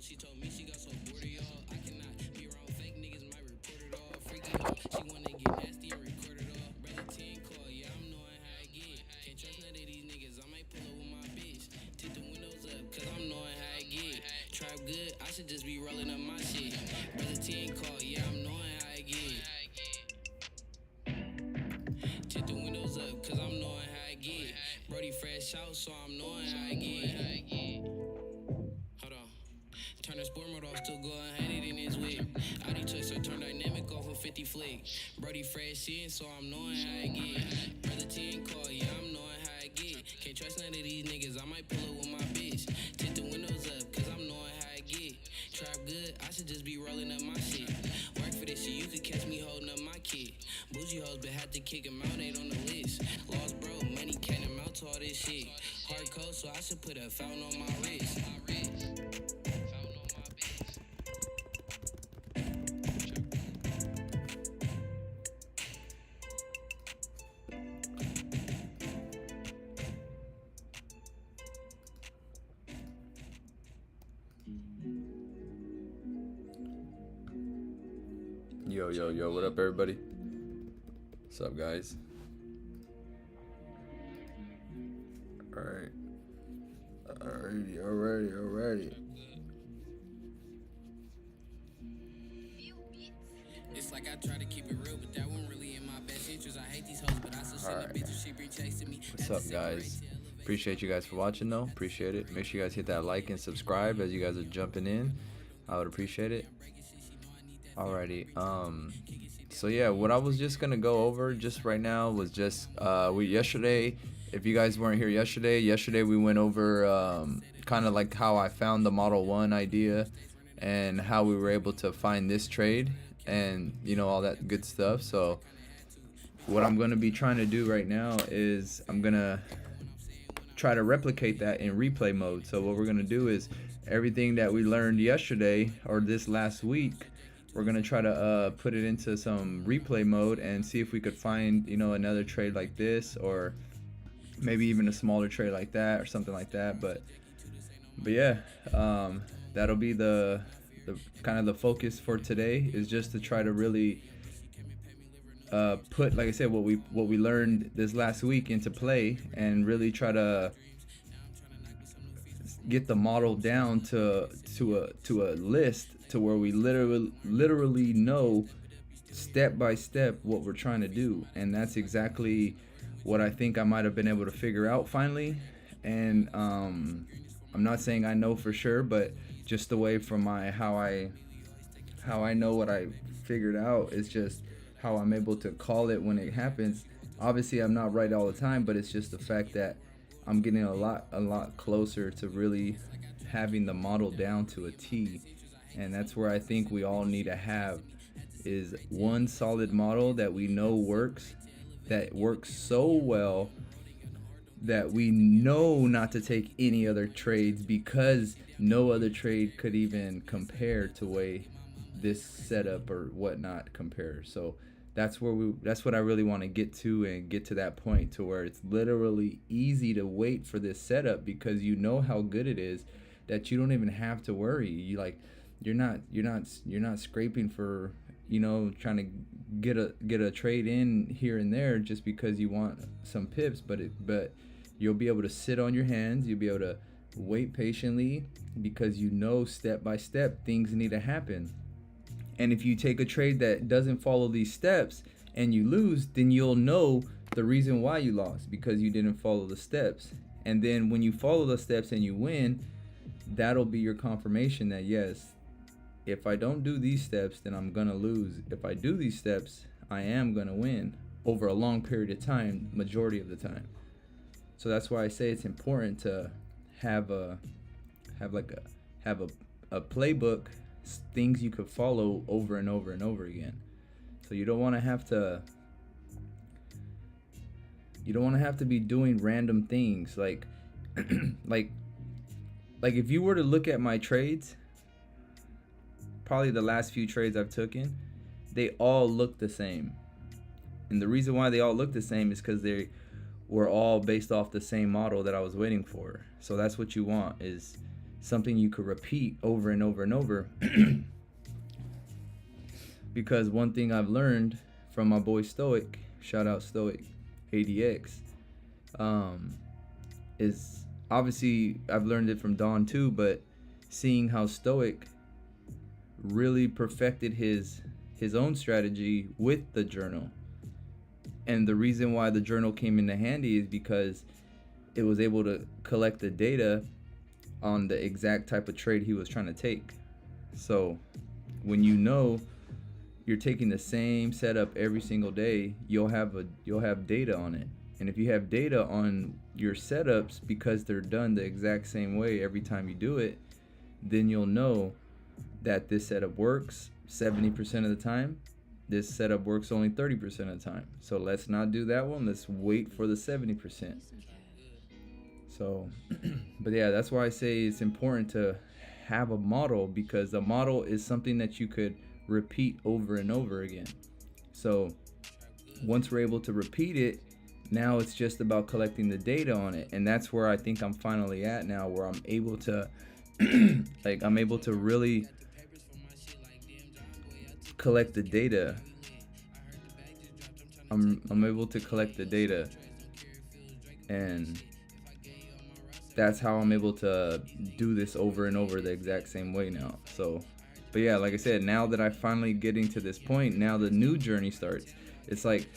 She told me she got so bored of y'all. I cannot be around fake niggas, might report it all. Freaky hoe, she wanna get nasty and record it all. Brother 10 call, yeah, I'm knowing how I get. Can't trust none of these niggas, I might pull up with my bitch. Tip the windows up, cause I'm knowing how I get. Trap good, I should just be rolling up my shit. Brother 10 call, yeah, I'm knowing how I get. Tip the windows up, cause I'm knowing how I get. Brody fresh out, so I'm knowing how I get. Hold on. Turn the sport mode off, still going 100 in his whip. Audi Twister turn dynamic off a 50 flick. Brody fresh in, so I'm knowing how I get. Brother 10 call, yeah, I'm knowing how I get. Can't trust none of these niggas, I might pull up with my bitch. Tint the windows up, cause I'm knowing how I get. Trap good, I should just be rolling up my shit. Work for this shit, you could catch me holding up my kid. Bougie hoes, but had to kick him out, ain't on the list. Lost bro, money can't amount to all this shit. Hard code, so I should put a fountain on my wrist. Yo, yo, yo, what up, everybody? What's up, guys? Alright. Alrighty. It's like I try to keep it real, but that wasn't really in my best interest. I hate these hoes, but I still send a bitch if she bring checks to me. What's up, guys? Appreciate you guys for watching, though. Appreciate it. Make sure you guys hit that like and subscribe as you guys are jumping in. I would appreciate it. Alrighty. So yeah, what I was just gonna go over just right now was just yesterday. If you guys weren't here yesterday we went over kind of like how I found the Model 1 idea and how we were able to find this trade and all that good stuff. So what I'm gonna be trying to do right now is I'm gonna try to replicate that in replay mode. So what we're gonna do is everything that we learned yesterday or this last week, we're gonna try to put it into some replay mode and see if we could find another trade like this, or maybe even a smaller trade like that or something like that. But yeah, that'll be the kind of the focus for today, is just to try to really put, like I said, what we learned this last week into play, and really try to get the model down to a list to where we literally know step by step what we're trying to do. And that's exactly what I think I might have been able to figure out finally. And I'm not saying I know for sure, but just the way from how I know what I figured out is just how I'm able to call it when it happens. Obviously I'm not right all the time, but it's just the fact that I'm getting a lot closer to really having the model down to a T. And that's where I think we all need to have, is one solid model that we know works, that works so well that we know not to take any other trades, because no other trade could even compare to way this setup or whatnot compares. So that's what I really want to get to, and get to that point to where it's literally easy to wait for this setup, because you know how good it is that you don't even have to worry. You're not scraping for trying to get a trade in here and there just because you want some pips, but you'll be able to sit on your hands. You'll be able to wait patiently, because step by step things need to happen. And if you take a trade that doesn't follow these steps and you lose, then you'll know the reason why you lost, because you didn't follow the steps. And then when you follow the steps and you win, that'll be your confirmation that yes, if I don't do these steps, then I'm gonna lose. If I do these steps, I am gonna win over a long period of time, majority of the time. So that's why I say it's important to have a playbook, things you could follow over and over and over again. So you don't want to have to be doing random things like like if you were to look at my trades, probably the last few trades I've taken, they all look the same. And the reason why they all look the same is because they were all based off the same model that I was waiting for. So that's what you want, is something you could repeat over and over and over. Because one thing I've learned from my boy Stoic, shout out Stoic ADX, is obviously I've learned it from Don too, but seeing how Stoic really perfected his own strategy with the journal. And the reason why the journal came into handy is because it was able to collect the data on the exact type of trade he was trying to take. So when you know you're taking the same setup every single day, you'll have data on it. And if you have data on your setups because they're done the exact same way every time you do it, then you'll know that this setup works 70% of the time. This setup works only 30% of the time. So let's not do that one. Let's wait for the 70%. So, but yeah, that's why I say it's important to have a model, because a model is something that you could repeat over and over again. So once we're able to repeat it, now it's just about collecting the data on it. And that's where I think I'm finally at now, where I'm able to I'm able to really collect the data. I'm able to collect the data, and that's how I'm able to do this over and over the exact same way now. So, but yeah, like I said, now that I finally getting to this point, now the new journey starts. It's like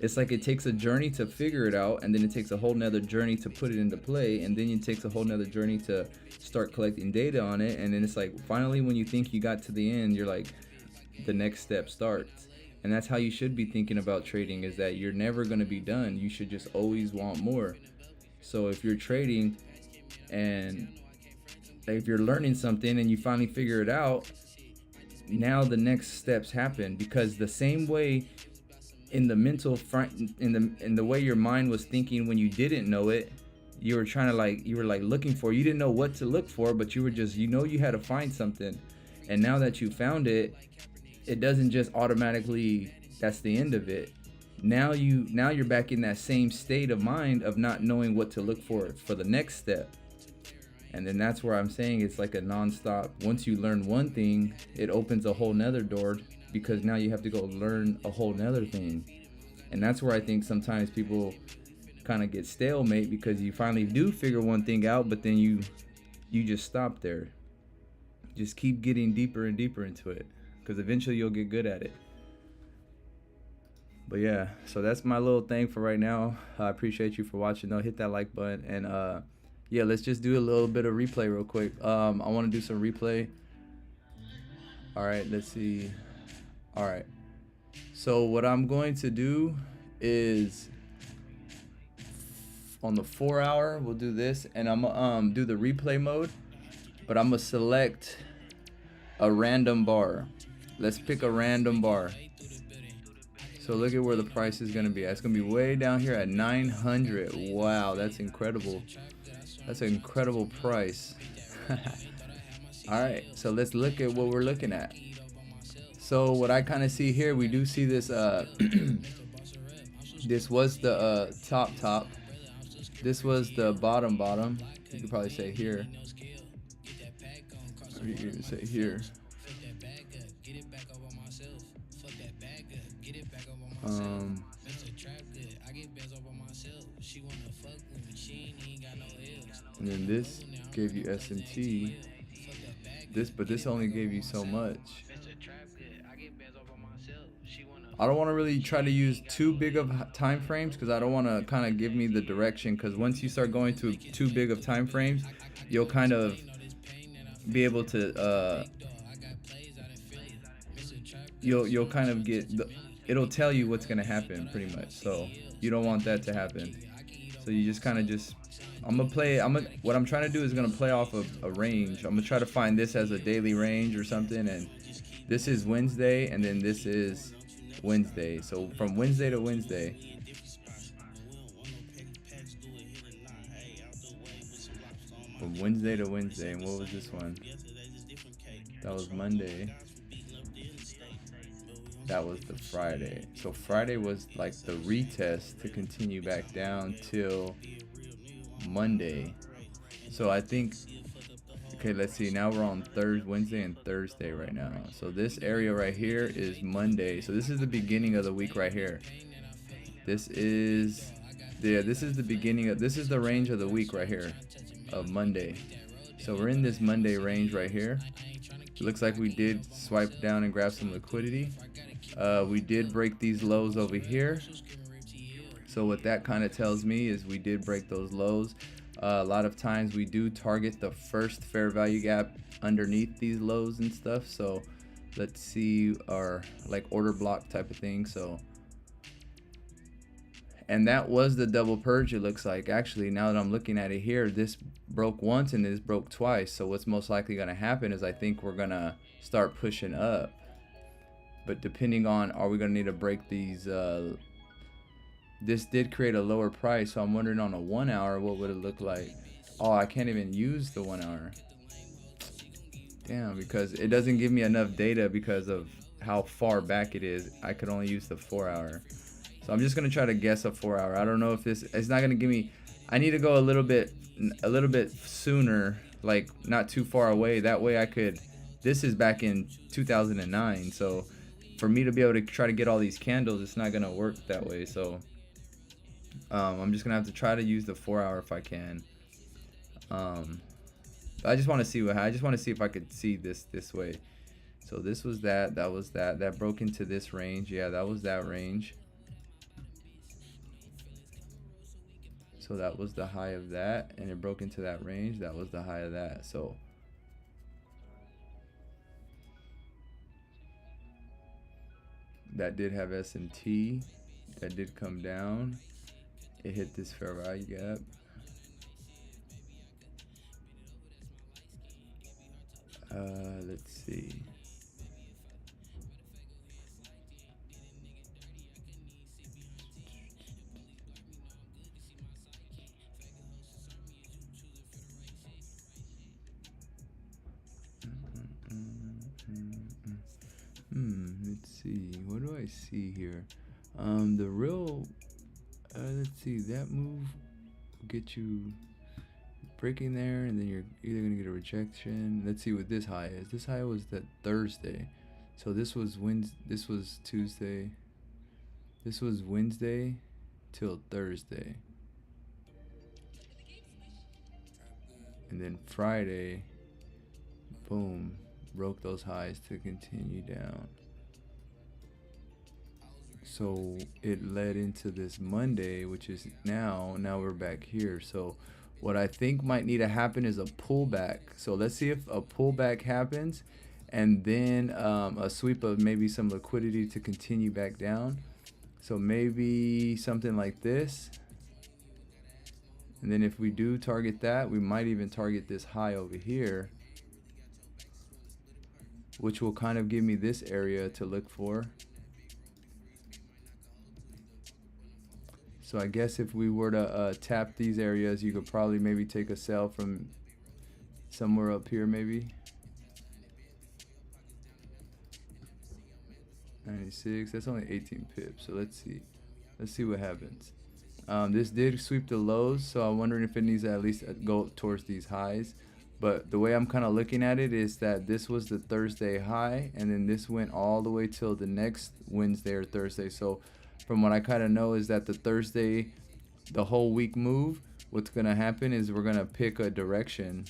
it takes a journey to figure it out, and then it takes a whole nother journey to put it into play, and then it takes a whole nother journey to start collecting data on it. And then it's like finally when you think you got to the end, you're like, the next step starts. And that's how you should be thinking about trading, is that you're never going to be done. You should just always want more. So if you're trading and if you're learning something and you finally figure it out, now the next steps happen, because the same way in the mental front, in the way your mind was thinking when you didn't know it, you were trying to you were looking for, you didn't know what to look for, but you were just, you had to find something. And now that you found it, it doesn't just automatically, that's the end of it. Now you're back in that same state of mind of not knowing what to look for the next step. And then that's where I'm saying it's like a non-stop. Once you learn one thing, it opens a whole nother door, because now you have to go learn a whole nother thing. And that's where I think sometimes people kind of get stalemate, because you finally do figure one thing out, but then you just stop there. Just keep getting deeper and deeper into it, because eventually you'll get good at it. But yeah, so that's my little thing for right now. I appreciate you for watching though. Hit that like button, and yeah, let's just do a little bit of replay real quick. I want to do some replay. All right, let's see. All right, so what I'm going to do is on the 4 hour, we'll do this, and I'm gonna do the replay mode, but I'm gonna select a random bar. Let's pick a random bar. So look at where the price is gonna be. It's gonna be way down here at 900. Wow, that's incredible. That's an incredible price. All right, so let's look at what we're looking at. So what I kind of see here, we do see this. This was the top. This was the bottom. You could probably say here. Or you can say here. And then this gave you S&T. But this only gave you so much. I don't want to really try to use too big of time frames, because I don't want to kind of give me the direction, because once you start going to too big of time frames, you'll kind of be able to you'll kind of get it'll tell you what's gonna happen pretty much. So you don't want that to happen. So you just kind of what I'm trying to do is gonna play off of a range. I'm gonna try to find this as a daily range or something, and this is Wednesday, and then this is Wednesday. So from Wednesday to Wednesday. From Wednesday to Wednesday, and what was this one? That was Monday. That was the Friday. So Friday was like the retest to continue back down till Monday. So I think Okay, let's see. Now we're on Thursday, Wednesday, and Thursday right now. So this area right here is Monday. So this is the beginning of the week right here. This is, yeah, this is the beginning of, this is the range of the week right here, of Monday. So we're in this Monday range right here. It looks like we did swipe down and grab some liquidity. We did break these lows over here. So what that kind of tells me is we did break those lows. A lot of times we do target the first fair value gap underneath these lows and stuff. So let's see our like order block type of thing. So, and that was the double purge, it looks like. Actually, now that I'm looking at it here, this broke once and this broke twice. So what's most likely going to happen is I think we're going to start pushing up. But depending on, are we going to need to break these, this did create a lower price. So I'm wondering on a 1 hour, what would it look like? Oh, I can't even use the 1 hour. Damn, because it doesn't give me enough data because of how far back it is. I could only use the 4 hour. So I'm just gonna try to guess a 4 hour. I don't know if this, it's not gonna give me, I need to go a little bit sooner, like not too far away. That way I could, this is back in 2009. So for me to be able to try to get all these candles, it's not gonna work that way. So I'm just gonna have to try to use the 4 hour if I can. I just want to see what, I just want to see if I could see this way. So this was that was that broke into this range. Yeah, that was that range. So that was the high of that, and it broke into that range. That was the high of that. So that did have S&T. That did come down. It hit this fair value gap. Let's see. Let's see. What do I see here? The real, let's see, that move will get you breaking there, and then you're either gonna get a rejection. Let's see what this high is. This high was that Thursday. So this was this was Tuesday. This was Wednesday till Thursday. And then Friday, boom, broke those highs to continue down. So it led into this Monday, which is now we're back here. So what I think might need to happen is a pullback. So let's see if a pullback happens, and then a sweep of maybe some liquidity to continue back down. So maybe something like this. And then if we do target that, we might even target this high over here, which will kind of give me this area to look for. So I guess if we were to tap these areas, you could probably maybe take a sell from somewhere up here, maybe 96. That's only 18 pips. So let's see what happens. This did sweep the lows, so I'm wondering if it needs to at least go towards these highs. But the way I'm kind of looking at it is that this was the Thursday high, and then this went all the way till the next Wednesday or Thursday. So from what I kind of know is that the Thursday, the whole week move, what's going to happen is we're going to pick a direction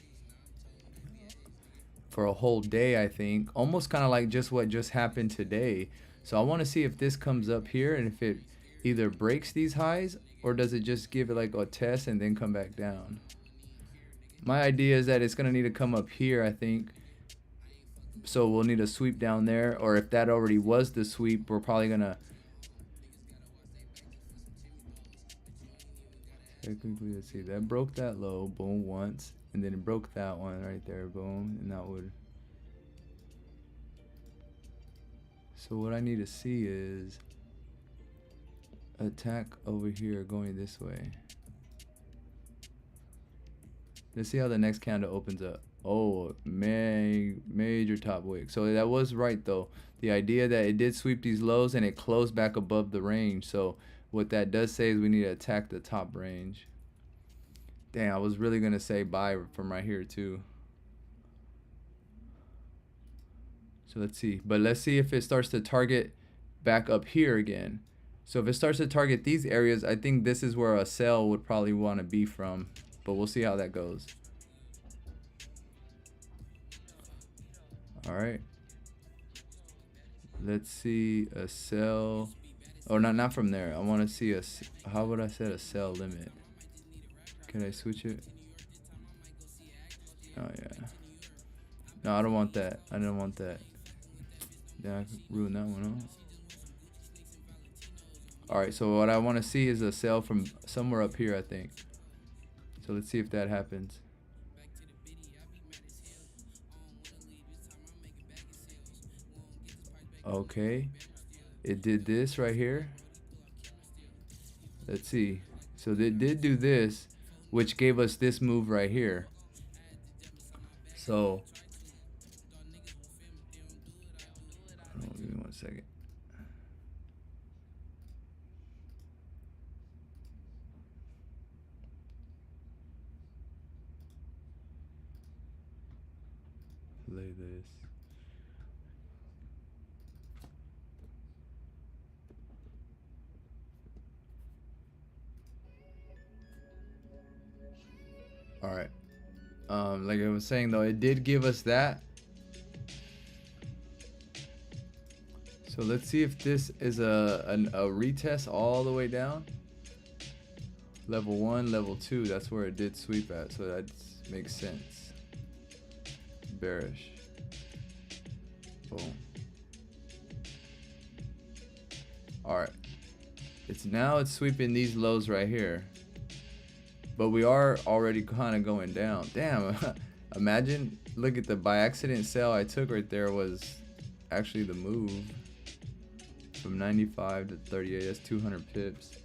for a whole day, I think. Almost kind of like just what just happened today. So I want to see if this comes up here, and if it either breaks these highs, or does it just give it like a test and then come back down. My idea is that it's going to need to come up here, I think. So we'll need a sweep down there, or if that already was the sweep, we're probably going to, technically, let's see, that broke that low, boom, once, and then it broke that one right there, boom, and that would. So what I need to see is attack over here going this way. Let's see how the next candle opens up. Oh, major top wick. So that was right though. The idea that it did sweep these lows and it closed back above the range. So what that does say is we need to attack the top range. Damn, I was really gonna say buy from right here too. So let's see. But let's see if it starts to target back up here again. So if it starts to target these areas, I think this is where a sell would probably want to be from. But we'll see how that goes. All right. Let's see a sell. Oh, not from there. I want to see a. How would I set a sell limit? Can I switch it? Oh yeah. No, I don't want that. I don't want that. Then I can ruin that one off. All right. So what I want to see is a sell from somewhere up here, I think. So let's see if that happens. Okay. It did this right here. Let's see. So it did do this, which gave us this move right here. So, oh, give me 1 second. Play this. All right. Like I was saying though, it did give us that. So let's see if this is a retest all the way down. Level 1, level 2, that's where it did sweep at. So that makes sense. Bearish. Boom. All right. It's sweeping these lows right here. But we are already kind of going down. Damn. Imagine, look at the by accident sell I took right there was actually the move. From 95 to 38, that's 200 pips.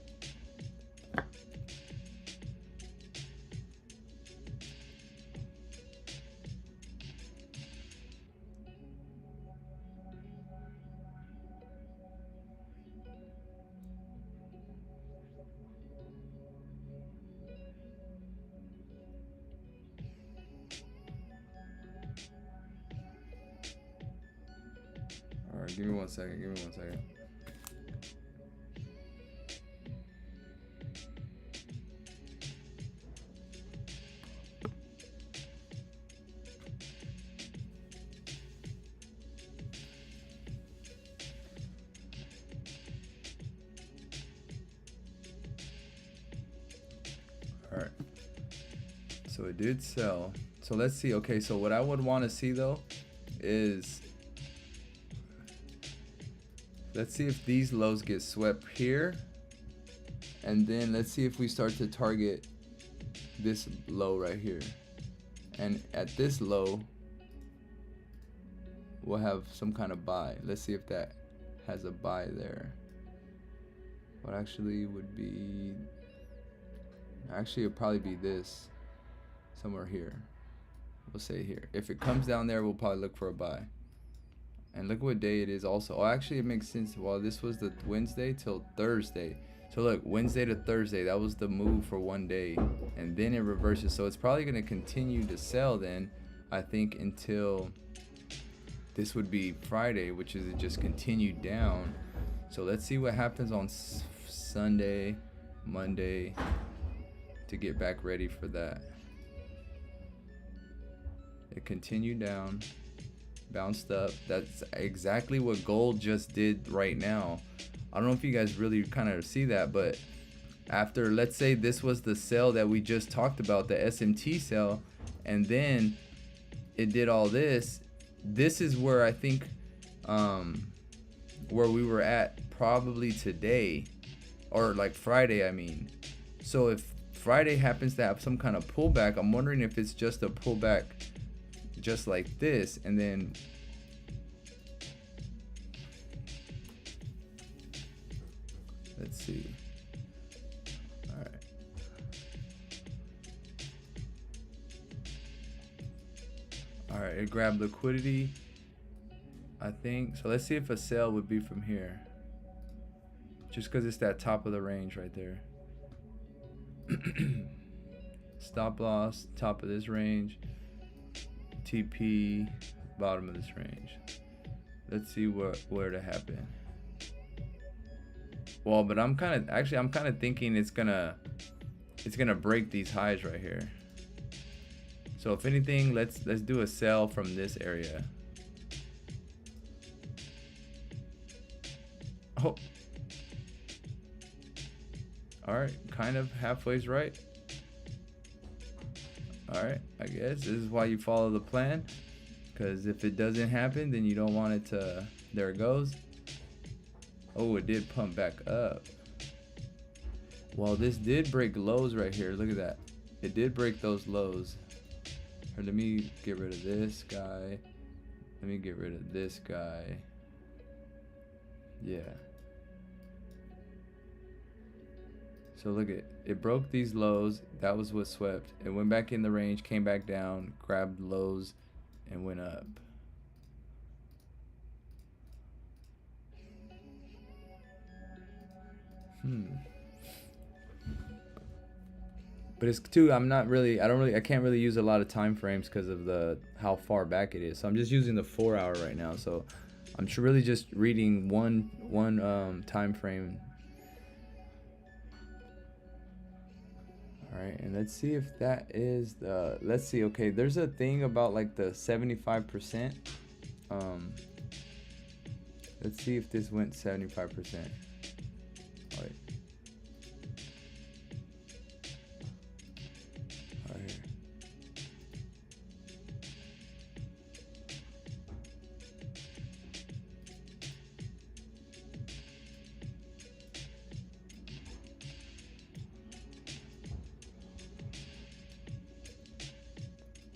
All right, give me 1 second, give me 1 second. All right, so it did sell. So let's see. Okay, so what I would want to see though is, let's see if these lows get swept here, and then let's see if we start to target this low right here, and at this low we'll have some kind of buy. Let's see if that has a buy there. What actually would be, actually it'll probably be this somewhere here. We'll say here. If it comes down there, we'll probably look for a buy. And look what day it is also. Oh, actually it makes sense. Well, this was the Wednesday till Thursday. So look, Wednesday to Thursday, that was the move for 1 day. And then it reverses. So it's probably going to continue to sell then, I think, until this would be Friday, which is it just continued down. So let's see what happens on Sunday, Monday, to get back ready for that. It continued down, bounced up. That's exactly what gold just did right now. I don't know if you guys really kind of see that, but after, let's say this was the sell that we just talked about, the SMT sell, and then it did all this. This is where I think where we were at probably today, or like Friday, I mean. So if Friday happens to have some kind of pullback, I'm wondering if it's just a pullback just like this, and then let's see. All right. All right, it grabbed liquidity, I think. So let's see if a sell would be from here. Just because it's that top of the range right there. Stop loss, top of this range. TP, bottom of this range. let's see where to happen. Well, but I'm kind of thinking it's gonna break these highs right here. So if anything, let's do a sell from this area. Oh, all right, kind of halfway's right. All right, I guess this is why you follow the plan, because if it doesn't happen, then you don't want it to. There it goes. Oh, it did pump back up. Well, this did break lows right here. Look at that. It did break those lows. Or let me get rid of this guy. Let me get rid of this guy. Yeah. So look at it broke these lows. That was what swept. It went back in the range, came back down, grabbed lows, and went up. But it's too. I can't really use a lot of time frames because of how far back it is. So I'm just using the 4 hour right now. So I'm really just reading one time frame. All right, and let's see if that is the. Let's see. Okay, there's a thing about like the 75%. Let's see if this went 75%. All right.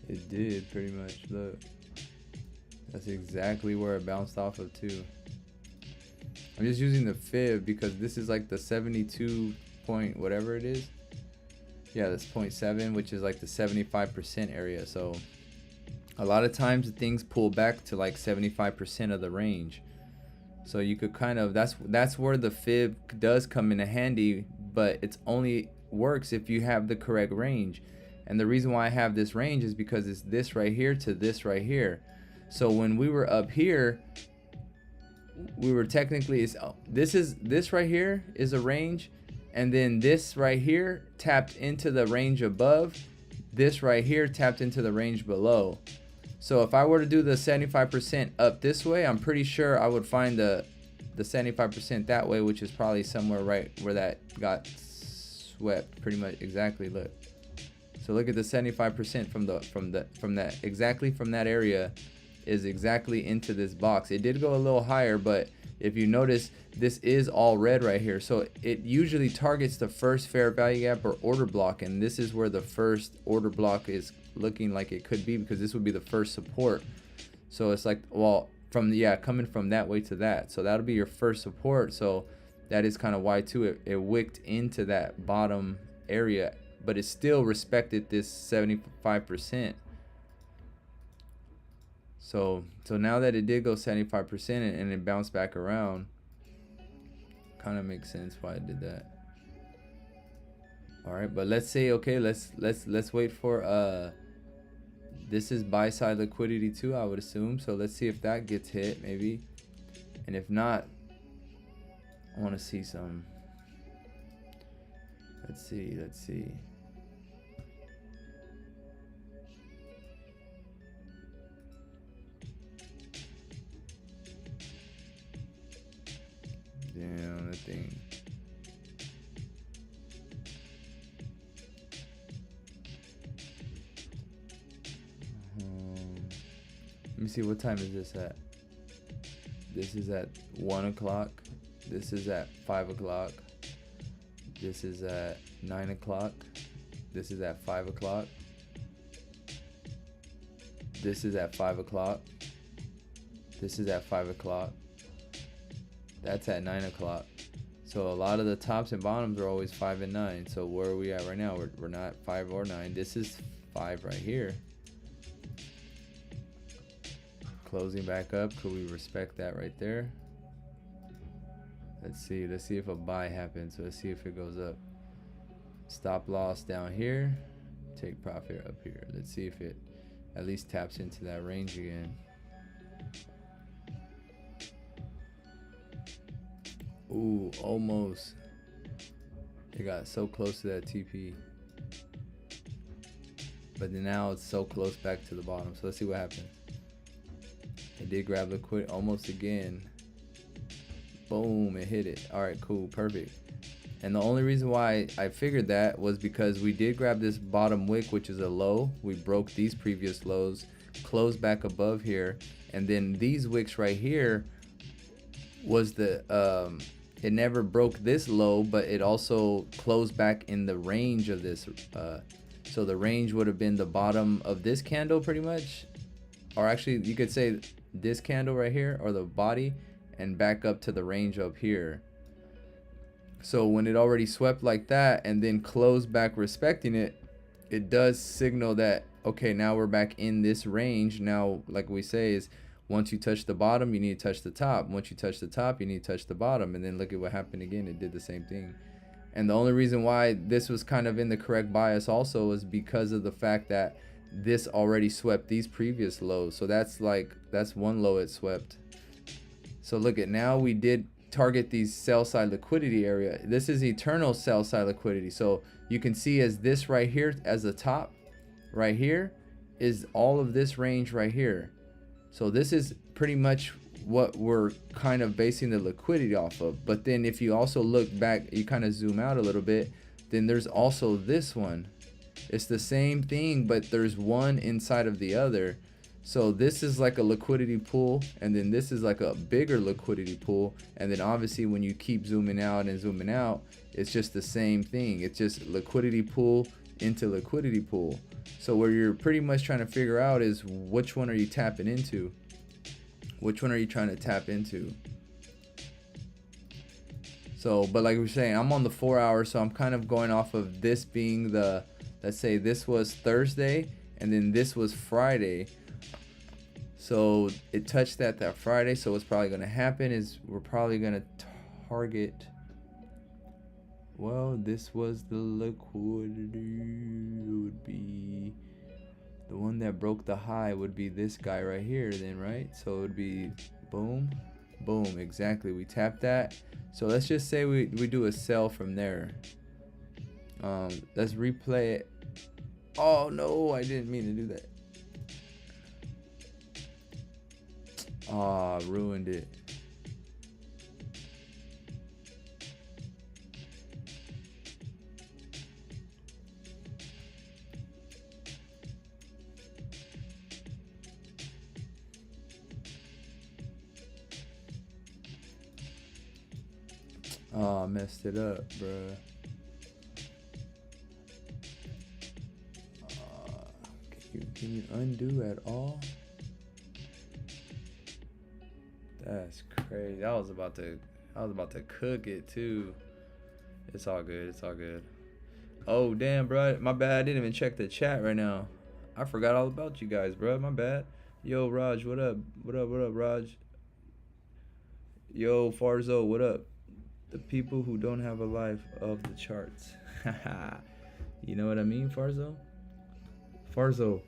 It did pretty much. Look, that's exactly where it bounced off of too. I'm just using the fib because this is like the 72 point whatever it is. Yeah, that's 0.7, which is like the 75% area. So a lot of times things pull back to like 75% of the range. So you could kind of, that's where the fib does come in handy, but it's only works if you have the correct range. And the reason why I have this range is because it's this right here to this right here. So when we were up here, we were technically, this right here is a range, and then this right here tapped into the range above, this right here tapped into the range below. So if I were to do the 75% up this way, I'm pretty sure I would find the 75% that way, which is probably somewhere right where that got swept pretty much exactly. Look. So look at the 75% from that area is exactly into this box. It did go a little higher, but if you notice, this is all red right here. So it usually targets the first fair value gap or order block, and this is where the first order block is looking like it could be, because this would be the first support. So it's like, well, coming from that way to that. So that'll be your first support. So that is kind of why too it wicked into that bottom area, but it still respected this 75%. So now that it did go 75% and it bounced back around, kind of makes sense why I did that. All right, but let's say, okay, let's wait for this is buy side liquidity too, I would assume. So let's see if that gets hit maybe, and if not, I want to see some. Let's see. Damn, that thing. Let me see, what time is this at? This is at 1 o'clock. This is at 5 o'clock. This is at 9 o'clock. This is at 5 o'clock. This is at 5 o'clock. This is at 5 o'clock. That's at 9 o'clock. So a lot of the tops and bottoms are always 5 and 9. So where are we at right now? We're not 5 or 9. This is 5 right here. Closing back up. Could we respect that right there? Let's see if a buy happens. So let's see if it goes up. Stop loss down here. Take profit up here. Let's see if it at least taps into that range again. Ooh, almost. It got so close to that TP. But then now it's so close back to the bottom. So let's see what happens. It did grab liquid almost again. Boom, it hit it. All right, cool, perfect. And the only reason why I figured that was because we did grab this bottom wick, which is a low. We broke these previous lows, closed back above here, and then these wicks right here was the it never broke this low, but it also closed back in the range of this. So the range would have been the bottom of this candle pretty much, or actually you could say this candle right here, or the body, and back up to the range up here. So when it already swept like that and then closed back respecting it, it does signal that, okay, now we're back in this range. Now, like we say, is once you touch the bottom, you need to touch the top. Once you touch the top, you need to touch the bottom. And then look at what happened again. It did the same thing. And the only reason why this was kind of in the correct bias also is because of the fact that this already swept these previous lows. So that's one low it swept. So look at, now we did target these sell side liquidity area. This is eternal sell side liquidity. So you can see as this right here, as the top right here, is all of this range right here. So this is pretty much what we're kind of basing the liquidity off of. But then if you also look back, you kind of zoom out a little bit, then there's also this one. It's the same thing, but there's one inside of the other. So this is like a liquidity pool, and then this is like a bigger liquidity pool, and then obviously when you keep zooming out and zooming out, it's just the same thing. It's just liquidity pool into liquidity pool. So what you're pretty much trying to figure out is which one are you tapping into? Which one are you trying to tap into? So, but like we're saying, I'm on the 4 hour, so I'm kind of going off of this being the, let's say this was Thursday, and then this was Friday. So it touched that Friday. So what's probably going to happen is we're probably going to target, well, this was the liquidity. It would be the one that broke the high would be this guy right here then, right? So it would be boom, boom, exactly. We tap that. So let's just say we do a sell from there. Let's replay it. Oh no, I didn't mean to do that. Ah, ruined it. Oh, I messed it up, bruh. Can you undo at all? That's crazy. I was about to cook it too. It's all good. It's all good. Oh damn, bro. My bad. I didn't even check the chat right now. I forgot all about you guys, bro. My bad. Yo, Raj, what up? What up? What up, Raj? Yo, Farzo, what up? The people who don't have a life of the charts. You know what I mean, Farzo? Farzo,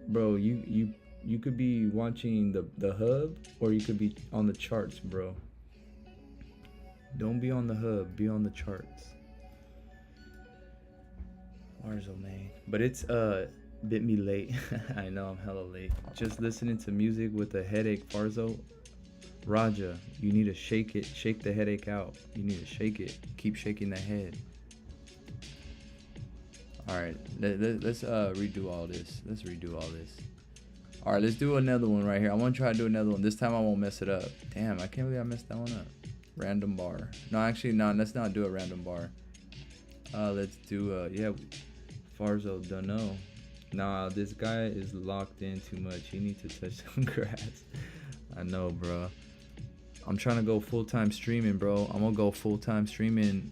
bro, you could be watching the hub, or you could be on the charts, bro. Don't be on the hub, be on the charts. Farzo, man. But it's bit me late. I know I'm hella late. Just listening to music with a headache, Farzo. Raja, you need to shake it. Shake the headache out. You need to shake it. Keep shaking the head. Alright, let's redo all this. Let's redo all this. Alright, let's do another one right here. I want to try to do another one. This time I won't mess it up. Damn, I can't believe I messed that one up. Random bar. No, actually, no, let's not do a random bar. Let's do, yeah, Farzo, don't know. Nah, this guy is locked in too much. He needs to touch some grass. I know, bro. I'm trying to go full-time streaming, bro. I'm gonna go full-time streaming,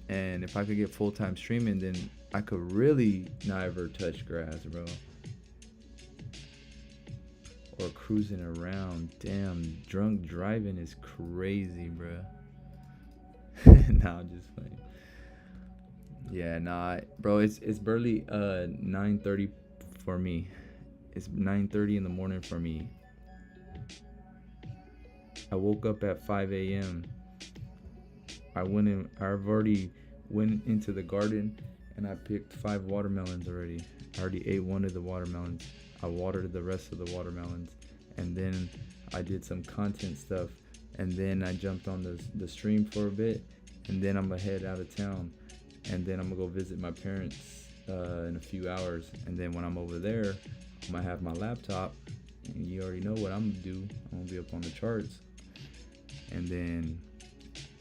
and if I could get full-time streaming, then I could really never touch grass, bro. Or cruising around. Damn, drunk driving is crazy, bro. Nah, I'm just playing. Yeah, nah, bro. It's barely 9:30 for me. It's 9:30 in the morning for me. I woke up at 5 a.m. I've already went into the garden and I picked 5 watermelons already. I already ate one of the watermelons. I watered the rest of the watermelons. And then I did some content stuff. And then I jumped on the stream for a bit. And then I'm gonna head out of town. And then I'm gonna go visit my parents in a few hours. And then when I'm over there, I'm gonna have my laptop. And you already know what I'm gonna do. I'm gonna be up on the charts. And then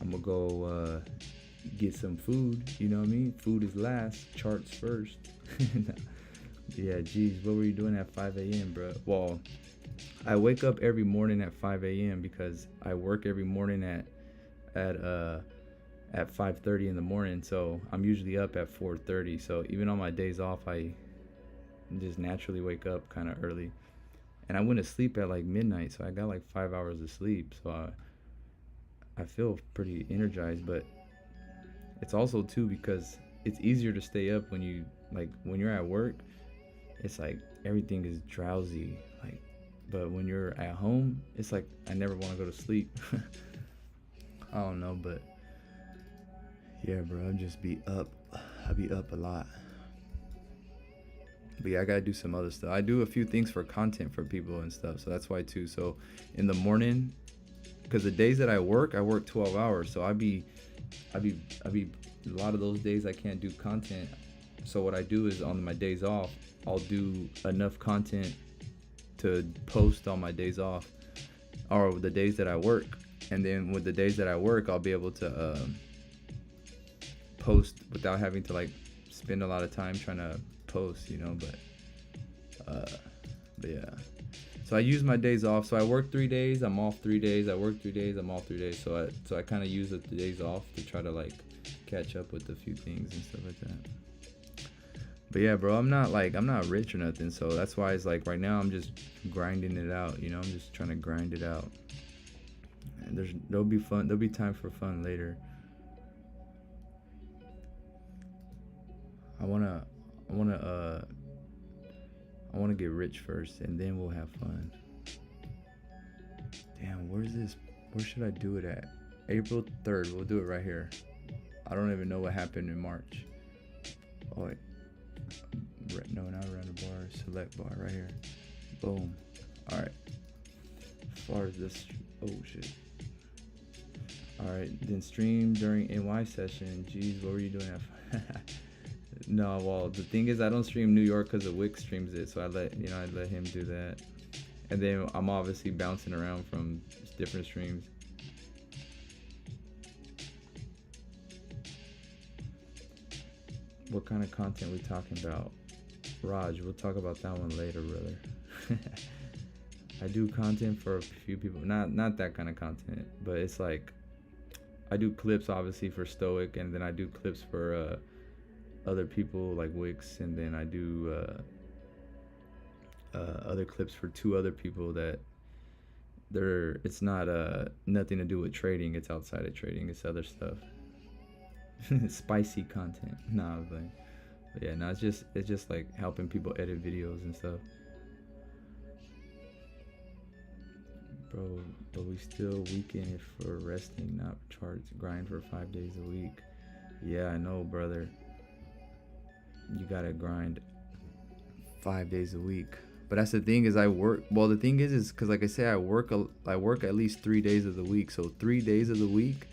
I'm gonna go get some food. You know what I mean? Food is last, charts first. Yeah, geez, what were you doing at 5 a.m., bro? Well, I wake up every morning at 5 a.m. because I work every morning at 5:30 in the morning. So I'm usually up at 4:30. So even on my days off, I just naturally wake up kind of early. And I went to sleep at like midnight, so I got like 5 hours of sleep. So I feel pretty energized, but it's also too because it's easier to stay up when you like when you're at work. It's like everything is drowsy, like, but when you're at home, it's like I never want to go to sleep. I don't know, but yeah, bro, I'll just be up. I'll be up a lot. But yeah, I gotta do some other stuff. I do a few things for content for people and stuff, so that's why too. So in the morning, because the days that I work 12 hours, so I be a lot of those days I can't do content. So what I do is on my days off, I'll do enough content to post on my days off, or the days that I work, and then with the days that I work, I'll be able to post without having to like spend a lot of time trying to post, you know. But yeah. So I use my days off. So I work 3 days, I'm off 3 days. I work 3 days, I'm off 3 days. So I kind of use the days off to try to like catch up with a few things and stuff like that. But yeah, bro, I'm not rich or nothing. So that's why it's like right now I'm just grinding it out. You know, I'm just trying to grind it out. And there'll be fun. There'll be time for fun later. I wanna get rich first, and then we'll have fun. Damn, where should I do it at? April 3rd, we'll do it right here. I don't even know what happened in March. Oh wait, no, not around the bar, select bar, right here. Boom. All right. As far as this, oh shit. All right, then stream during NY session. Jeez, what were you doing at? No, well, the thing is, I don't stream New York because the Wix streams it, so I let him do that, and then I'm obviously bouncing around from different streams. What kind of content we talking about, Raj? We'll talk about that one later, brother. I do content for a few people, not that kind of content, but it's like I do clips obviously for Stoic, and then I do clips for other people like Wix, and then I do other clips for 2 other people that it's not nothing to do with trading. It's outside of trading. It's other stuff. Spicy content. Nah, but yeah, no, it's just like helping people edit videos and stuff. Bro, but we still weekend it for resting, not charts. Grind for 5 days a week. Yeah, I know, brother. You gotta grind 5 days a week. But that's the thing is I work. Well, the thing is because like I said, I work at least 3 days of the week. So 3 days of the week,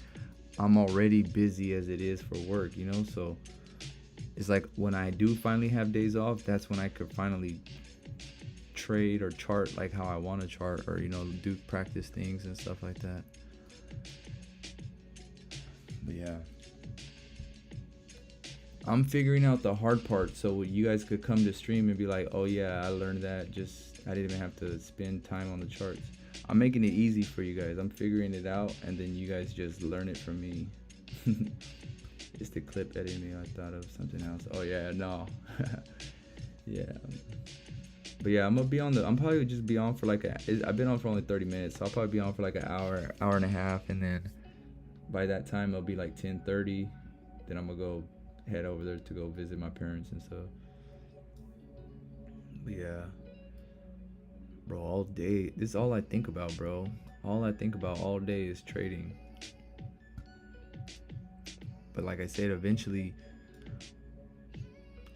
I'm already busy as it is for work, you know. So it's like when I do finally have days off, that's when I could finally trade or chart like how I want to chart, or do practice things and stuff like that. But yeah, I'm figuring out the hard part so you guys could come to stream and be like, oh yeah, I learned that, I didn't even have to spend time on the charts. I'm making it easy for you guys. I'm figuring it out, and then you guys just learn it from me. It's the clip editing. I thought of something else. Oh yeah, no. Yeah. But yeah, I'm probably just be on for like I've been on for only 30 minutes, so I'll probably be on for like an hour and a half, and then by that time it'll be like 10:30. Then I'm gonna head over there to go visit my parents and stuff. But yeah, bro, all day, this is all I think about, bro. All I think about all day is trading. But like I said, eventually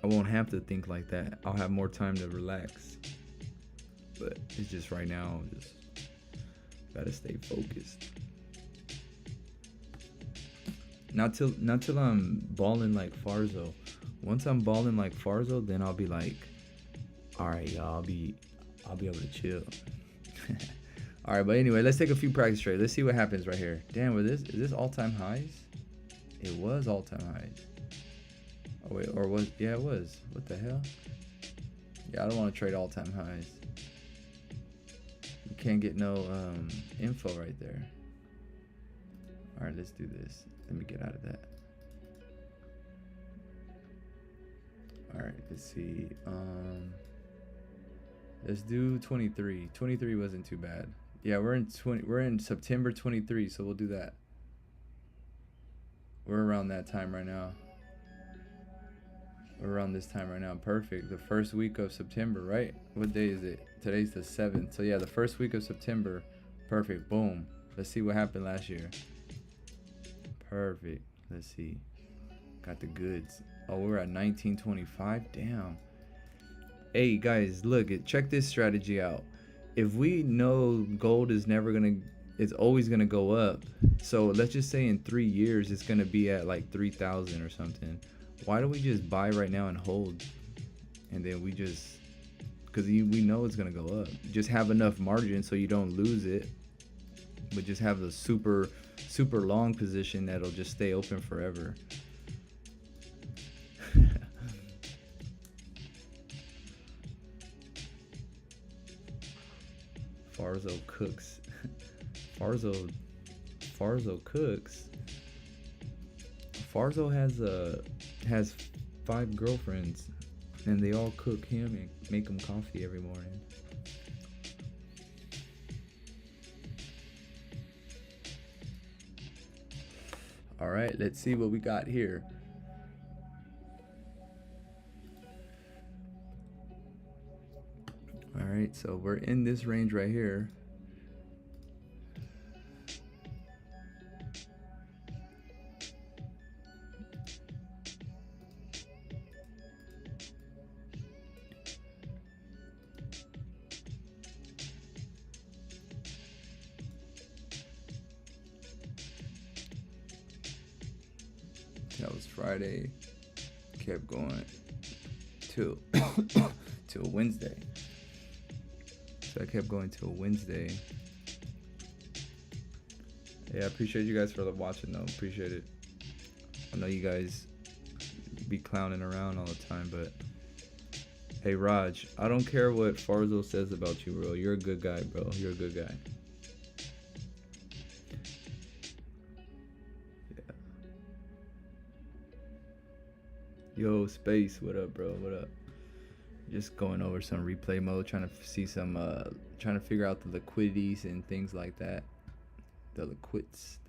I won't have to think like that. I'll have more time to relax. But it's just right now, just gotta stay focused. Not till I'm balling like Farzo. Once I'm balling like Farzo, then I'll be like, all right, y'all, I'll be able to chill. All right, but anyway, let's take a few practice trades. Let's see what happens right here. Damn, is this all-time highs? It was all-time highs. Oh wait, or was, yeah, it was. What the hell? Yeah, I don't want to trade all-time highs. You can't get no info right there. All right, let's do this. Let me get out of that. All right, let's see. Let's do 23. 23 wasn't too bad. Yeah, we're in September 23, so we'll do that. We're around that time right now. We're around this time right now. Perfect. The first week of September, right? What day is it? Today's the 7th. So yeah, the first week of September. Perfect. Boom. Let's see what happened last year. Perfect. Let's see. Got the goods. Oh, we're at 1925. Damn. Hey guys, look, check this strategy out. If we know gold is it's always gonna go up. So let's just say in 3 years it's gonna be at like 3,000 or something. Why don't we just buy right now and hold? And then we just, because we know it's gonna go up. Just have enough margin so you don't lose it, but just have the super long position that'll just stay open forever. Farzo cooks. Farzo cooks. Farzo has 5 girlfriends, and they all cook him and make him coffee every morning. All right, let's see what we got here. All right, so we're in this range right here. That was Friday. Kept going till till Wednesday. So I kept going till Wednesday. Yeah, I appreciate you guys for watching though. Appreciate it. I know you guys be clowning around all the time, but hey Raj, I don't care what Farzo says about you, bro. You're a good guy, bro. You're a good guy. Yo, Space, what up, bro? What up? Just going over some replay mode, trying to see some, trying to figure out the liquidities and things like that. The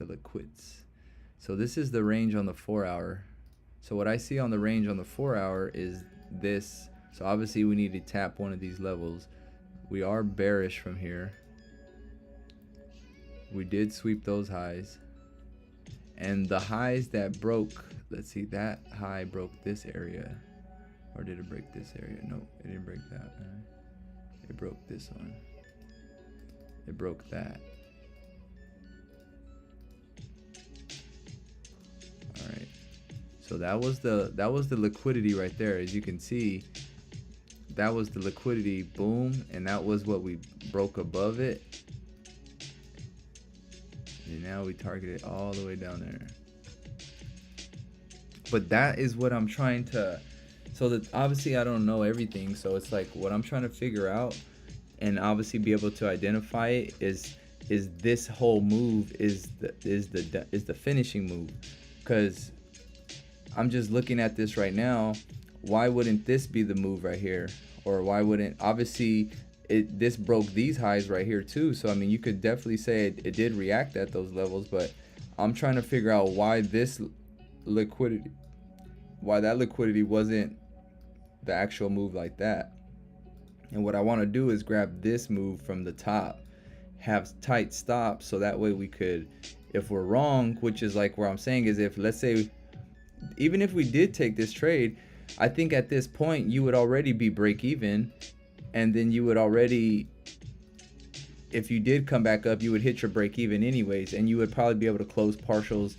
liquids. So this is the range on the 4-hour. So what I see on the range on the 4-hour is this. So obviously we need to tap one of these levels. We are bearish from here. We did sweep those highs. And the highs that broke, let's see, that high broke this area. Or did it break this area? No, it didn't break that. It broke this one. It broke that. All right. So that was the liquidity right there. As you can see, that was the liquidity, boom, and that was what we broke above it. And now we target it all the way down there. But that is what I'm trying to, so that obviously I don't know everything, so it's like what I'm trying to figure out and obviously be able to identify it is this whole move is the finishing move. Because I'm just looking at this right now, why wouldn't this be the move right here? Or why wouldn't, obviously this broke these highs right here too, so I mean you could definitely say it did react at those levels, but I'm trying to figure out why this liquidity, why that liquidity wasn't the actual move like that. And what I want to do is grab this move from the top, have tight stops, so that way we could, if we're wrong, which is like where I'm saying is, if let's say even if we did take this trade, I think at this point you would already be break even, and then you would already, if you did come back up, you would hit your break even anyways, and you would probably be able to close partials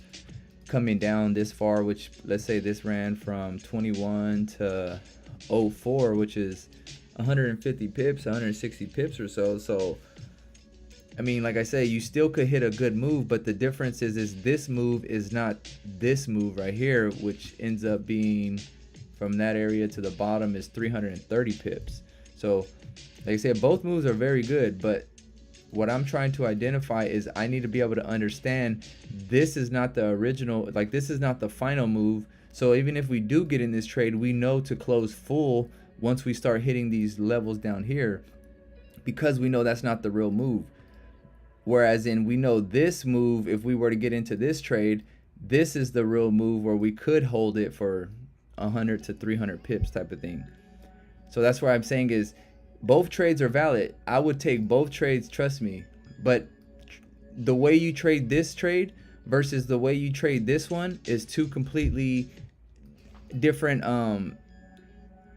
coming down this far, which let's say this ran from 21 to 04, which is 150 pips, 160 pips or so. So I mean, like I say, you still could hit a good move, but the difference is this move is not this move right here, which ends up being from that area to the bottom is 330 pips. So like I said, both moves are very good, but what I'm trying to identify is I need to be able to understand this is not the original, like this is not the final move. So even if we do get in this trade, we know to close full once we start hitting these levels down here, because we know that's not the real move. Whereas we know this move, if we were to get into this trade, this is the real move where we could hold it for 100 to 300 pips type of thing. So that's why I'm saying is both trades are valid. I would take both trades, trust me. But the way you trade this trade versus the way you trade this one is two completely different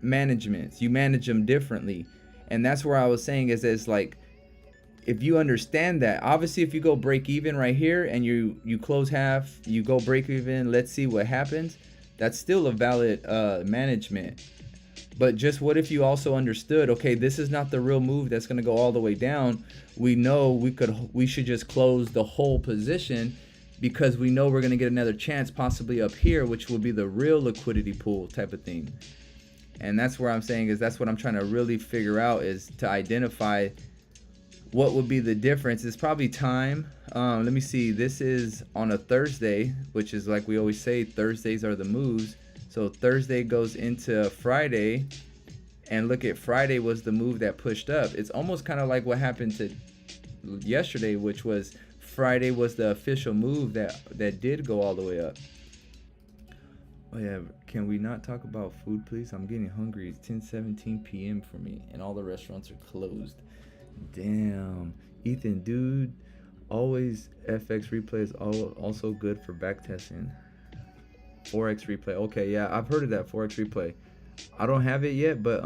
managements. You manage them differently. And that's where I was saying is like, if you understand that, obviously if you go break even right here and you close half, you go break even, let's see what happens, that's still a valid management. But just what if you also understood, okay, this is not the real move that's going to go all the way down. We know we should just close the whole position, because we know we're going to get another chance possibly up here, which will be the real liquidity pool type of thing. And that's where I'm saying is that's what I'm trying to really figure out, is to identify what would be the difference. It's probably time. Let me see. This is on a Thursday, which is like we always say, Thursdays are the moves. So Thursday goes into Friday, and look at Friday was the move that pushed up. It's almost kind of like what happened to yesterday, which was Friday was the official move that did go all the way up. Oh yeah, can we not talk about food, please? I'm getting hungry. It's 10:17 p.m. for me, and all the restaurants are closed. Damn, Ethan, dude, always FX replay is also good for backtesting. Forex replay, okay, yeah, I've heard of that Forex replay. I don't have it yet, but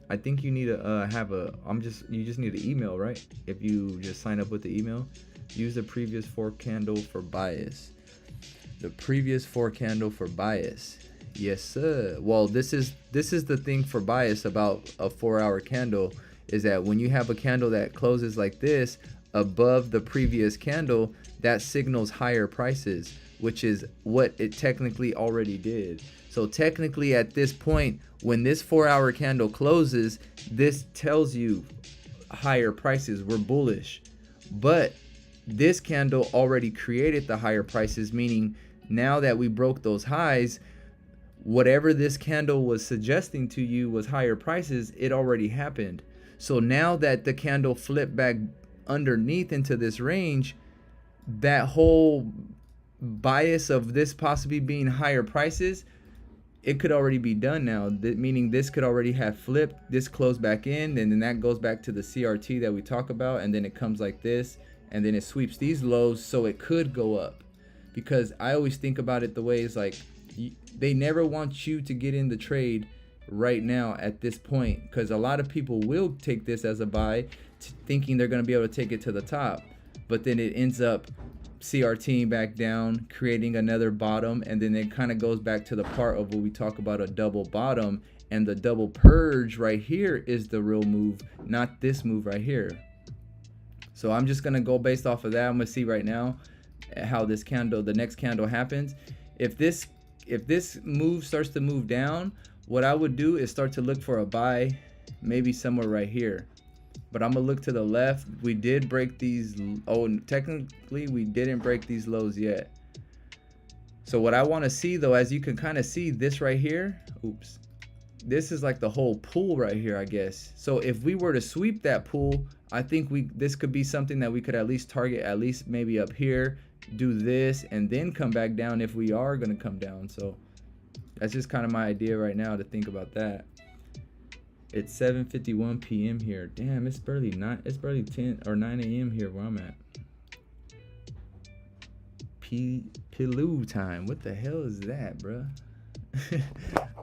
I think you need to have you just need an email, right? If you just sign up with the email, use the previous 4 candle for bias. The previous 4 candle for bias. Yes, sir. Well, this is the thing for bias about a 4-hour candle, is that when you have a candle that closes like this above the previous candle, that signals higher prices, which is what it technically already did. So technically at this point, when this 4-hour candle closes, this tells you higher prices, we're bullish. But this candle already created the higher prices, meaning now that we broke those highs, whatever this candle was suggesting to you was higher prices, it already happened. So now that the candle flipped back underneath into this range, that whole bias of this possibly being higher prices, it could already be done now. Meaning this could already have flipped, this closed back in, and then that goes back to the CRT that we talk about, and then it comes like this, and then it sweeps these lows, so it could go up. Because I always think about it the way it's like, they never want you to get in the trade right now at this point, because a lot of people will take this as a buy, thinking they're going to be able to take it to the top, but then it ends up CRTing back down, creating another bottom, and then it kind of goes back to the part of what we talk about, a double bottom, and the double purge right here is the real move, not this move right here. So I'm just going to go based off of that. I'm going to see right now how this candle, the next candle happens. If this move starts to move down, what I would do is start to look for a buy, maybe somewhere right here. But I'm gonna look to the left. We did break these. Oh, technically we didn't break these lows yet. So what I want to see though, as you can kind of see this right here, oops, this is like the whole pool right here, I guess. So if we were to sweep that pool, I think this could be something that we could at least target, at least maybe up here, do this, and then come back down if we are gonna come down. So that's just kind of my idea right now to think about that. It's 7:51 p.m. here. Damn, it's barely 10 or 9 a.m. here where I'm at. Pilou time. What the hell is that, bruh?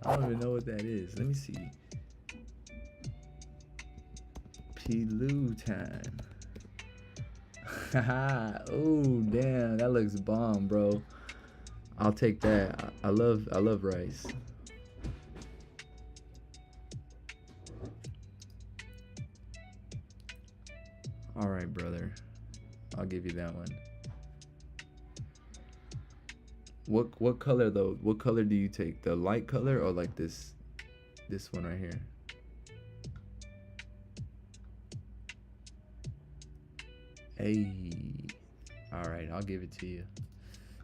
I don't even know what that is. Let me see. Pilou time. Haha. Oh, damn, that looks bomb, bro. I'll take that. I love rice. All right, brother. I'll give you that one. What color though? What color do you take? The light color or like this one right here? Hey. All right, I'll give it to you.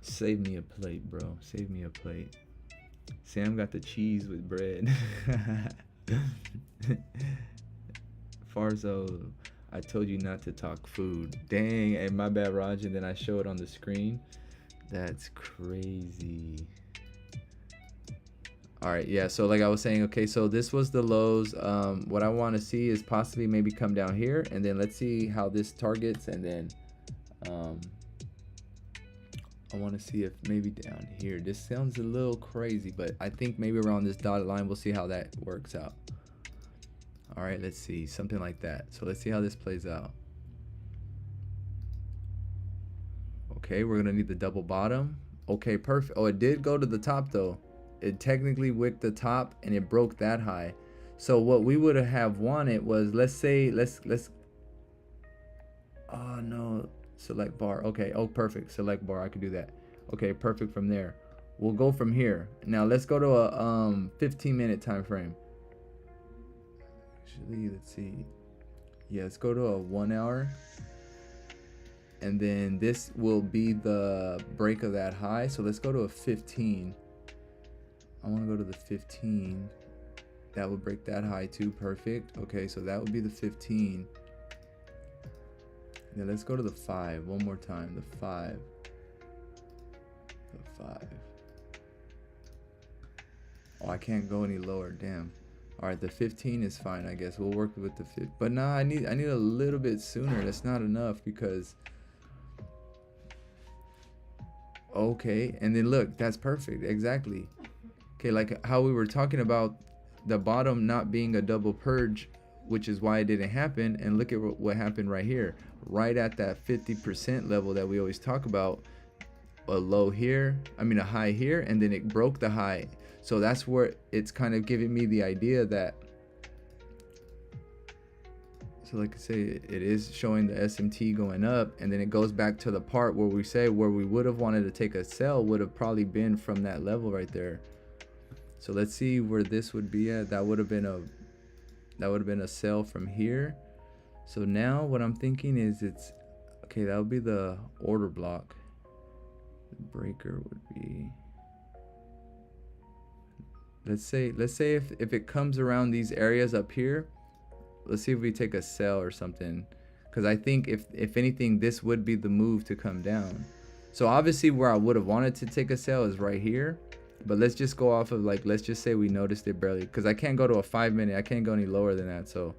Save me a plate, bro. Save me a plate. Sam got the cheese with bread. Farzo, I told you not to talk food. Dang, and my bad, Raj. And then I show it on the screen. That's crazy. All right, yeah, so like I was saying, okay, so this was the lows. What I want to see is possibly maybe come down here, and then let's see how this targets, and then I want to see if maybe down here. This sounds a little crazy, but I think maybe around this dotted line, we'll see how that works out. All right, let's see, something like that. So let's see how this plays out. Okay, we're gonna need the double bottom. Okay, perfect. Oh, it did go to the top though. It technically wicked the top and it broke that high. So what we would have wanted was, let's say, let's oh no, select bar. Okay, oh perfect, select bar, I could do that. Okay, perfect. From there we'll go from here. Now let's go to a 15-minute time frame. Actually, let's see. Yeah, let's go to a 1 hour. And then this will be the break of that high. So let's go to a 15. I want to go to the 15. That would break that high too. Perfect. Okay, so that would be the 15. Now let's go to the 5 one more time. The 5. The 5. Oh, I can't go any lower. Damn. All right, the 15 is fine. I guess we'll work with the 15. But nah, I need a little bit sooner. That's not enough because. Okay, and then look, that's perfect. Exactly. Okay, like how we were talking about the bottom not being a double purge, which is why it didn't happen. And look at what happened right here, right at that 50% level that we always talk about. A low here, a high here, and then it broke the high. So that's where it's kind of giving me the idea that, so like I say, it is showing the SMT going up, and then it goes back to the part where we say where we would have wanted to take a sell would have probably been from that level right there. So let's see where this would be at. That would have been a sell from here. So now what I'm thinking is it's okay, that would be the order block. The breaker would be, let's say if it comes around these areas up here, let's see if we take a sell or something, because I think if anything, this would be the move to come down. So obviously where I would have wanted to take a sell is right here, but let's just go off of, like, let's just say we noticed it barely, because I can't go to a 5-minute, I can't go any lower than that. So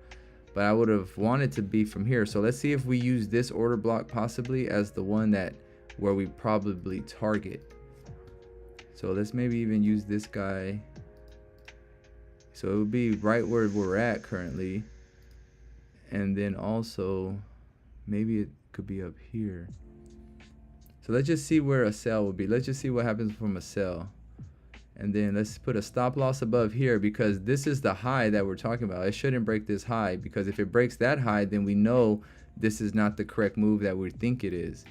but I would have wanted to be from here. So let's see if we use this order block possibly as the one that where we probably target. So let's maybe even use this guy. So it would be right where we're at currently. And then also maybe it could be up here. So let's just see where a sell would be. Let's just see what happens from a sell. And then let's put a stop loss above here, because this is the high that we're talking about. It shouldn't break this high, because if it breaks that high, then we know this is not the correct move that we think it is.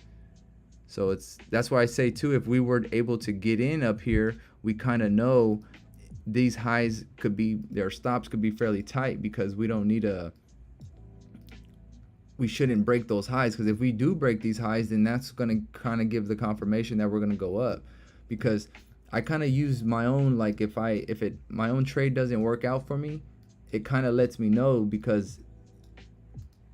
So that's why I say too, if we were able to get in up here, we kind of know these highs could be, their stops could be fairly tight, because we don't need we shouldn't break those highs, because if we do break these highs, then that's going to kind of give the confirmation that we're going to go up. Because I kind of use my own, like if my own trade doesn't work out for me, it kind of lets me know, because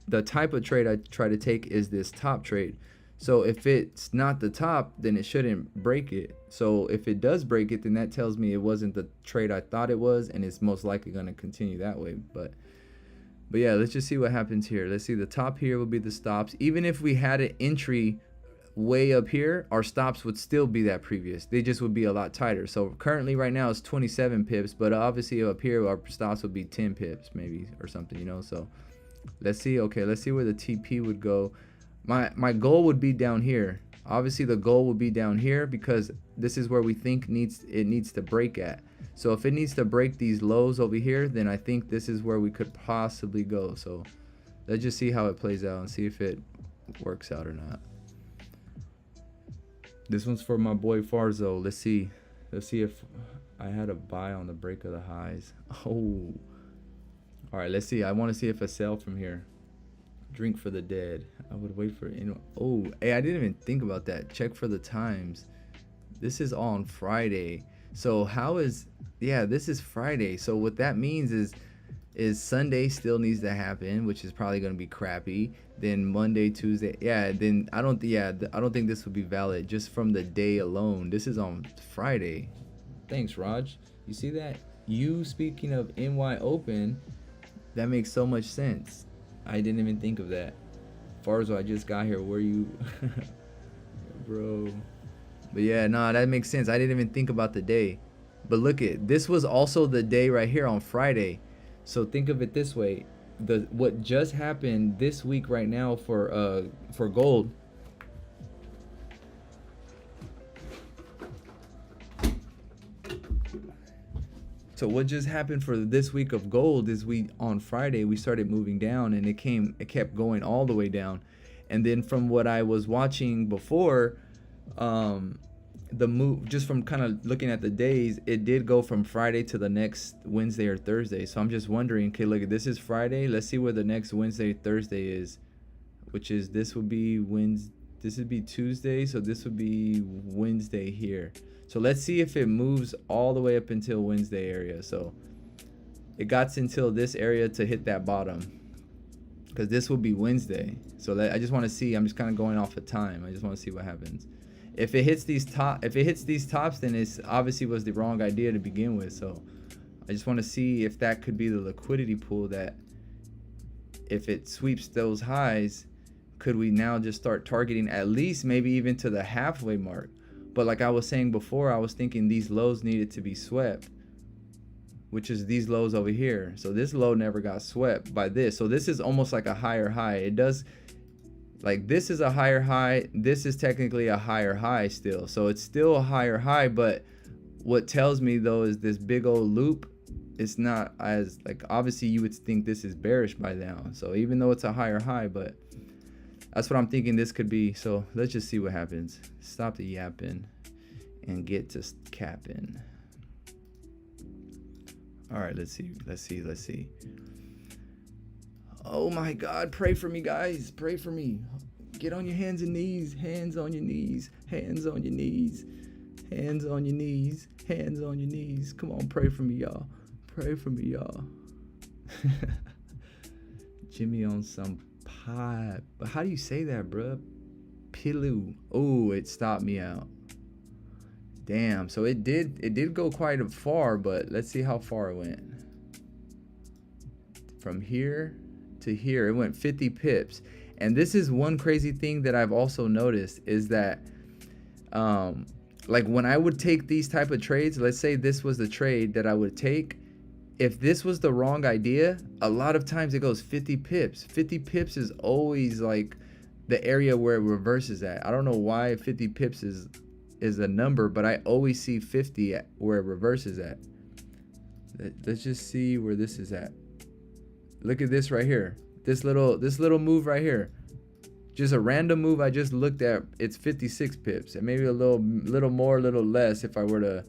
the type of trade I try to take is this top trade. So if it's not the top, then it shouldn't break it. So if it does break it, then that tells me it wasn't the trade I thought it was, and it's most likely going to continue that way. But yeah, let's just see what happens here. Let's see, the top here will be the stops. Even if we had an entry way up here, our stops would still be that previous. They just would be a lot tighter. So currently right now it's 27 pips, but obviously up here our stops would be 10 pips maybe or something, you know. So let's see. Okay, let's see where the TP would go. My goal would be down here. Obviously the goal would be down here because this is where we think it needs to break at. So if it needs to break these lows over here, then I think this is where we could possibly go. So let's just see how it plays out and see if it works out or not. This one's for my boy Farzo. Let's see if I had a buy on the break of the highs. Oh, all right, let's see. I want to see if I sell from here. Drink for the dead. I would wait for, you know. Oh, hey, I didn't even think about that. Check for the times. This is on Friday. So how is, yeah, this is Friday. So what that means is Sunday still needs to happen, which is probably going to be crappy. Then Monday, Tuesday, yeah, then I don't think this would be valid just from the day alone. This is on Friday. Thanks, Raj. You see that? You speaking of NY Open, that makes so much sense. I didn't even think of that. Farzo, I just got here. Where you bro? But yeah, nah, that makes sense. I didn't even think about the day. But look at, this was also the day right here on Friday. So think of it this way. What just happened this week right now for gold. So what just happened for this week of gold is on Friday we started moving down, and it kept going all the way down. And then from what I was watching before, the move, just from kind of looking at the days, it did go from Friday to the next Wednesday or Thursday. So I'm just wondering, okay, look, this is Friday. Let's see where the next Wednesday, Thursday is, which is, this would be Wednesday. This would be Tuesday. So this would be Wednesday here. So let's see if it moves all the way up until Wednesday area. So it got until this area to hit that bottom, because this will be Wednesday. So I just want to see. I'm just kind of going off of time. I just want to see what happens. If it hits these tops, then it's obviously was the wrong idea to begin with. So I just want to see if that could be the liquidity pool, that if it sweeps those highs, could we now just start targeting at least maybe even to the halfway mark? But like I was saying before, I was thinking these lows needed to be swept, which is these lows over here. So this low never got swept by this. So this is almost like a higher high. It does, like, this is a higher high. This is technically a higher high still. So it's still a higher high, but what tells me though is this big old loop, it's not as, like, obviously you would think this is bearish by now. So even though it's a higher high, but that's what I'm thinking this could be. So let's just see what happens. Stop the yapping and get to capping. All right, let's see. Oh my God, pray for me, guys. Pray for me. Get on your hands and knees. Hands on your knees. Hands on your knees. Hands on your knees. Hands on your knees. Come on, pray for me, y'all. Pray for me, y'all. Jimmy on some pot. But how do you say that, bruh? Pilu. Oh, it stopped me out. Damn. So it did go quite far, but let's see how far it went. From here to here, it went 50 pips. And this is one crazy thing that I've also noticed is that like when I would take these type of trades, let's say this was the trade that I would take, if this was the wrong idea, a lot of times it goes 50 pips. 50 pips is always like the area where it reverses at. I don't know why 50 pips is a number, but I always see 50 where it reverses at. Let's just see where this is at. Look at this right here. This little move right here. Just a random move I just looked at. It's 56 pips, and maybe a little more, a little less if I were to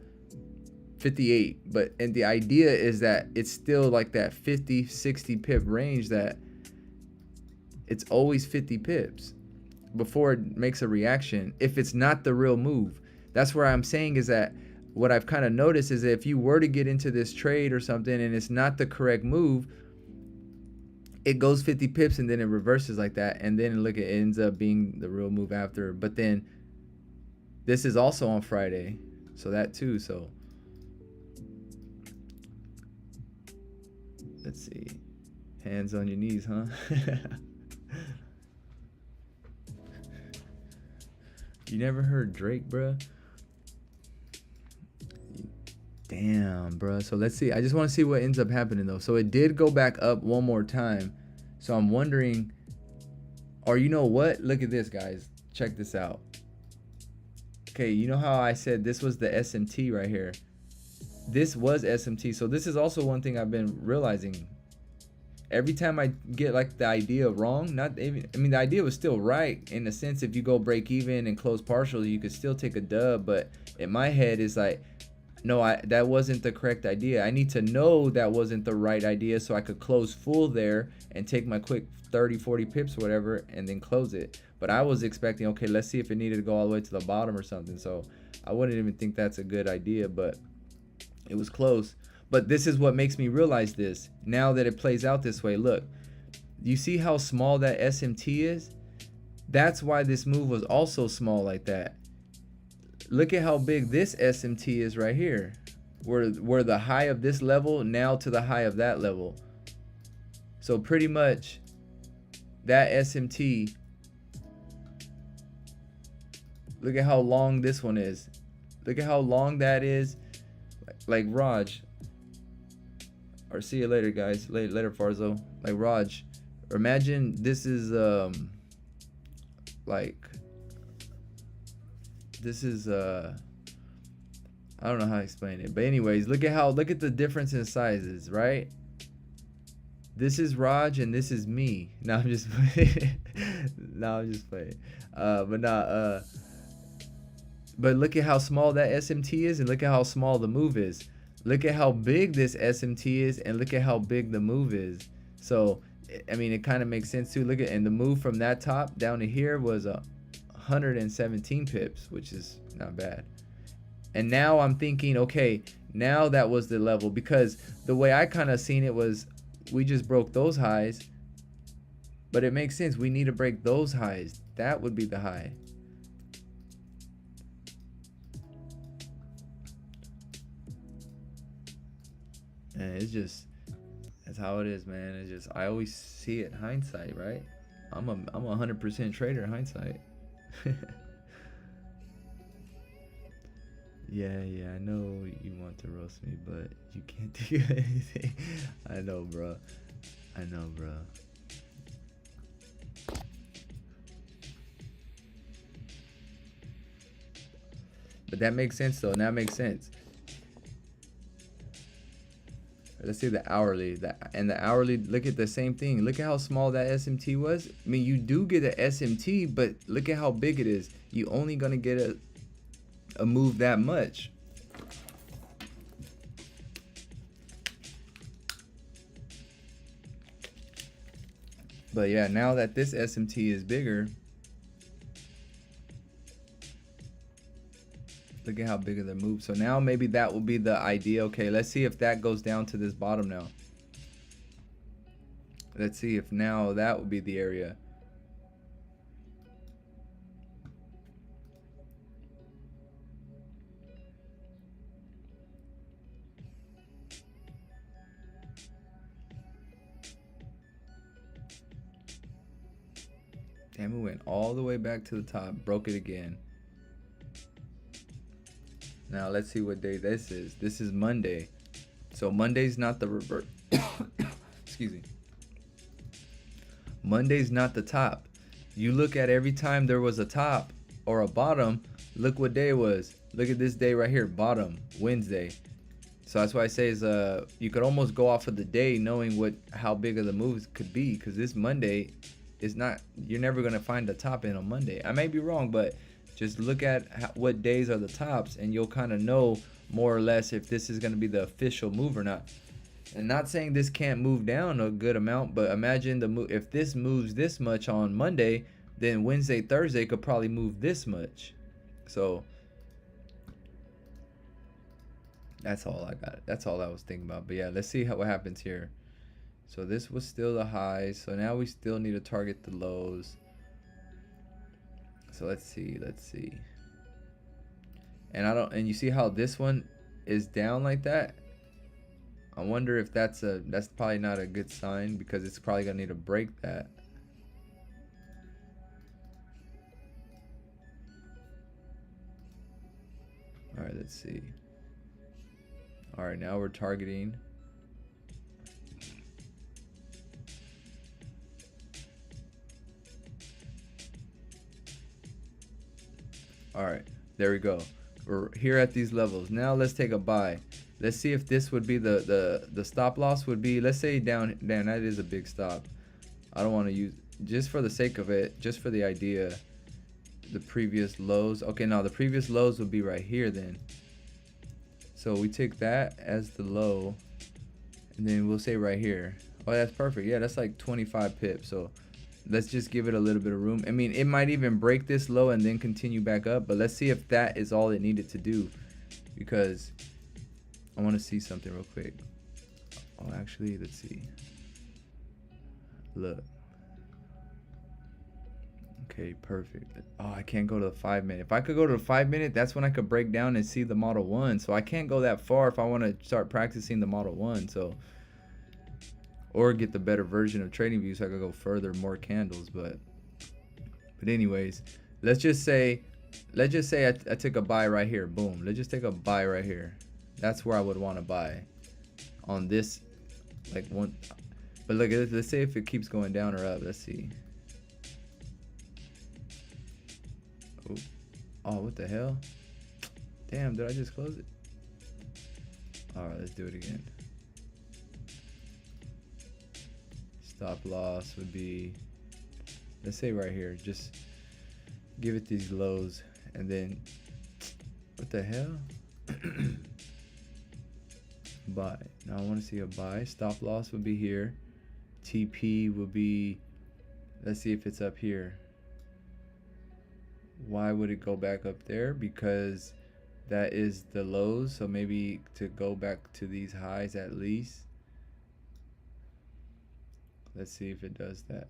58. But and the idea is that it's still like that 50, 60 pip range, that it's always 50 pips before it makes a reaction if it's not the real move. That's where I'm saying is that what I've kind of noticed is that if you were to get into this trade or something and it's not the correct move, it goes 50 pips and then it reverses like that, and then look, it ends up being the real move after. But then this is also on Friday, so that too. So let's see, hands on your knees, huh? You never heard Drake, bruh? Damn, bruh. So let's see. I just want to see what ends up happening though. So it did go back up one more time. So I'm wondering, or you know what? Look at this, guys. Check this out. Okay, you know how I said this was the SMT right here? This was SMT. So this is also one thing I've been realizing. Every time I get like the idea wrong, not even, I mean, the idea was still right in the sense if you go break even and close partial, you could still take a dub. But in my head, it's like, no, that wasn't the correct idea. I need to know that wasn't the right idea so I could close full there and take my quick 30, 40 pips, whatever, and then close it. But I was expecting, okay, let's see if it needed to go all the way to the bottom or something. So I wouldn't even think that's a good idea, but it was close. But this is what makes me realize this. Now that it plays out this way, look, you see how small that SMT is? That's why this move was also small like that. Look at how big this SMT is right here. Where the high of this level now to the high of that level. So pretty much that SMT, look at how long this one is. Look at how long that is. Like Raj, or see you later, guys. Later, Farzo. Like Raj, imagine this is like, this is I don't know how to explain it, but anyways, look at the difference in sizes, right? This is Raj and this is me. No, I'm just playing. No, I'm just playing. But look at how small that SMT is, and look at how small the move is. Look at how big this SMT is, and look at how big the move is. So, I mean, it kind of makes sense too. Look at, and the move from that top down to here was 117 pips, which is not bad. And now I'm thinking, okay, now that was the level, because the way I kind of seen it was we just broke those highs, but it makes sense. We need to break those highs. That would be the high. And it's just, that's how it is, man. It's just, I always see it hindsight, right? I'm a 100% trader hindsight. Yeah, I know you want to roast me, but you can't do anything. I know, bro. But that makes sense, though. That makes sense. Let's see the hourly. And the hourly, look at the same thing. Look at how small that SMT was. I mean, you do get an SMT, but look at how big it is. You only gonna get a move that much. But yeah, now that this SMT is bigger, look at how big of the move. So now maybe that will be the idea. Okay, let's see if that goes down to this bottom now. Let's see if now that would be the area. Damn, we went all the way back to the top, broke it again. Now let's see what day this is. This is Monday. So Monday's not the revert. Excuse me. Monday's not the top. You look at every time there was a top or a bottom, look what day it was. Look at this day right here, bottom, Wednesday. So that's why I say is you could almost go off of the day knowing how big of the moves could be, because this Monday is not, you're never gonna find the top in on Monday. I may be wrong, but just look at what days are the tops and you'll kind of know more or less if this is gonna be the official move or not. And not saying this can't move down a good amount, but imagine if this moves this much on Monday, then Wednesday, Thursday could probably move this much. So that's all I got. That's all I was thinking about. But yeah, let's see what happens here. So this was still the high. So now we still need to target the lows. So let's see. And you see how this one is down like that? I wonder if that's probably not a good sign, because it's probably gonna need to break that. All right, let's see. All right, now we're targeting. All right, there we go. We're here at these levels. Now let's take a buy. Let's see if this would be the stop loss would be, let's say down. Damn, that is a big stop. I don't want to use, just for the sake of it, just for the idea, the previous lows. Okay, now the previous lows would be right here then. So we take that as the low, and then we'll say right here. Oh, that's perfect. Yeah, that's like 25 pips. So let's just give it a little bit of room. I mean, it might even break this low and then continue back up, but let's see if that is all it needed to do, because I want to see something real quick. Oh, actually, let's see. Look. Okay, perfect. Oh, I can't go to the 5 minute. If I could go to the 5 minute, that's when I could break down and see the Model 1. So I can't go that far if I want to start practicing the Model 1. So, or get the better version of TradingView so I could go further, more candles. But anyways, let's just say I took a buy right here. Boom. Let's just take a buy right here. That's where I would want to buy on this, like one. But look, let's say if it keeps going down or up. Let's see. Oh, what the hell? Damn, did I just close it? Alright, let's do it again. Stop loss would be, let's say right here, just give it these lows, and then, what the hell? Buy. Now I want to see a buy. Stop loss would be here. TP would be, let's see if it's up here. Why would it go back up there? Because that is the lows, so maybe to go back to these highs at least. Let's see if it does that.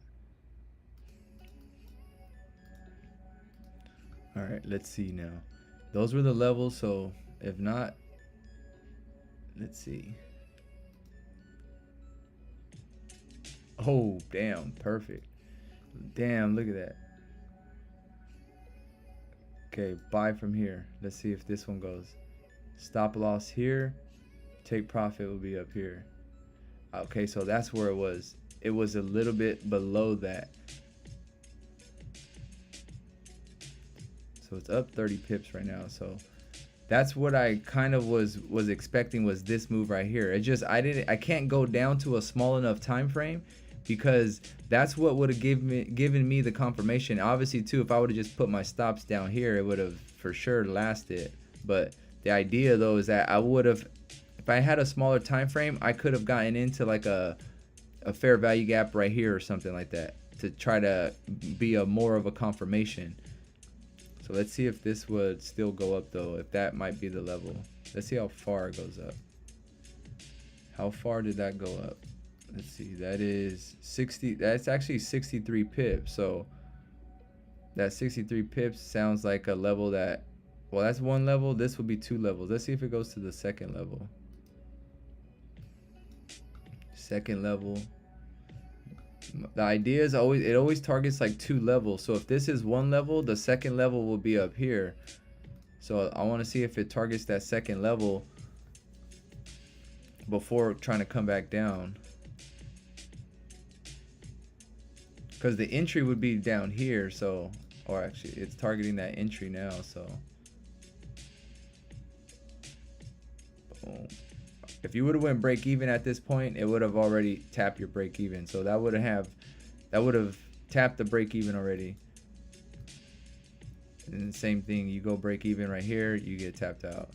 All right, let's see now. Those were the levels, so if not, let's see. Oh, damn, perfect. Damn, look at that. Okay, buy from here. Let's see if this one goes. Stop loss here. Take profit will be up here. Okay, so that's where it was. It was a little bit below that. So it's up 30 pips right now. So that's what I kind of was expecting, was this move right here. It just, I can't go down to a small enough time frame, because that's what would have given me the confirmation. Obviously too, if I would have just put my stops down here, it would have for sure lasted. But the idea though is that I would have, if I had a smaller time frame, I could have gotten into like a fair value gap right here or something like that, to try to be a more of a confirmation. So let's see if this would still go up though, if that might be the level. Let's see how far it goes up. How far did that go up? Let's see, that is 60, that's actually 63 pips. So that 63 pips sounds like a level that, well, that's one level. This will be two levels. Let's see if it goes to the second level. Second level. The idea is always, it always targets like two levels. So if this is one level, the second level will be up here. So I want to see if it targets that second level before trying to come back down, because the entry would be down here. So, or actually it's targeting that entry now. So boom. If you would have went break even at this point, it would have already tapped your break even. So that would have tapped the break even already. And the same thing, you go break even right here, you get tapped out.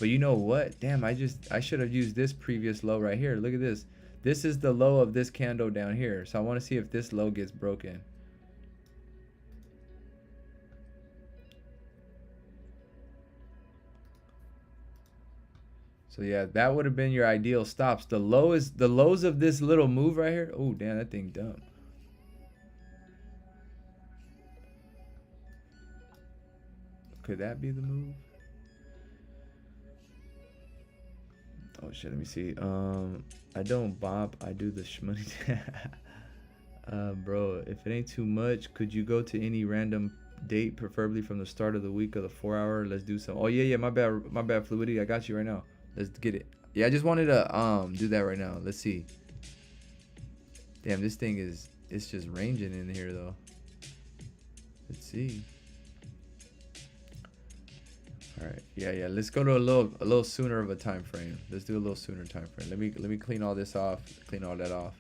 But you know what? Damn, I should have used this previous low right here. Look at this. This is the low of this candle down here. So I want to see if this low gets broken. So yeah, that would have been your ideal stops. The lows of this little move right here. Oh damn, that thing dumb. Could that be the move? Oh shit, let me see. I don't bop, I do the shmoney. Bro, if it ain't too much, could you go to any random date, preferably from the start of the week of the 4 hour? Let's do some. Oh yeah, my bad, Fluidity. I got you right now. Let's get it. Yeah, I just wanted to do that right now. Let's see. Damn, this thing it's just ranging in here though. Let's see. All right, yeah. Let's go to a little sooner of a time frame. Let's do a little sooner time frame. Let me clean all this off. Clean all that off.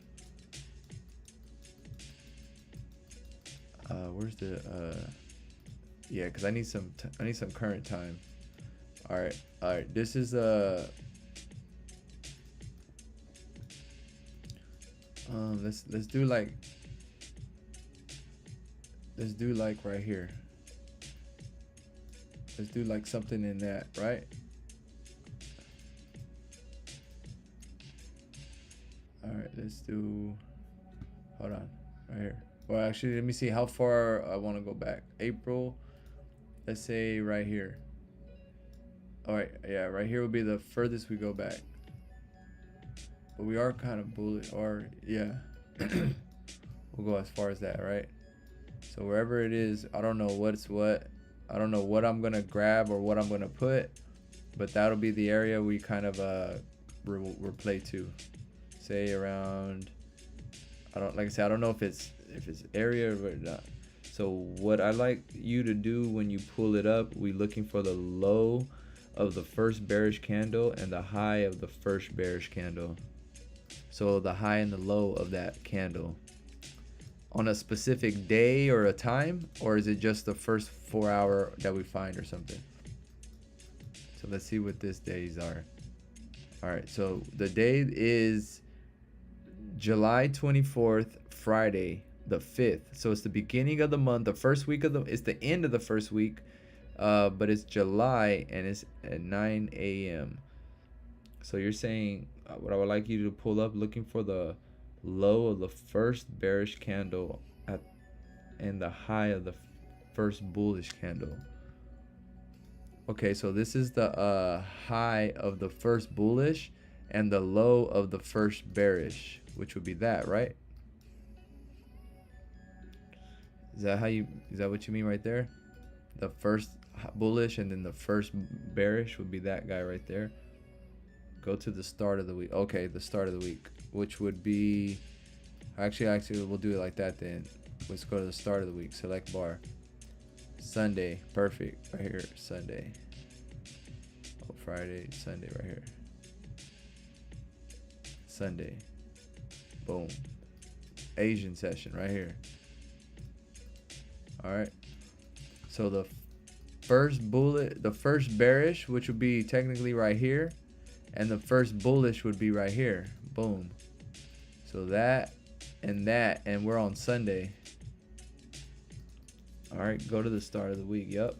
Where's the yeah, because I need some current time. All right. This is let's do like right here. Let's do like something in that, right? All right, let's do. Hold on, right here. Well, actually, let me see how far I want to go back. April. Let's say right here. All right, yeah, right here would be the furthest we go back. But we are kind of bullish, or yeah, we'll go as far as that, right? So wherever it is, I don't know what's what. I don't know what I'm gonna grab or what I'm gonna put, but that'll be the area we kind of replay to. Say around. Like I said, I don't know if it's area or not. So what I like you to do when you pull it up, we looking for the low of the first bearish candle and the high of the first bearish candle. So the high and the low of that candle on a specific day or a time, or is it just the first 4 hour that we find or something? So let's see what this days are. All right, so the day is July 24th, Friday, the 5th. So it's the beginning of the month, the first week of it's the end of the first week, but it's July and it's at 9 a.m. So you're saying what I would like you to pull up, looking for the low of the first bearish candle and the high of the first bullish candle. Okay, so this is the high of the first bullish and the low of the first bearish, which would be that, right? Is that what you mean right there? The first bullish and then the first bearish would be that guy right there. Go to the start of the week. Okay, the start of the week, which would be actually we'll do it like that then. Let's go to the start of the week. Select bar. Sunday, perfect. Right here, Sunday. Oh, Friday, Sunday, right here. Sunday. Boom. Asian session right here. All right. So the first bearish, which would be technically right here, and the first bullish would be right here. Boom. So that, and we're on Sunday. All right, go to the start of the week. Yep.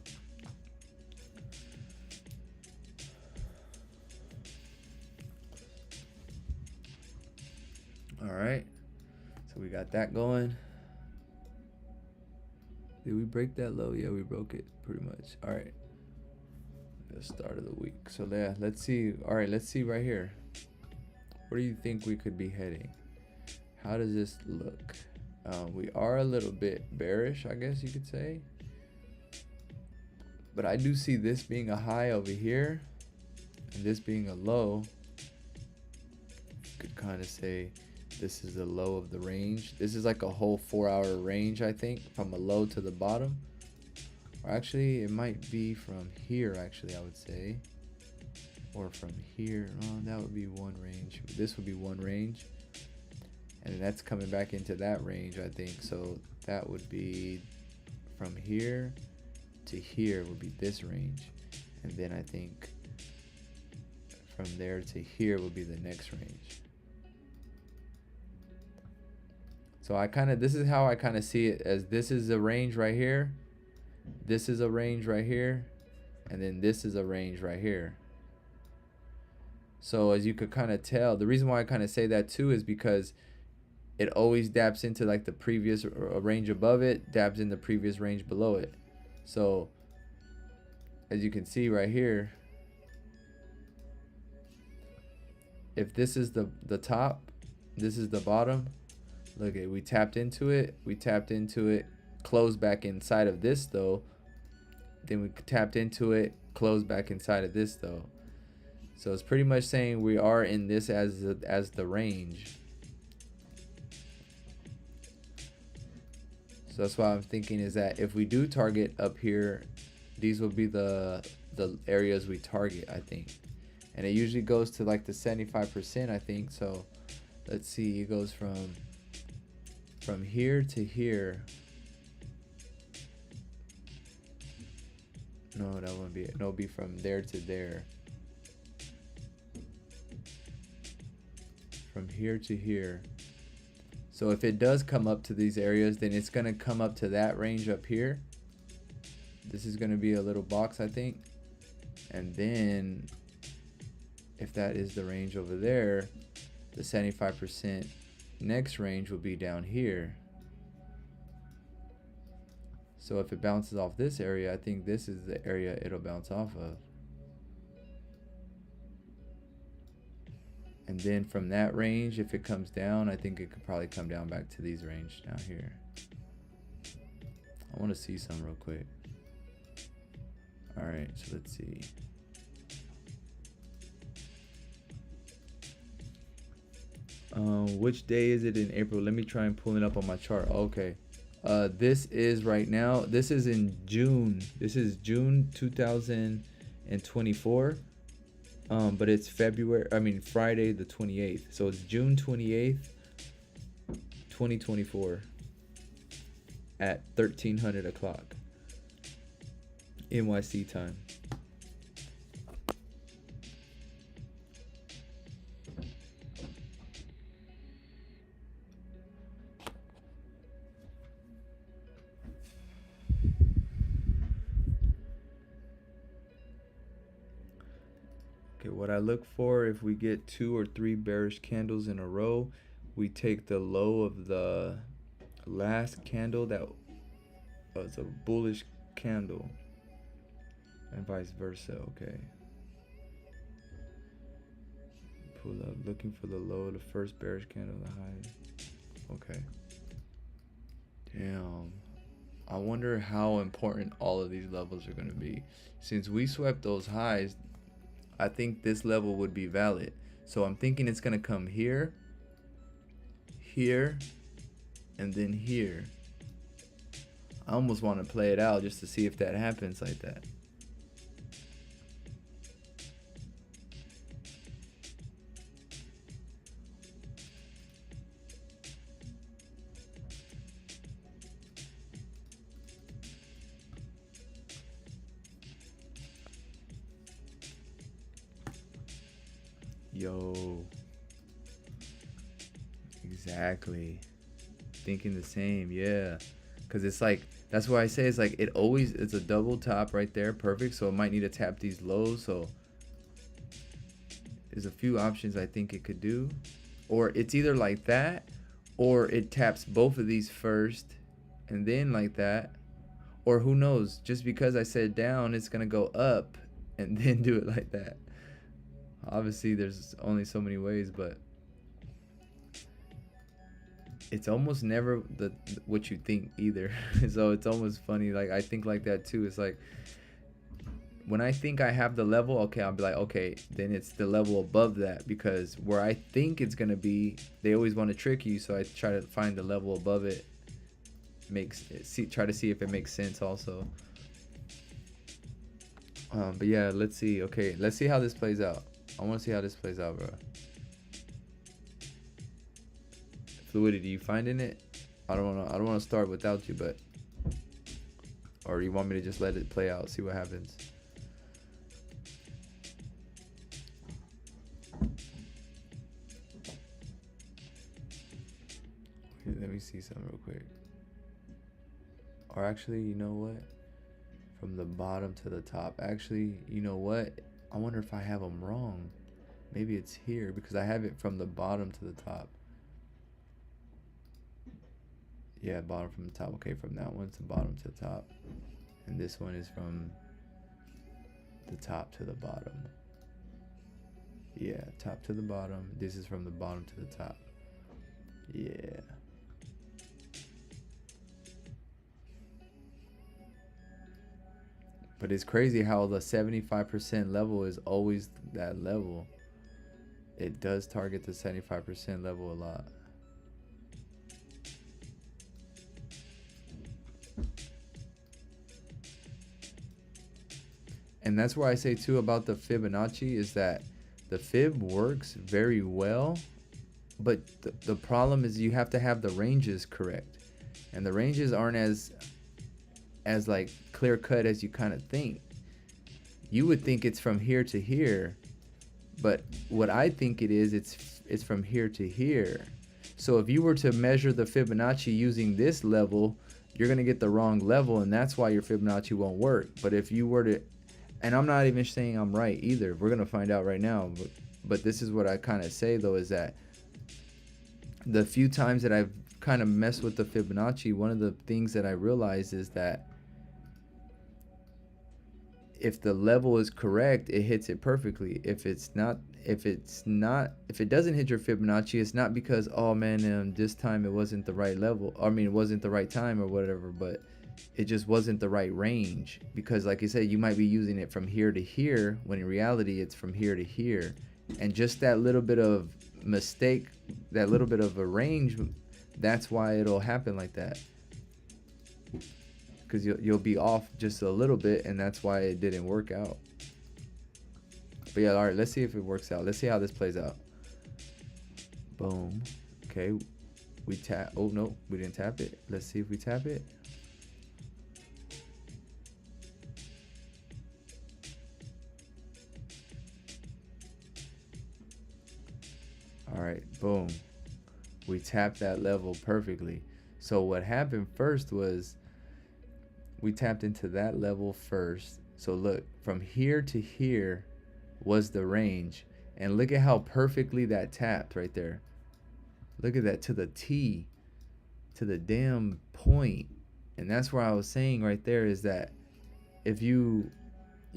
All right. So we got that going. Did we break that low? Yeah, we broke it pretty much. All right. The start of the week. So yeah, let's see. All right, let's see right here. Where do you think we could be heading? How does this look? We are a little bit bearish, I guess you could say. But I do see this being a high over here and this being a low. You could kind of say this is the low of the range. This is like a whole 4 hour range, I think, from a low to the bottom. Or actually, it might be from here, actually, I would say. Or from here. Oh, that would be one range. This would be one range. And that's coming back into that range, I think. So that would be from here to here would be this range. And then I think from there to here would be the next range. So this is how I kind of see it, as this is a range right here. This is a range right here. And then this is a range right here. So as you could kind of tell, the reason why I kind of say that too is because it always dabs into like the previous range above it, dabs in the previous range below it. So as you can see right here, if this is the top, this is the bottom. Look at, we tapped into it, closed back inside of this though. Then we tapped into it, closed back inside of this though. So it's pretty much saying we are in this as the range. So that's why I'm thinking is that if we do target up here, these will be the areas we target, I think. And it usually goes to like the 75%, I think. So let's see, it goes from here to here. No, that wouldn't be it. No, it'll be from there to there. From here to here. So if it does come up to these areas, then it's gonna come up to that range up here. This is gonna be a little box, I think. And then if that is the range over there, the 75% next range will be down here. So if it bounces off this area, I think this is the area it'll bounce off of. And then from that range, if it comes down, I think it could probably come down back to these range down here. I want to see some real quick. All right, so let's see. Which day is it in April? Let me try and pull it up on my chart. Okay. This is right now. This is in June. This is June 2024. But it's Friday the 28th. So it's June 28th, 2024 at 1300 o'clock NYC time. Okay, what I look for, if we get 2 or 3 bearish candles in a row, we take the low of the last candle that was a bullish candle, and vice versa. Okay, pull up, looking for the low of the first bearish candle, the high. Okay, damn, I wonder how important all of these levels are going to be. Since we swept those highs, I think this level would be valid. So I'm thinking it's gonna come here, here, and then here. I almost want to play it out just to see if that happens like that. Yo, exactly. Thinking the same, yeah. Cause it's like, that's why I say it's like it's a double top right there, perfect. So it might need to tap these lows. So there's a few options I think it could do, or it's either like that, or it taps both of these first, and then like that, or who knows? Just because I said down, it's gonna go up, and then do it like that. Obviously, there's only so many ways, but it's almost never what you think either. So it's almost funny. Like I think like that too. It's like when I think I have the level, okay, I'll be like, okay, then it's the level above that, because where I think it's gonna be, they always want to trick you. So I try to find the level above it. Try to see if it makes sense also. But yeah, let's see. Okay, let's see how this plays out. I want to see how this plays out, bro. Fluidity, you finding it? I don't want to start without you, but, or you want me to just let it play out, see what happens? Let me see something real quick. Or actually, you know what? From the bottom to the top. Actually, you know what? I wonder if I have them wrong. Maybe it's here because I have it from the bottom to the top. Yeah, bottom from the top. Okay, from that one to bottom to the top. And this one is from the top to the bottom. Yeah, top to the bottom. This is from the bottom to the top. Yeah. But it's crazy how the 75% level is always that level. It does target the 75% level a lot. And that's why I say too about the Fibonacci is that the fib works very well, but the problem is you have to have the ranges correct, and the ranges aren't as like clear cut as you kind of think. You would think it's from here to here, but what I think it is, it's from here to here. So if you were to measure the Fibonacci using this level, you're gonna get the wrong level, and that's why your Fibonacci won't work. But if you were to, and I'm not even saying I'm right either, we're gonna find out right now, but this is what I kind of say though, is that the few times that I've kind of messed with the Fibonacci, one of the things that I realized is that if the level is correct, it hits it perfectly. If it doesn't hit your Fibonacci, it's not because, oh man, this time it wasn't the right level. I mean, it wasn't the right time or whatever, but it just wasn't the right range. Because like you said, you might be using it from here to here, when in reality it's from here to here. And just that little bit of mistake, that little bit of a range, that's why it'll happen like that. Because you'll be off just a little bit, and that's why it didn't work out. But yeah, all right, let's see if it works out. Let's see how this plays out. Boom. Okay, we tap. Oh no, we didn't tap it. Let's see if we tap it. All right, boom. We tapped that level perfectly. So what happened first was we tapped into that level first. So look, from here to here was the range, and look at how perfectly that tapped right there. Look at that, to the T, to the damn point. And that's where I was saying right there is that if you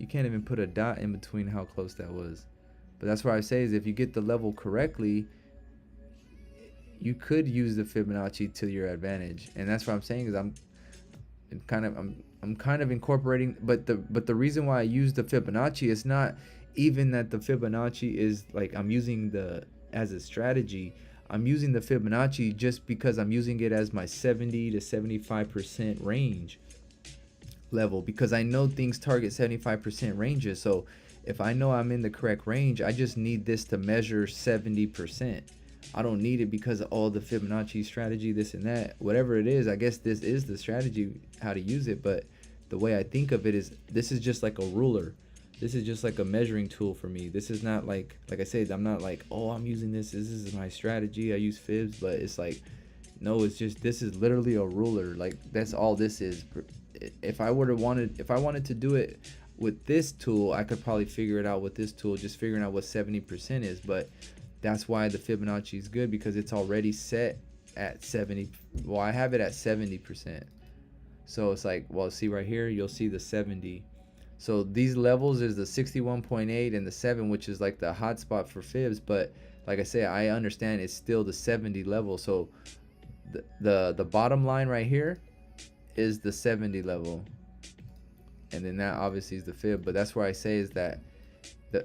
can't even put a dot in between how close that was. But that's what I say is if you get the level correctly, you could use the Fibonacci to your advantage. And that's what I'm saying is I'm kind of incorporating, but the reason why I use the Fibonacci is not even that the Fibonacci is like I'm using the as a strategy. I'm using the Fibonacci just because I'm using it as my 70 to 75% range level, because I know things target 75% ranges. So if I know I'm in the correct range, I just need this to measure 70%. I don't need it because of all the Fibonacci strategy, this and that, whatever it is. I guess this is the strategy, how to use it. But the way I think of it is this is just like a ruler. This is just like a measuring tool for me. This is not like I said, I'm not like, oh, I'm using this. This is my strategy. I use fibs, but it's like, no, it's just, this is literally a ruler. Like that's all this is. If I wanted to do it with this tool, I could probably figure it out with this tool, just figuring out what 70% is. But that's why the Fibonacci is good, because it's already set at 70. Well, I have it at 70%. So it's like, well, see right here, you'll see the 70. So these levels is the 61.8 and the 7, which is like the hot spot for fibs. But like I say, I understand it's still the 70 level. So the bottom line right here is the 70 level. And then that obviously is the fib. But that's where I say is that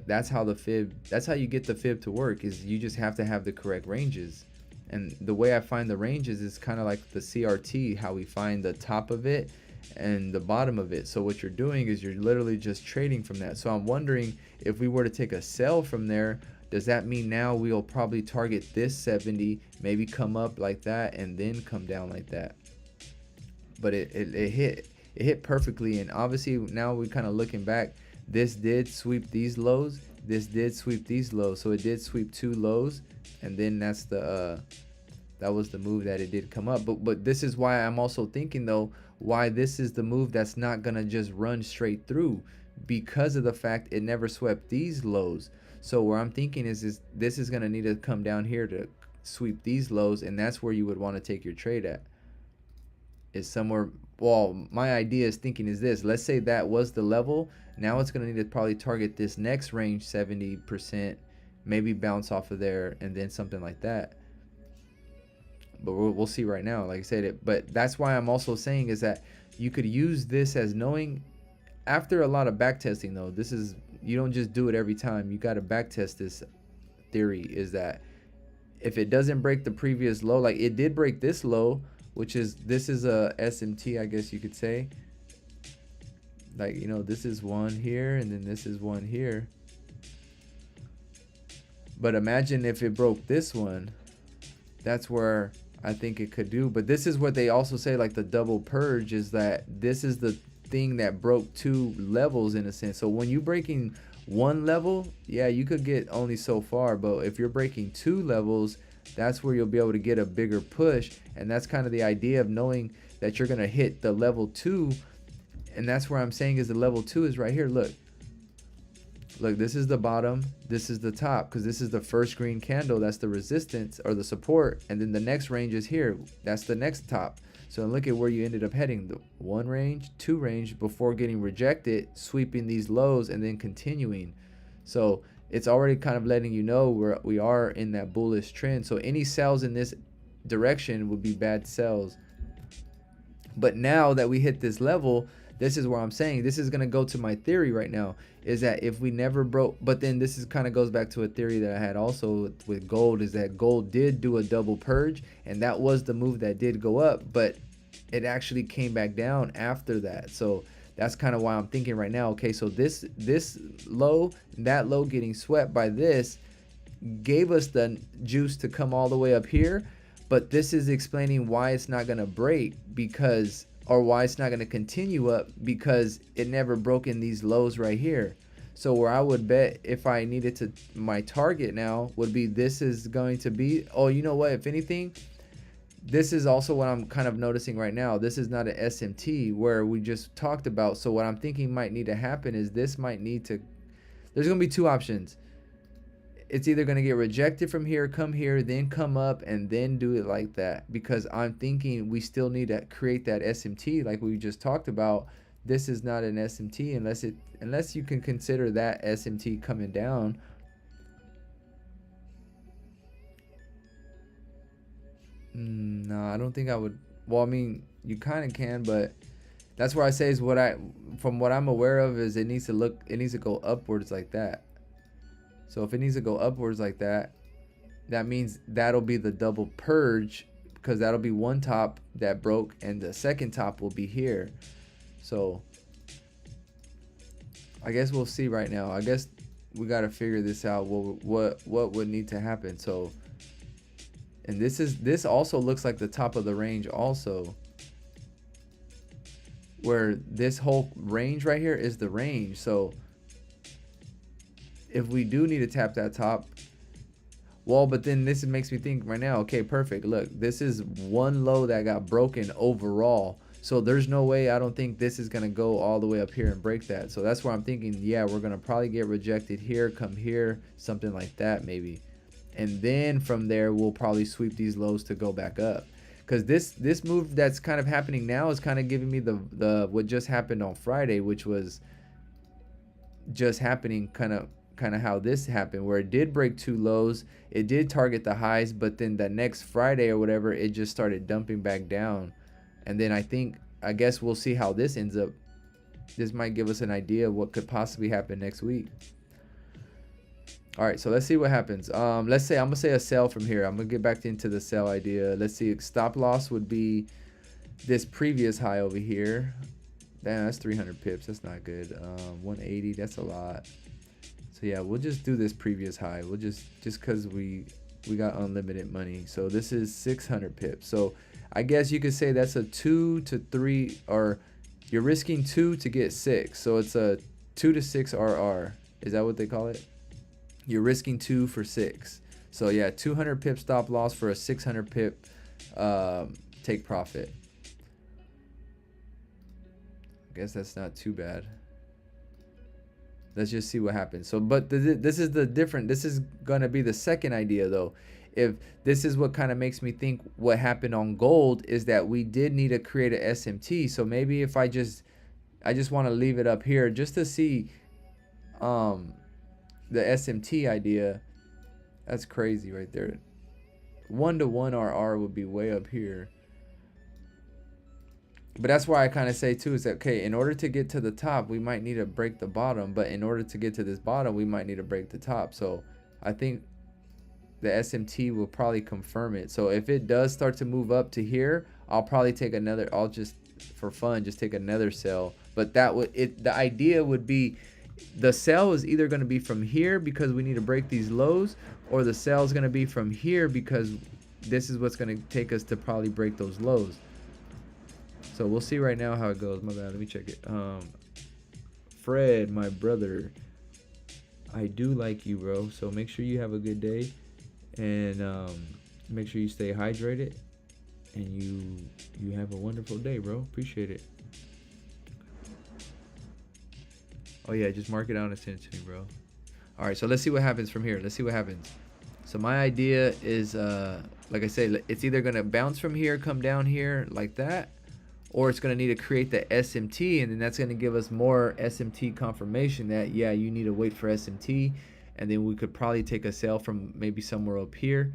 that's how you get the fib to work, is you just have to have the correct ranges. And the way I find the ranges is kind of like the CRT, how we find the top of it and the bottom of it. So what you're doing is you're literally just trading from that. So I'm wondering, if we were to take a sell from there, does that mean now we'll probably target this 70, maybe come up like that and then come down like that? But it hit perfectly. And obviously now we're kind of looking back, this did sweep these lows, this did sweep these lows, so it did sweep two lows, and then that's the that was the move that it did come up. But this is why I'm also thinking though, why this is the move that's not gonna just run straight through, because of the fact it never swept these lows. So where I'm thinking is this is going to need to come down here to sweep these lows, and that's where you would want to take your trade at. Is somewhere, well, my idea is thinking is this. Let's say that was the level. Now it's going to need to probably target this next range 70%, maybe bounce off of there, and then something like that. But we'll see right now, like I said it. But that's why I'm also saying is that you could use this as knowing, after a lot of back testing though, this is, you don't just do it every time. You got to back test this theory, is that if it doesn't break the previous low, like it did break this low, which is, this is a SMT, I guess you could say. Like, you know, this is one here, and then this is one here. But imagine if it broke this one, that's where I think it could do. But this is what they also say, like the double purge, is that this is the thing that broke two levels in a sense. So when you breaking one level, yeah, you could get only so far, but if you're breaking two levels, that's where you'll be able to get a bigger push. And that's kind of the idea of knowing that you're going to hit the level 2. And that's where I'm saying is the level 2 is right here. Look, this is the bottom, this is the top, because this is the first green candle, that's the resistance or the support, and then the next range is here, that's the next top. So look at where you ended up heading, the 1 range, 2 range, before getting rejected, sweeping these lows, and then continuing. So it's already kind of letting you know we are in that bullish trend. So any sells in this direction would be bad sells. But now that we hit this level, this is where I'm saying this is going to go to my theory right now, is that if we never broke, but then this is kind of goes back to a theory that I had also with gold, is that gold did do a double purge, and that was the move that did go up, but it actually came back down after that. So that's kind of why I'm thinking right now, okay, so this low, that low getting swept by this gave us the juice to come all the way up here, but this is explaining why it's not going to break, because, or why it's not going to continue up, because it never broke in these lows right here. So where I would bet if I needed to, my target now would be, this is going to be, oh, you know what, if anything, this is also what I'm kind of noticing right now. This is not an SMT where we just talked about. So what I'm thinking might need to happen is this might need to, there's going to be two options. It's either going to get rejected from here, come here, then come up, and then do it like that. Because I'm thinking we still need to create that SMT like we just talked about. This is not an SMT unless you can consider that SMT coming down. No, I don't think I would. Well, I mean, you kind of can, but that's where I say is from what I'm aware of, is it needs to go upwards like that. So if it needs to go upwards like that, that means that'll be the double purge, because that'll be one top that broke, and the second top will be here. So I guess we'll see right now. I guess we got to figure this out, what would need to happen. So, and this also looks like the top of the range also, where this whole range right here is the range. So if we do need to tap that top, well, but then this makes me think right now, okay, perfect. Look, this is one low that got broken overall. So there's no way, I don't think this is going to go all the way up here and break that. So that's where I'm thinking, yeah, we're going to probably get rejected here, come here, something like that maybe. And then from there, we'll probably sweep these lows to go back up. Because this move that's kind of happening now is kind of giving me the what just happened on Friday, which was just happening kind of how this happened, where it did break two lows, it did target the highs, but then the next Friday or whatever, it just started dumping back down. And then I guess we'll see how this ends up. This might give us an idea of what could possibly happen next week. All right, so let's see what happens. Let's say I'm gonna say a sell from here. I'm gonna get back into the sell idea. Let's see, stop loss would be this previous high over here. Damn, that's 300 pips. That's not good. 180, that's a lot. So yeah, we'll just do this previous high. We'll just because we got unlimited money. So this is 600 pips. So I guess you could say that's a 2 to 3, or you're risking 2 to get 6. So it's a 2 to 6 RR. Is that what they call it? You're risking 2 for 6. So yeah, 200 pip stop loss for a 600 pip take profit. I guess that's not too bad. Let's just see what happens. So, but this is the different. This is gonna be the second idea though. If this is what kind of makes me think what happened on gold is that we did need to create a SMT. So maybe if I just want to leave it up here just to see the SMT idea. That's crazy right there. 1-to-1 RR would be way up here. But that's why I kind of say too is that, okay, in order to get to the top, we might need to break the bottom. But in order to get to this bottom, we might need to break the top. So I think the SMT will probably confirm it. So if it does start to move up to here, I'll probably take another, I'll just, for fun, just take another sell. But that would, the idea would be the sell is either going to be from here because we need to break these lows, or the sell is going to be from here because this is what's going to take us to probably break those lows. So we'll see right now how it goes. My bad, let me check it. Fred, my brother, I do like you, bro. So make sure you have a good day, and make sure you stay hydrated, and you have a wonderful day, bro. Appreciate it. Oh yeah, just mark it down and send it to me, bro. All right, so let's see what happens from here. Let's see what happens. So my idea is, like I said, it's either gonna bounce from here, come down here like that, or it's gonna need to create the SMT, and then that's gonna give us more SMT confirmation that, yeah, you need to wait for SMT, and then we could probably take a sell from maybe somewhere up here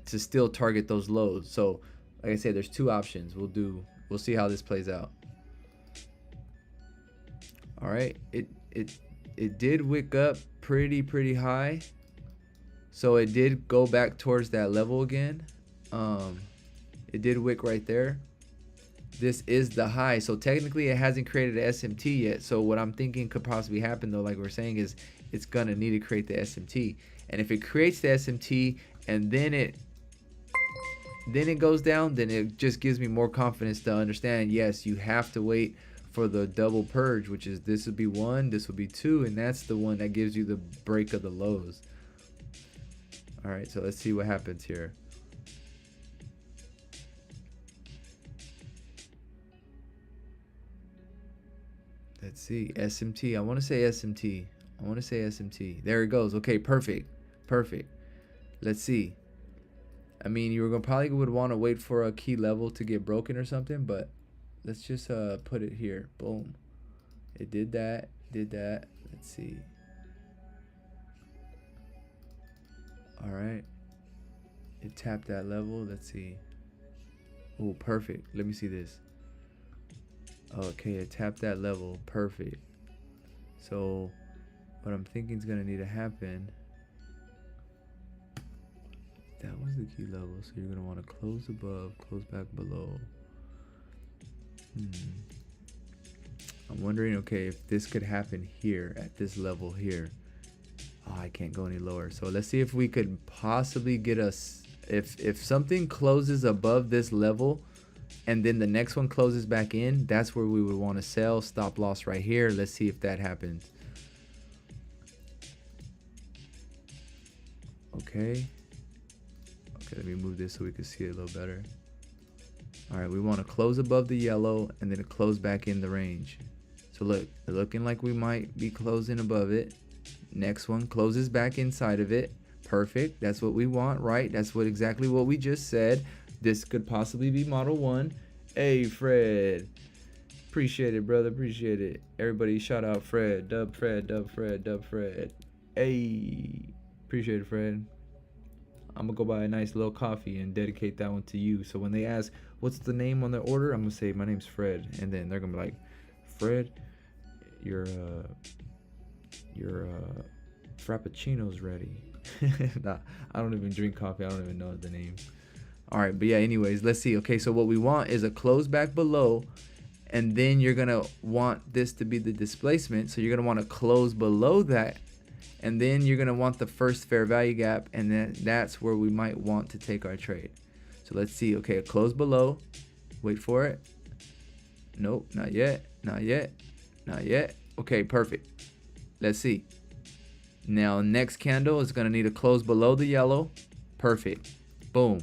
to still target those lows. So like I said, there's two options. We'll see how this plays out. All right, it did wick up pretty high, so it did go back towards that level again. It did wick right there. This is the high, so technically it hasn't created an SMT yet. So what I'm thinking could possibly happen though, like we're saying, is it's gonna need to create the SMT, and if it creates the SMT and then it goes down, then it just gives me more confidence to understand, yes, you have to wait for the double purge, which is this would be 1, this would be 2, and that's the one that gives you the break of the lows. All right, so let's see what happens here. Let's see, SMT. I want to say SMT. I want to say SMT. There it goes. Okay, perfect. Perfect. Let's see. I mean, you were gonna probably would want to wait for a key level to get broken or something, but let's just put it here. Boom. It did that. Did that. Let's see. All right. It tapped that level. Let's see. Oh, perfect. Let me see this. Okay, it tapped that level. Perfect. So what I'm thinking is gonna need to happen. That was the key level. So you're gonna want to close above, close back below. I'm wondering, okay, if this could happen here at this level here. Oh, I can't go any lower. So let's see if we could possibly get us, if something closes above this level and then the next one closes back in, that's where we would want to sell. Stop loss right here. Let's see if that happens. Okay. Okay, let me move this so we can see it a little better. All right, we want to close above the yellow and then close back in the range. So look, looking like we might be closing above it. Next one closes back inside of it. Perfect. That's what we want, right? That's what exactly what we just said. This could possibly be model 1. Hey, Fred. Appreciate it, brother. Appreciate it. Everybody shout out Fred. Dub Fred, dub Fred, dub Fred. Hey. Appreciate it, Fred. I'm gonna go buy a nice little coffee and dedicate that one to you. So when they ask what's the name on the order, I'm gonna say my name's Fred, and then they're gonna be like, Fred, your frappuccino's ready. Nah, I don't even drink coffee. I don't even know the name. All right, but yeah, anyways, let's see. Okay, so what we want is a close back below, and then you're gonna want this to be the displacement. So you're gonna want to close below that, and then you're gonna want the first fair value gap, and then that's where we might want to take our trade. So let's see. Okay, close below. Wait for it. Nope, not yet. Not yet. Not yet. Okay, perfect. Let's see. Now, next candle is gonna need to close below the yellow. Perfect. Boom.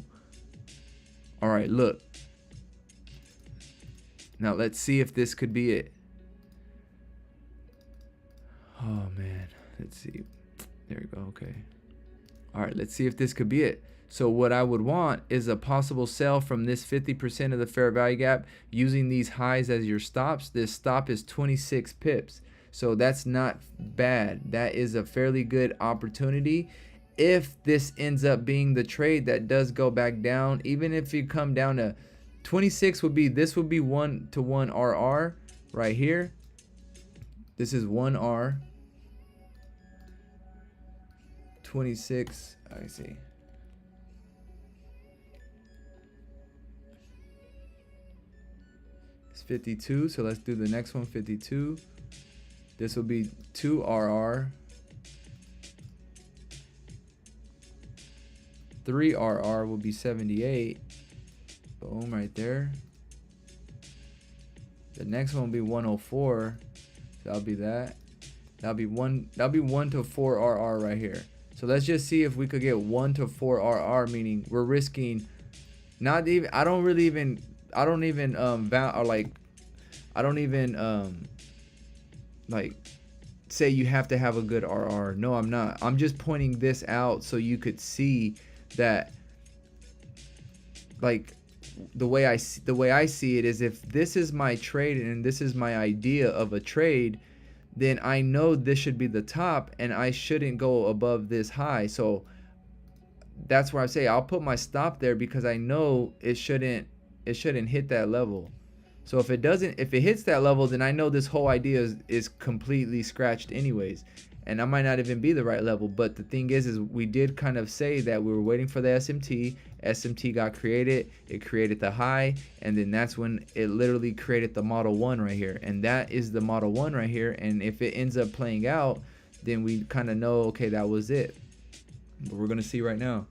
All right, look. Now let's see if this could be it. Oh, Let's see. There we go. Okay. All right, let's see if this could be it. So what I would want is a possible sell from this 50% of the fair value gap using these highs as your stops. This stop is 26 pips. So that's not bad. That is a fairly good opportunity. If this ends up being the trade that does go back down, even if you come down to 26 would be, this would be 1-to-1 RR right here. This is 1R. 26, I see. It's 52, so let's do the next one, 52. This will be 2RR. 3RR will be 78. Boom, right there. The next one will be 104. So that'll be that. That'll be 1 to 4 RR right here. So let's just see if we could get 1 to 4 RR, meaning we're risking not even, I don't even say you have to have a good RR. No, I'm not. I'm just pointing this out so you could see that, like, the way I see it is, if this is my trade and this is my idea of a trade, then I know this should be the top and I shouldn't go above this high. So that's where I say I'll put my stop there, because I know it shouldn't hit that level. So if it hits that level, then I know this whole idea is completely scratched anyways, and I might not even be the right level. But the thing is we did kind of say that we were waiting for the SMT. SMT got created, it created the high, and then that's when it literally created the model 1 right here, and that is the model 1 right here. And if it ends up playing out, then we kind of know, okay, that was it. But we're gonna see right now.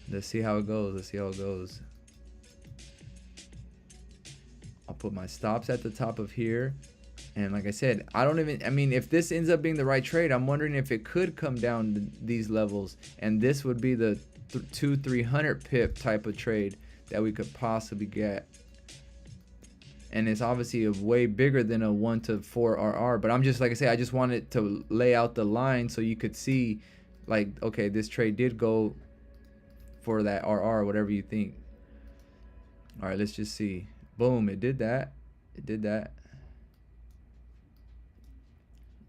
Let's see how it goes. I'll put my stops at the top of here. And like I said, if this ends up being the right trade, I'm wondering if it could come down to these levels, and this would be the 200-300 pip type of trade that we could possibly get. And it's obviously a way bigger than a 1 to 4 RR, but I'm just, like I say, I just wanted to lay out the line so you could see, like, okay, this trade did go for that RR, whatever you think. All right, let's just see. Boom, it did that.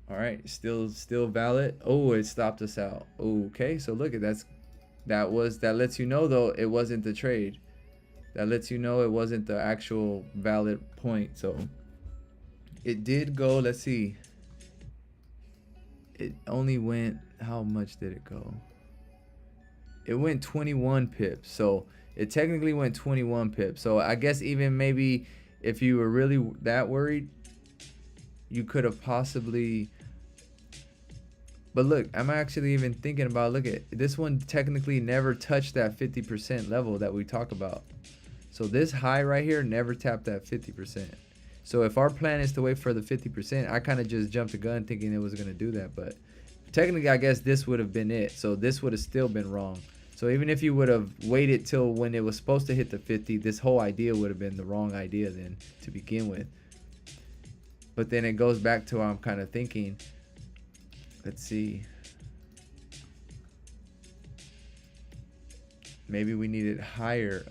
All right, still valid. Oh, it stopped us out. Okay, so look at that lets you know, though, it wasn't the trade. That lets you know it wasn't the actual valid point. So it did go, let's see. It only went, how much did it go? It went 21 pips. So it technically went 21 pips. So I guess even maybe if you were really that worried, you could have possibly. But look, I'm actually even thinking about, look at this one, technically never touched that 50% level that we talk about. So this high right here never tapped that 50%. So if our plan is to wait for the 50%, I kind of just jumped the gun thinking it was going to do that. But technically, I guess this would have been it. So this would have still been wrong. So even if you would have waited till when it was supposed to hit the 50, this whole idea would have been the wrong idea then to begin with. But then it goes back to what I'm kind of thinking. Let's see. Maybe we needed higher.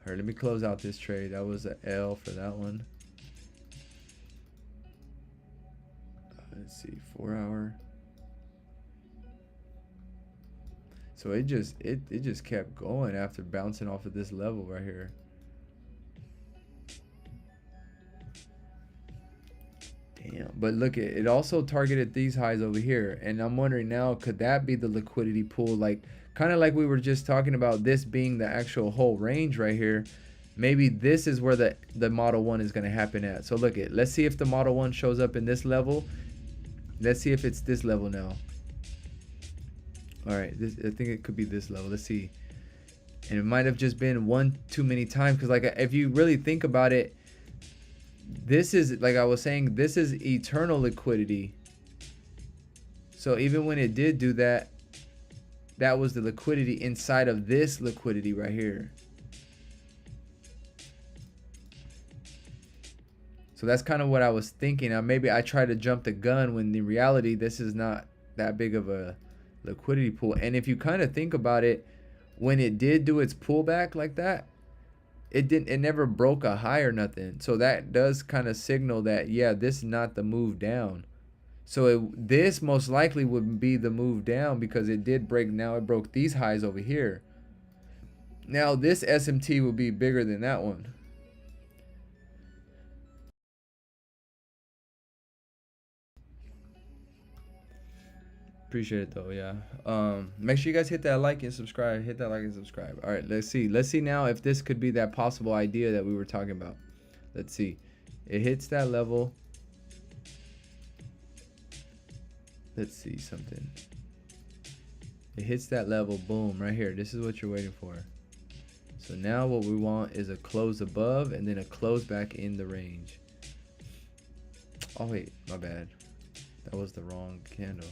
Let me close out this trade. That was an L for that one. Let's see, 4 hour. So it just kept going after bouncing off of this level right here. Damn, but look, it also targeted these highs over here, and I'm wondering now, could that be the liquidity pool? Like, kind of like we were just talking about this being the actual whole range right here. Maybe this is where the Model 1 is going to happen at. So look, let's see if the Model 1 shows up in this level. Let's see if it's this level now. All right, I think it could be this level. Let's see. And it might have just been one too many times, because like if you really think about it, this is, like I was saying, this is eternal liquidity. So even when it did do that, that was the liquidity inside of this liquidity right here. So that's kind of what I was thinking. Maybe I tried to jump the gun when in reality this is not that big of a liquidity pool. And if you kind of think about it, when it did do its pullback like that, it never broke a high or nothing. So that does kind of signal that, yeah, this is not the move down. So this most likely would be the move down because it did break. Now it broke these highs over here. Now this SMT will be bigger than that one. Appreciate it though, yeah. Make sure you guys hit that like and subscribe. Hit that like and subscribe. All right, let's see. Let's see now if this could be that possible idea that we were talking about. Let's see. It hits that level. Let's see something. It hits that level, boom, right here. This is what you're waiting for. So now what we want is a close above and then a close back in the range. Oh wait, my bad. That was the wrong candle.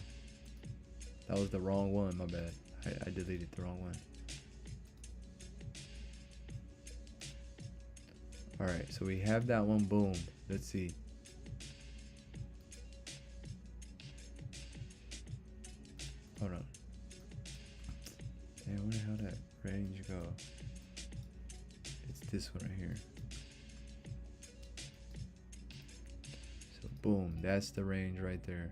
That was the wrong one, my bad. I deleted the wrong one. Alright, so we have that one, boom. Let's see. Hold on. Man, where the hell that range go? It's this one right here. So boom, that's the range right there.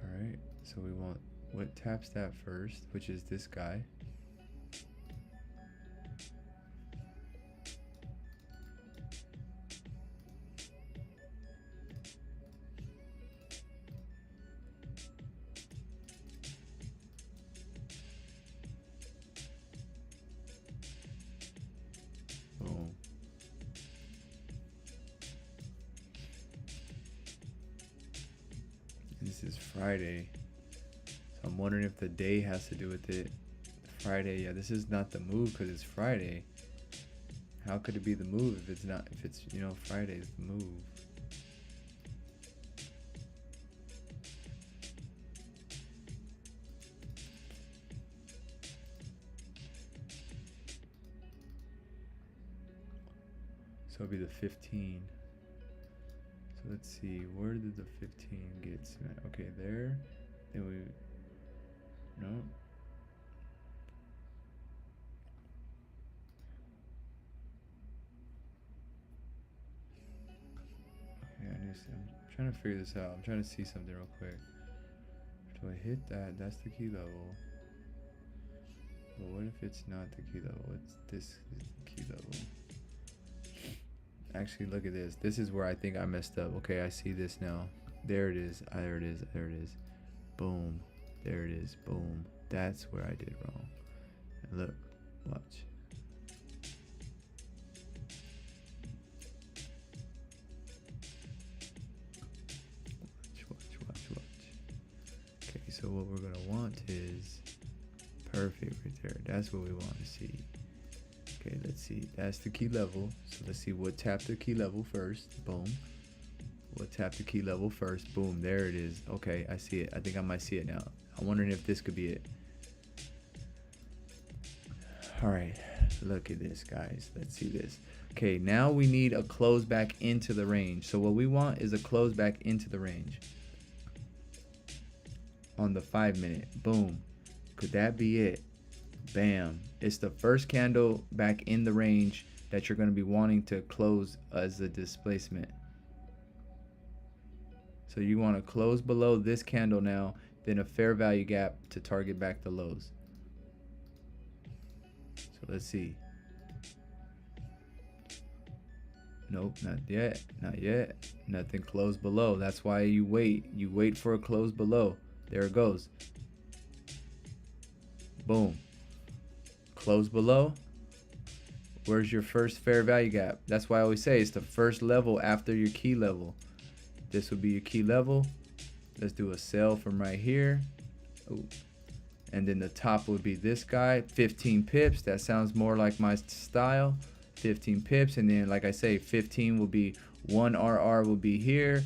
Alright, so we want what taps that first, which is this guy. Boom. This is Friday. So I'm wondering if the day has to do with it. Friday, yeah, this is not the move because it's Friday. How could it be the move if it's not, if it's, you know, Friday's the move? So it'll be the 15. So let's see, where did the 15 get smacked? Okay, there. Then we, no. Okay, I'm trying to figure this out. I'm trying to see something real quick. Do I hit that? That's the key level. But what if it's not the key level? It's this is the key level. Actually, look at this. This is where I think I messed up. Okay, I see this now. There it is. There it is. There it is. Boom. There it is. Boom. That's where I did wrong. And look. Watch. Watch. Okay, so what we're gonna want is perfect right there. That's what we want to see. Okay, let's see. That's the key level. So let's see what tapped the key level first. Boom. What tapped the key level first. Boom. There it is. Okay, I see it. I think I might see it now. I'm wondering if this could be it. All right. Look at this, guys. Let's see this. Okay, now we need a close back into the range. So what we want is a close back into the range. On the 5 minute. Boom. Could that be it? Bam. It's the first candle back in the range that you're going to be wanting to close as a displacement. So you want to close below this candle now, then a fair value gap to target back the lows. So let's see. Nope, not yet. Not yet. Nothing closed below. That's why you wait. You wait for a close below. There it goes. Boom. Close below. Where's your first fair value gap? That's why I always say it's the first level after your key level. This would be your key level. Let's do a sell from right here. Ooh. And then the top would be this guy, 15 pips. That sounds more like my style. 15 pips, and then like I say, 15 will be 1 RR will be here,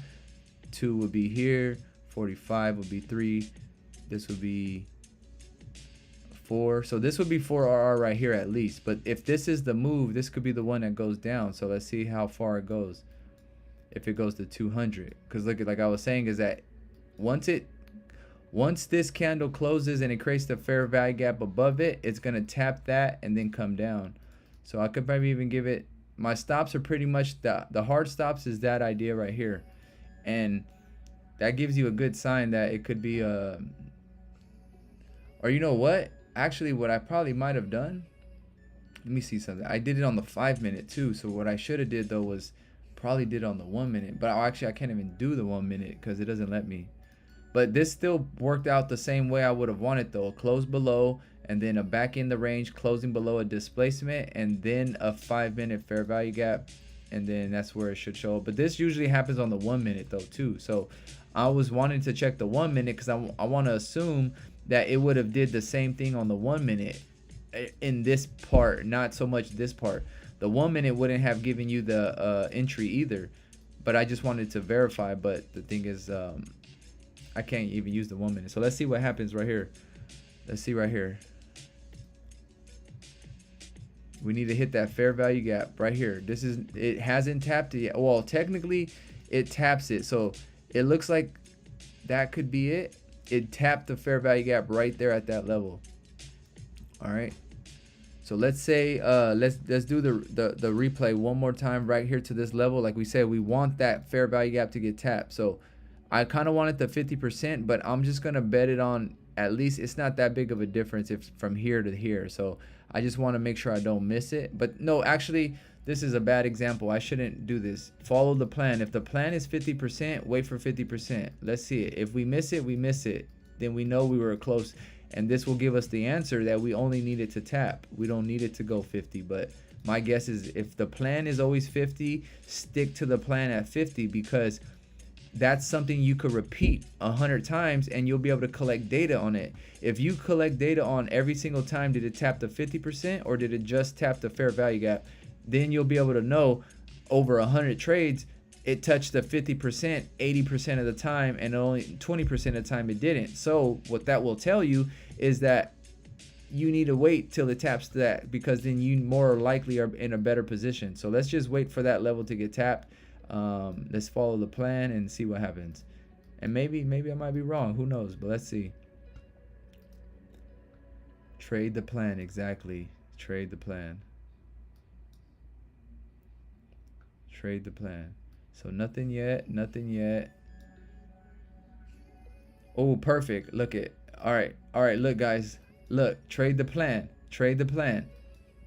2 will be here, 45 will be 3. This would be 4. So this would be 4RR right here at least. But if this is the move, this could be the one that goes down. So let's see how far it goes. If it goes to 200. Because look, like I was saying, is that once this candle closes and it creates the fair value gap above it, it's going to tap that and then come down. So I could probably even give it, my stops are pretty much, the hard stops is that idea right here. And that gives you a good sign that it could be or you know what? Actually, what I probably might have done, let me see something. I did it on the 5 minute too. So what I should have did though was probably did on the 1 minute. But actually I can't even do the 1 minute because it doesn't let me. But this still worked out the same way I would have wanted though. Close below and then a back in the range, closing below a displacement, and then a 5 minute fair value gap. And then that's where it should show up. But this usually happens on the 1 minute though too. So I was wanting to check the 1 minute because I want to assume that it would have did the same thing on the 1 minute in this part, not so much this part. The 1 minute wouldn't have given you the entry either, but I just wanted to verify. But the thing is, I can't even use the 1 minute. So let's see what happens right here. Let's see right here. We need to hit that fair value gap right here. This is, it hasn't tapped it yet. Well, technically it taps it. So it looks like that could be it. It tapped the fair value gap right there at that level. All right. So let's say let's do the replay one more time right here to this level. Like we said, we want that fair value gap to get tapped. So I kind of wanted the 50%, but I'm just gonna bet it on, at least it's not that big of a difference if from here to here. So I just want to make sure I don't miss it. But no, actually this is a bad example. I shouldn't do this. Follow the plan. If the plan is 50%, wait for 50%. Let's see it. If we miss it, we miss it. Then we know we were close. And this will give us the answer that we only need it to tap. We don't need it to go 50. But my guess is if the plan is always 50, stick to the plan at 50, because that's something you could repeat 100 times and you'll be able to collect data on it. If you collect data on every single time, did it tap the 50% or did it just tap the fair value gap, then you'll be able to know over 100 trades, it touched the 50% 80% of the time and only 20% of the time it didn't. So what that will tell you is that you need to wait till it taps that, because then you more likely are in a better position. So let's just wait for that level to get tapped. Let's follow the plan and see what happens. And maybe I might be wrong, who knows, but let's see. Trade the plan, exactly. Trade the plan. Trade the plan. So nothing yet, nothing yet. Oh, perfect. Look it. All right, look guys, look, trade the plan. Trade the plan.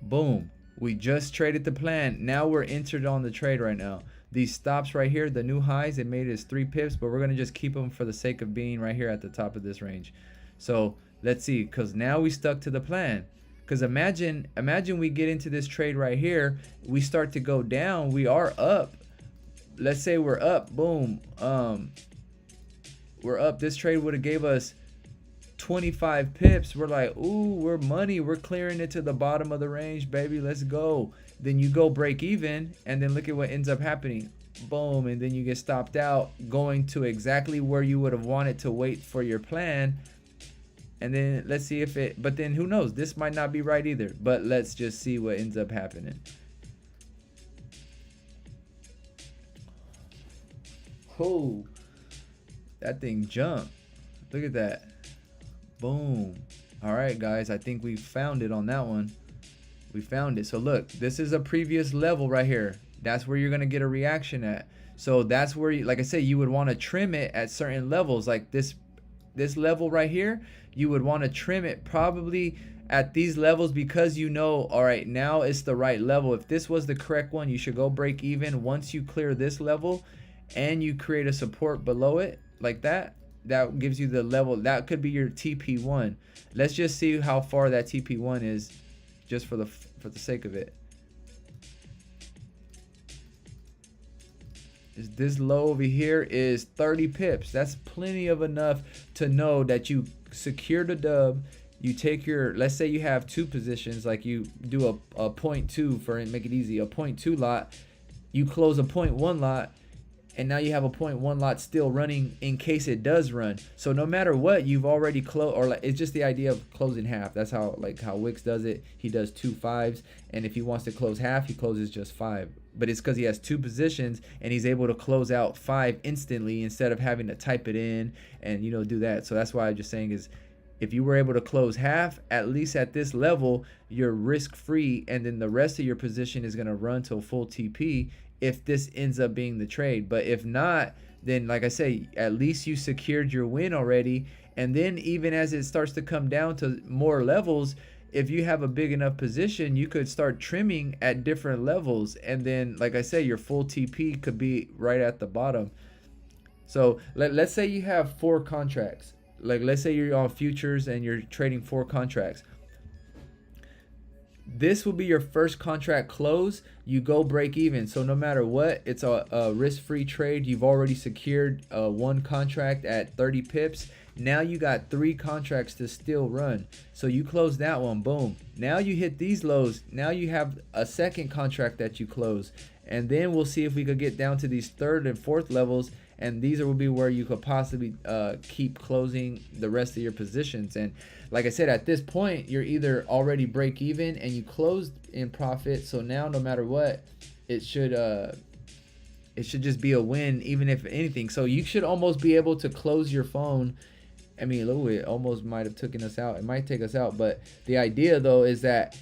Boom, we just traded the plan. Now we're entered on the trade right now. These stops right here, the new highs, it made us 3 pips, but we're gonna just keep them for the sake of being right here at the top of this range. So let's see, because now we stuck to the plan. Because imagine we get into this trade right here, we start to go down, we are up. Let's say we're up, boom, we're up. This trade would have gave us 25 pips. We're like, ooh, we're money, we're clearing it to the bottom of the range, baby, let's go. Then you go break even, and then look at what ends up happening. Boom, and then you get stopped out, going to exactly where you would have wanted to wait for your plan. And then let's see if it, but then who knows, this might not be right either, but let's just see what ends up happening. Oh, that thing jumped. Look at that. Boom. All right guys, I think we found it on that one. We found it. So look, this is a previous level right here. That's where you're gonna get a reaction at. So that's where you, like I said, you would want to trim it at certain levels. Like this level right here, you would want to trim it probably at these levels, because you know, all right, now it's the right level. If this was the correct one, you should go break even once you clear this level and you create a support below it like that. That gives you the level. That could be your TP1. Let's just see how far that TP1 is, just for the sake of it. Is this low over here is 30 pips. That's plenty of enough to know that you secured a dub. You take your, let's say you have 2 positions, like you do a 0.2 for it, make it easy, a 0.2 lot. You close a 0.1 lot. and now you have a 0.1 lot still running in case it does run. So no matter what, you've already closed, or like, it's just the idea of closing half. That's how Wix does it. He does 2 5s, and if he wants to close half, he closes just 5. But it's because he has 2 positions and he's able to close out 5 instantly instead of having to type it in and do that. So that's why I'm just saying is, if you were able to close half, at least at this level, you're risk free, and then the rest of your position is going to run till full TP if this ends up being the trade. But if not, then like I say, at least you secured your win already. And then even as it starts to come down to more levels, if you have a big enough position, you could start trimming at different levels, and then like I say, your full TP could be right at the bottom. So let's say you have 4 contracts. Like, let's say you're on futures and you're trading 4 contracts. This will be your first contract close. You go break even. So no matter what, it's a risk-free trade. You've already secured 1 contract at 30 pips. Now you got 3 contracts to still run. So you close that one, boom. Now you hit these lows. Now you have a second contract that you close. And then we'll see if we could get down to these 3rd and 4th levels, and these will be where you could possibly keep closing the rest of your positions. And like I said, at this point, you're either already break even and you closed in profit. So now no matter what, it should just be a win, even if anything. So you should almost be able to close your phone. I mean, look, it almost might have taken us out. It might take us out. But the idea, though, is that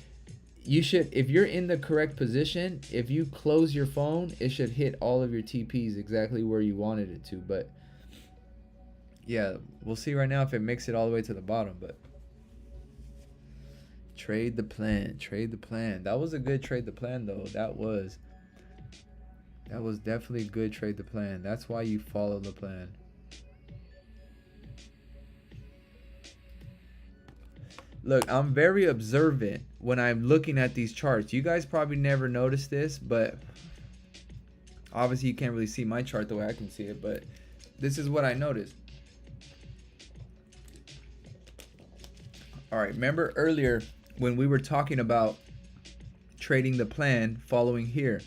you should, if you're in the correct position, if you close your phone, it should hit all of your TPs exactly where you wanted it to. But yeah, we'll see right now if it makes it all the way to the bottom. But trade the plan. That was a good trade the plan, though. That was definitely a good trade the plan. That's why you follow the plan. Look, I'm very observant when I'm looking at these charts. You guys probably never noticed this, but obviously you can't really see my chart the way I can see it, but this is what I noticed. All right, remember earlier when we were talking about trading the plan following here?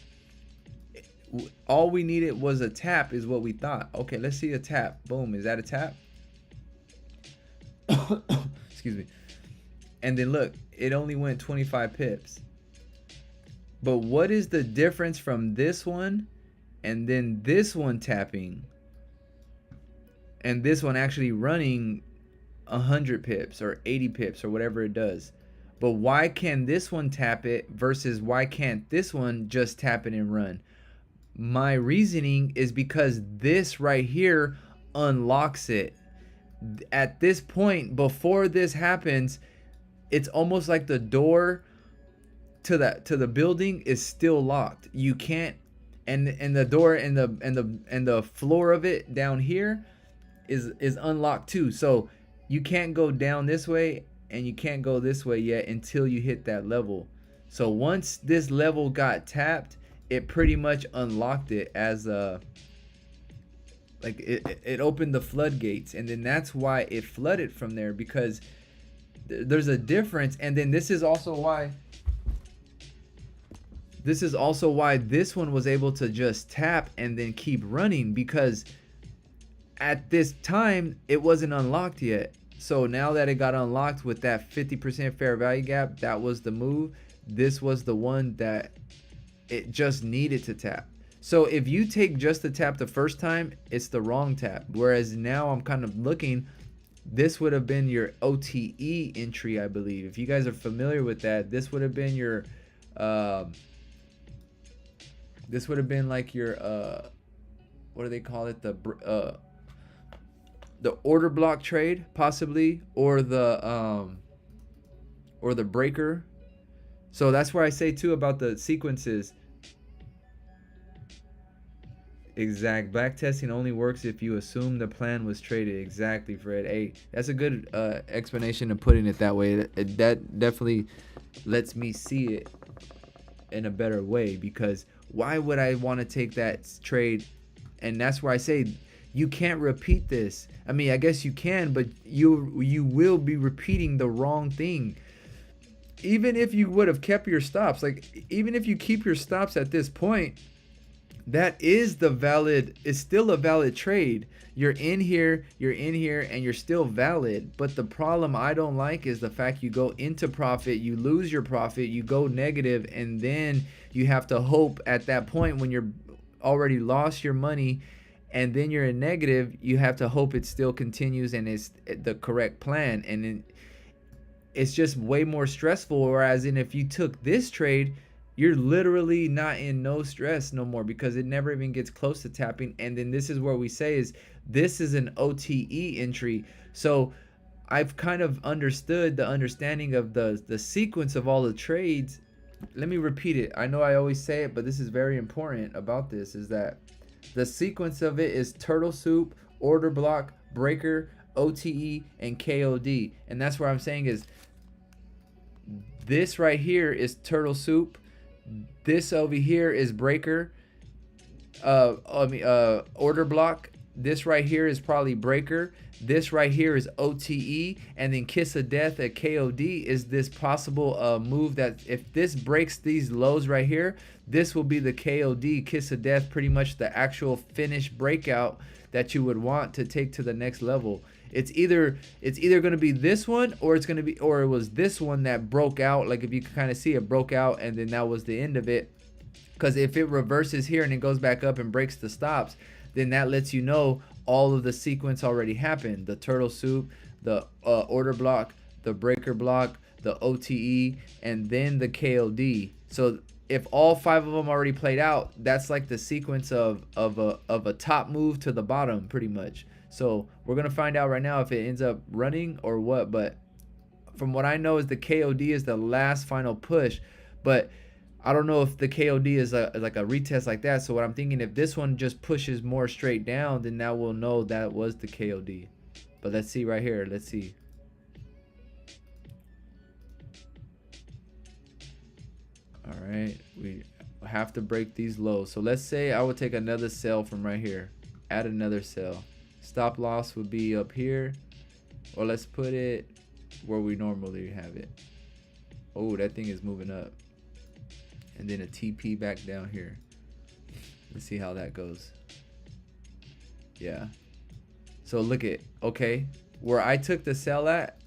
All we needed was a tap is what we thought. Okay, let's see a tap. Boom, is that a tap? Excuse me. And then look, it only went 25 pips. But what is the difference from this one and then this one tapping and this one actually running 100 pips or 80 pips or whatever it does? But why can this one tap it versus why can't this one just tap it and run? My reasoning is because this right here unlocks it. At this point, before this happens, it's almost like the door to the building is still locked. You can't, and the door and the floor of it down here is unlocked too. So you can't go down this way and you can't go this way yet until you hit that level. So once this level got tapped, it pretty much unlocked it as like it opened the floodgates, and then that's why it flooded from there, because there's a difference. And then this is also why this one was able to just tap and then keep running, because at this time it wasn't unlocked yet. So now that it got unlocked with that 50% fair value gap, that was the move. This was the one that it just needed to tap. So if you take just the tap the first time, it's the wrong tap. Whereas now I'm kind of looking, this would have been your OTE entry, I believe. If you guys are familiar with that, this would have been your this would have been like your what do they call it, the order block trade possibly, or the breaker. So that's where I say too about the sequences. Exact. Backtesting only works if you assume the plan was traded. Exactly, Fred. Hey, that's a good explanation of putting it that way. That definitely lets me see it in a better way, because why would I want to take that trade? And that's where I say you can't repeat this. I mean, I guess you can, but you will be repeating the wrong thing. Even if you would have kept your stops, like even if you keep your stops at this point, That is the valid, it's still a valid trade. You're in here, and you're still valid. But the problem I don't like is the fact you go into profit, you lose your profit, you go negative, and then you have to hope at that point when you're already lost your money and then you're in negative, you have to hope it still continues and it's the correct plan. And then it's just way more stressful. Whereas in if you took this trade, you're literally not in no stress no more because it never even gets close to tapping. And then this is where we say is this is an OTE entry. So I've kind of understood the understanding of the sequence of all the trades. Let me repeat it. I know I always say it, but this is very important about this is that the sequence of it is turtle soup, order block, breaker, OTE, and KOD. And that's where I'm saying is this right here is turtle soup. This over here is breaker. Order block. This right here is probably breaker. This right here is OTE, and then kiss of death at KOD is this possible move that if this breaks these lows right here, this will be the KOD, kiss of death, pretty much the actual finish breakout that you would want to take to the next level. It's either going to be this one, or it's going to be, or it was this one that broke out. Like if you can kind of see it broke out, and then that was the end of it. Because if it reverses here and it goes back up and breaks the stops, then that lets you know all of the sequence already happened. The turtle soup, the order block, the breaker block, the OTE, and then the KOD. So if all 5 of them already played out, that's like the sequence of a top move to the bottom pretty much. So we're going to find out right now if it ends up running or what. But from what I know is the KOD is the last final push. But I don't know if the KOD is like a retest like that. So what I'm thinking, if this one just pushes more straight down, then now we'll know that was the KOD. But let's see right here. Let's see. All right, we have to break these lows. So let's say I would take another sell from right here. Add another sell. Stop loss would be up here. Or let's put it where we normally have it. Oh, that thing is moving up. And then a TP back down here. Let's see how that goes. Yeah. So look at, okay, where I took the sell at,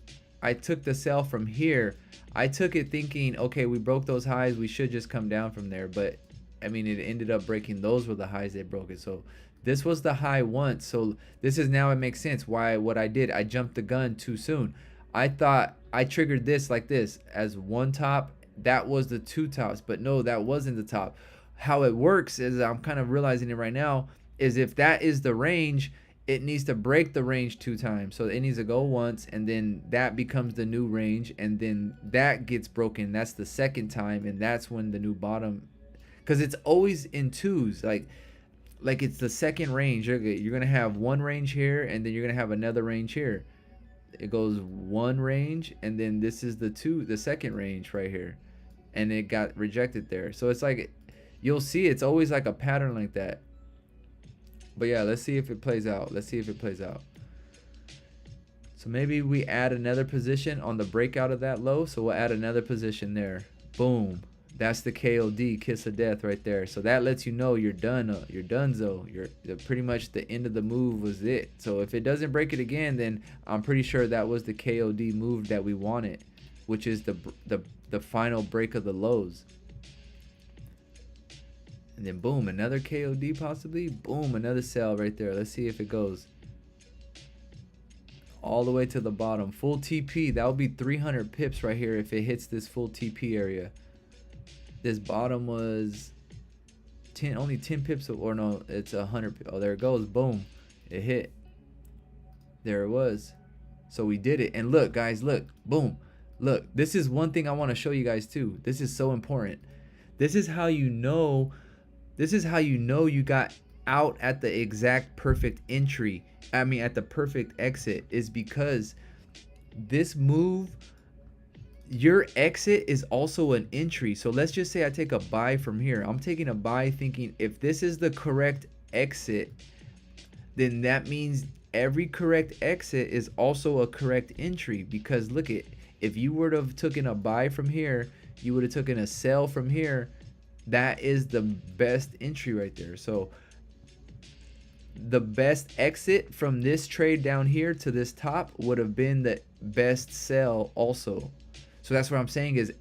I took the sell from here. I took it thinking, okay, we broke those highs, we should just come down from there. But I mean, it ended up breaking. Those were the highs that broke it. So this was the high once. So this is now, it makes sense why what I did. I jumped the gun too soon. I thought I triggered this like this as one top. That was the 2 tops, but no, that wasn't the top. How it works is, I'm kind of realizing it right now, is if that is the range, it needs to break the range 2 times. So it needs to go once, and then that becomes the new range, and then that gets broken. That's the second time, and that's when the new bottom, because it's always in 2s. Like it's the second range. You're gonna have one range here, and then you're gonna have another range here. It goes one range, and then this is the second range right here. And it got rejected there. So it's like, you'll see it's always like a pattern like that. But yeah, let's see if it plays out. Let's see if it plays out. So maybe we add another position on the breakout of that low. So we'll add another position there. Boom. That's the KOD, kiss of death right there. So that lets you know you're done. You're donezo. You're pretty much the end of the move was it. So if it doesn't break it again, then I'm pretty sure that was the KOD move that we wanted, which is the final break of the lows. And then boom, another KOD possibly. Boom, another sell right there. Let's see if it goes all the way to the bottom. Full TP. That would be 300 pips right here if it hits this full TP area. This bottom was only 10 pips, or no, it's 100. Oh, there it goes. Boom, it hit. There it was. So we did it. And look, guys, look, boom. Look, this is one thing I want to show you guys too. This is so important. This is how you know you got out at the exact perfect entry. I mean, at the perfect exit, is because this move, your exit is also an entry. So let's just say I take a buy from here. I'm taking a buy thinking if this is the correct exit, then that means every correct exit is also a correct entry. Because look at, if you would have taken a buy from here, you would have taken a sell from here, that is the best entry right there. So the best exit from this trade down here to this top would have been the best sell also. So that's what I'm saying is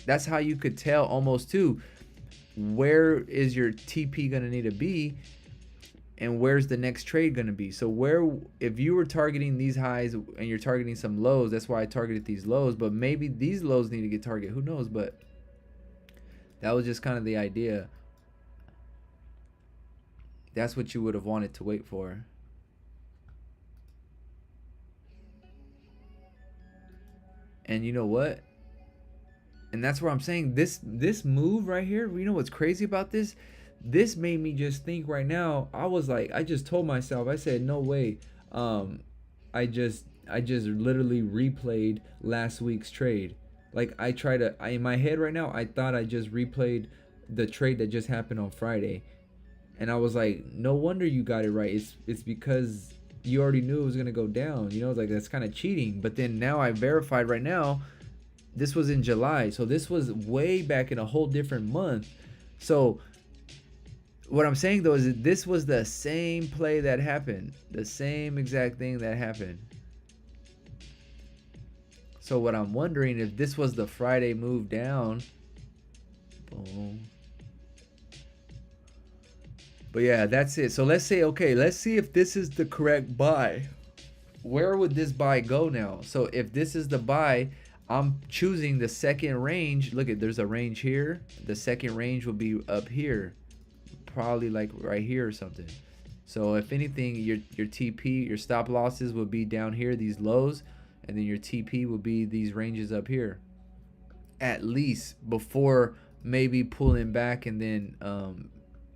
that's how you could tell almost too, where is your TP going to need to be and where's the next trade going to be. So where, if you were targeting these highs and you're targeting some lows, that's why I targeted these lows, but maybe these lows need to get targeted, who knows. But that was just kind of the idea. That's what you would have wanted to wait for. And you know what? And that's where I'm saying this move right here, you know what's crazy about this? This made me just think right now. I was like, I just told myself, I said, no way. I just literally replayed last week's trade. Like in my head right now, I thought I just replayed the trade that just happened on Friday. And I was like, no wonder you got it right. It's because you already knew it was gonna go down. You know, like that's kind of cheating. But then now I verified right now, this was in July. So this was way back in a whole different month. So what I'm saying though is that this was the same play that happened. The same exact thing that happened. So what I'm wondering, if this was the Friday move down. Boom. But yeah, that's it. So let's say, okay, let's see if this is the correct buy. Where would this buy go now? So if this is the buy, I'm choosing the second range. Look at, there's a range here. The second range will be up here, probably like right here or something. So if anything, your TP, your stop losses will be down here, these lows, and then your TP will be these ranges up here, at least, before maybe pulling back and then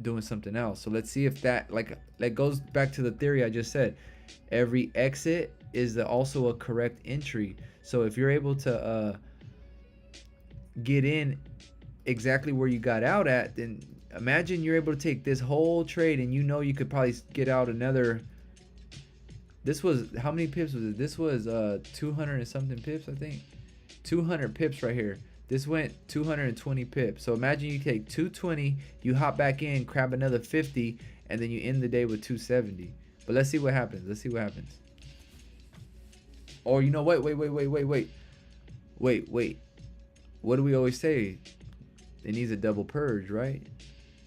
doing something else. So let's see if that, like, that goes back to the theory I just said. Every exit is also a correct entry. So if you're able to get in exactly where you got out at, then imagine you're able to take this whole trade and you know you could probably get out another. This was, how many pips was it? This was 200 and something pips, I think. 200 pips right here. This went 220 pips. So imagine you take 220, you hop back in, grab another 50, and then you end the day with 270. But let's see what happens. Let's see what happens. Or you know, wait. What do we always say? It needs a double purge, right?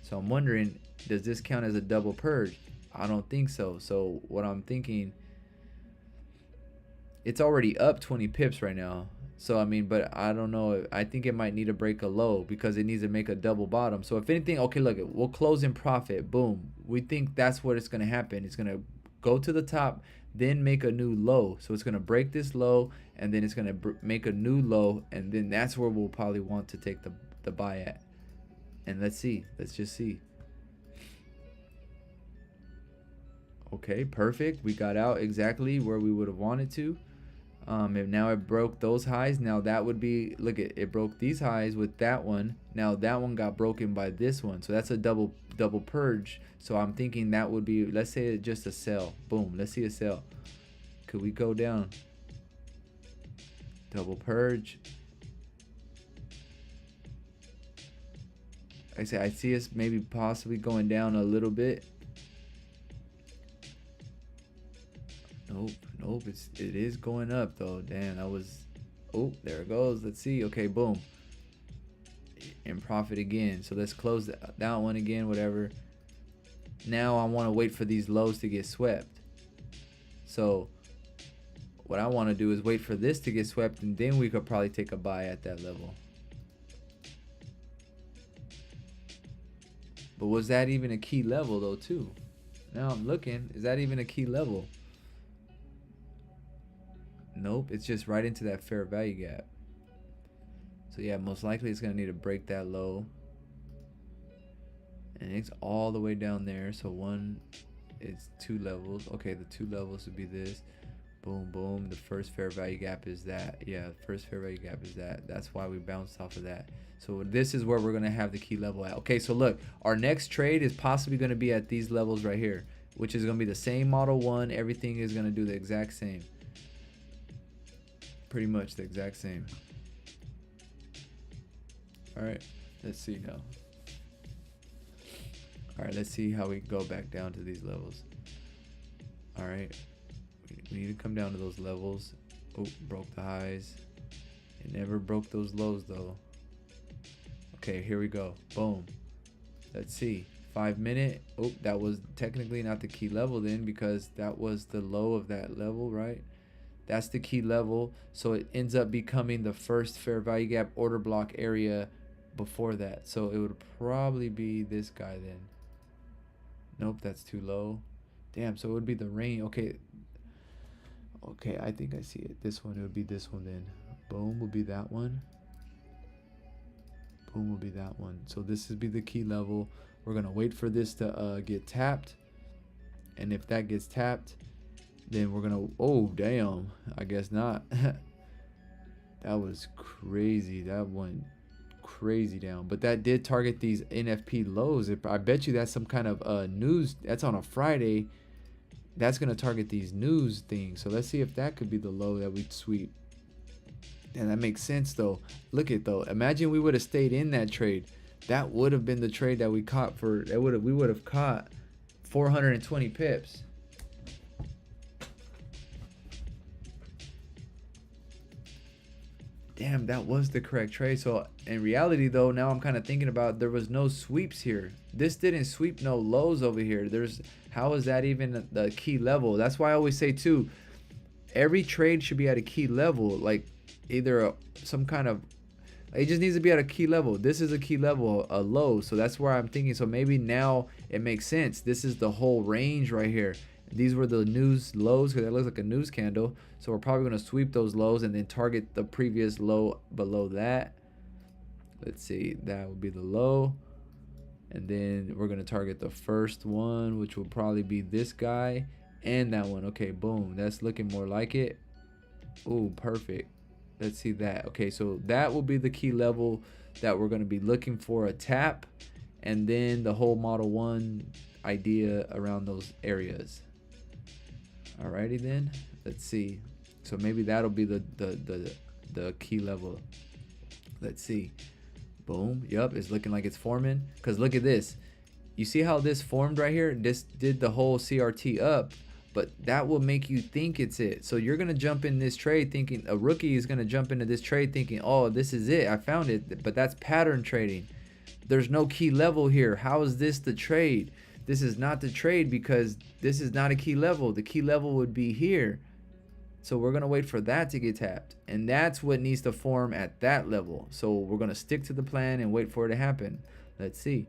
So I'm wondering, does this count as a double purge? I don't think so. So what I'm thinking, it's already up 20 pips right now. So I mean, but I don't know. I think it might need to break a low because it needs to make a double bottom. So if anything, okay, look, we'll close in profit. Boom. We think that's what it's going to happen. It's going to go to the top, then make a new low. So it's going to break this low, and then it's going to make a new low, and then that's where we'll probably want to take the buy at. And let's see. Let's just see. Okay, perfect. We got out exactly where we would have wanted to. If now it broke those highs, now that would be, look at it, broke these highs with that one. Now that one got broken by this one, so that's a double purge. So I'm thinking that would be, let's say it's just a sell. Boom, let's see a sell. Could we go down? Double purge. I see us maybe possibly going down a little bit. Nope, it is going up though. Damn, that was, oh, there it goes. Let's see. Okay, boom. And profit again. So let's close that one again, whatever. Now I want to wait for these lows to get swept. So what I want to do is wait for this to get swept, and then we could probably take a buy at that level. But was that even a key level though too? Now I'm looking, is that even a key level? Nope, it's just right into that fair value gap. So yeah, most likely it's gonna need to break that low, and it's all the way down there. So one, it's two levels. Okay, the two levels would be this. Boom, boom. The first fair value gap is that. Yeah, the first fair value gap is that. That's why we bounced off of that. So this is where we're gonna have the key level at. Okay, so look, our next trade is possibly gonna be at these levels right here, which is gonna be the same model one. Everything is gonna do the exact same. Pretty much the exact same. All right, let's see now. All right, let's see how we go back down to these levels. All right, we need to come down to those levels. Oh, broke the highs. It never broke those lows though. Okay, here we go. Boom. Let's see. 5 minute. Oh, that was technically not the key level then, because that was the low of that level, right? That's the key level. So it ends up becoming the first fair value gap order block area before that. So it would probably be this guy then. Nope, that's too low. Damn, so it would be the range. Okay. Okay, I think I see it. This one, it would be this one then. Boom will be that one. Boom will be that one. So this would be the key level. We're gonna wait for this to get tapped, and if that gets tapped, then we're gonna, oh damn, I guess not. That was crazy. That went crazy down, but that did target these NFP lows. I bet you that's some kind of news. That's on a Friday. That's gonna target these news things. So let's see if that could be the low that we sweep. And that makes sense though. Look at though. Imagine we would have stayed in that trade. That would have been the trade that we caught for. We would have caught 420 pips. Damn, that was the correct trade. So in reality though, now I'm kind of thinking about, there was no sweeps here. This didn't sweep no lows over here. How is that even the key level? That's why I always say too, every trade should be at a key level, like either some kind of, it just needs to be at a key level. This is a key level, a low. So that's where I'm thinking. So maybe now it makes sense. This is the whole range right here. These were the news lows, because that looks like a news candle. So we're probably going to sweep those lows and then target the previous low below that. Let's see. That would be the low. And then we're going to target the first one, which will probably be this guy and that one. Okay, boom. That's looking more like it. Ooh, perfect. Let's see that. Okay, so that will be the key level that we're going to be looking for a tap, and then the whole Model 1 idea around those areas. Alrighty then, let's see. So maybe that'll be the key level. Let's see. Boom. Yep, it's looking like it's forming. Because look at this. You see how this formed right here? This did the whole CRT up. But that will make you think it's it. So you're going to jump in this trade thinking, a rookie is going to jump into this trade thinking, oh, this is it. I found it. But that's pattern trading. There's no key level here. How is this the trade? This is not the trade because this is not a key level. The key level would be here. So we're going to wait for that to get tapped. And that's what needs to form at that level. So we're going to stick to the plan and wait for it to happen. Let's see.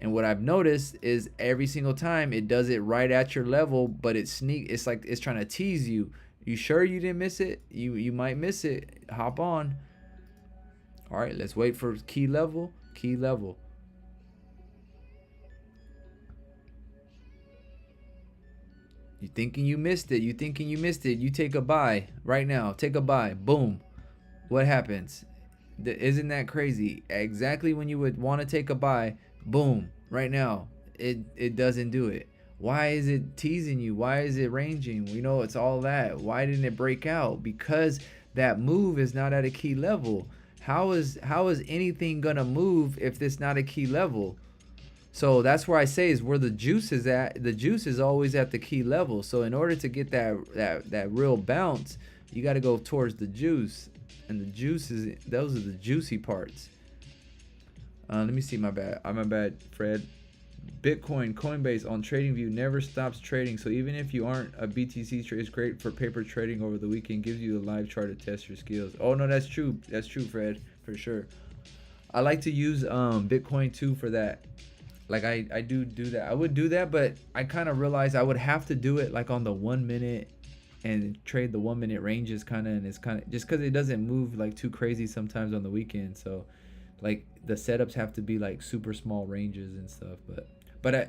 And what I've noticed is every single time it does it right at your level, but it's like it's trying to tease you. You sure you didn't miss it? You might miss it. Hop on. All right, let's wait for key level. Key level. You thinking you missed it? You thinking you missed it? You take a buy right now. Take a buy. Boom. What happens? Isn't that crazy? Exactly when you would want to take a buy. Boom, right now it doesn't do it. Why is it teasing you? Why is it ranging? We know it's all that. Why didn't it break out? Because that move is not at a key level. How is anything gonna move if it's not a key level? So that's where I say is where the juice is at. The juice is always at the key level. So in order to get that real bounce, you got to go towards the juice, and the juice is, those are the juicy parts. Let me see. My bad, Fred. Bitcoin, Coinbase on TradingView never stops trading. So even if you aren't a BTC trader, it's great for paper trading over the weekend. Gives you a live chart to test your skills. Oh no, that's true. That's true, Fred, for sure. I like to use Bitcoin too for that. Like I do that. I would do that, but I kind of realized I would have to do it like on the 1 minute and trade the 1 minute ranges kind of, and it's kind of just because it doesn't move like too crazy sometimes on the weekend. So like the setups have to be like super small ranges and stuff, but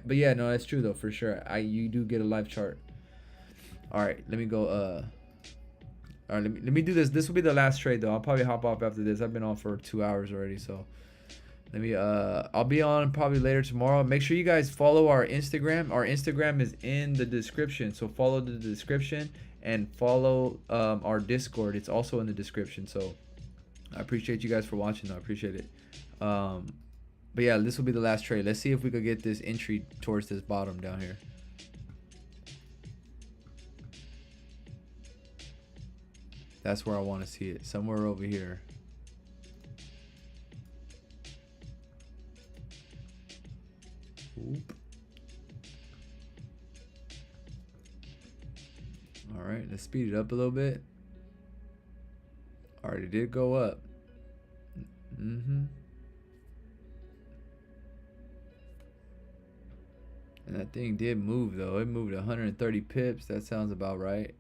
yeah, no, that's true though, for sure. You do get a live chart. All right, let me go. All right, let me do this. This will be the last trade though. I'll probably hop off after this. I've been on for 2 hours already, so let me. I'll be on probably later tomorrow. Make sure you guys follow our Instagram. Our Instagram is in the description, so follow the description and follow our Discord. It's also in the description. So I appreciate you guys for watching though. I appreciate it. But yeah, this will be the last trade. Let's see if we could get this entry towards this bottom down here. That's where I want to see it. Somewhere over here. Oop. All right, let's speed it up a little bit. Already did go up. And that thing did move though. It moved 130 pips. That sounds about right.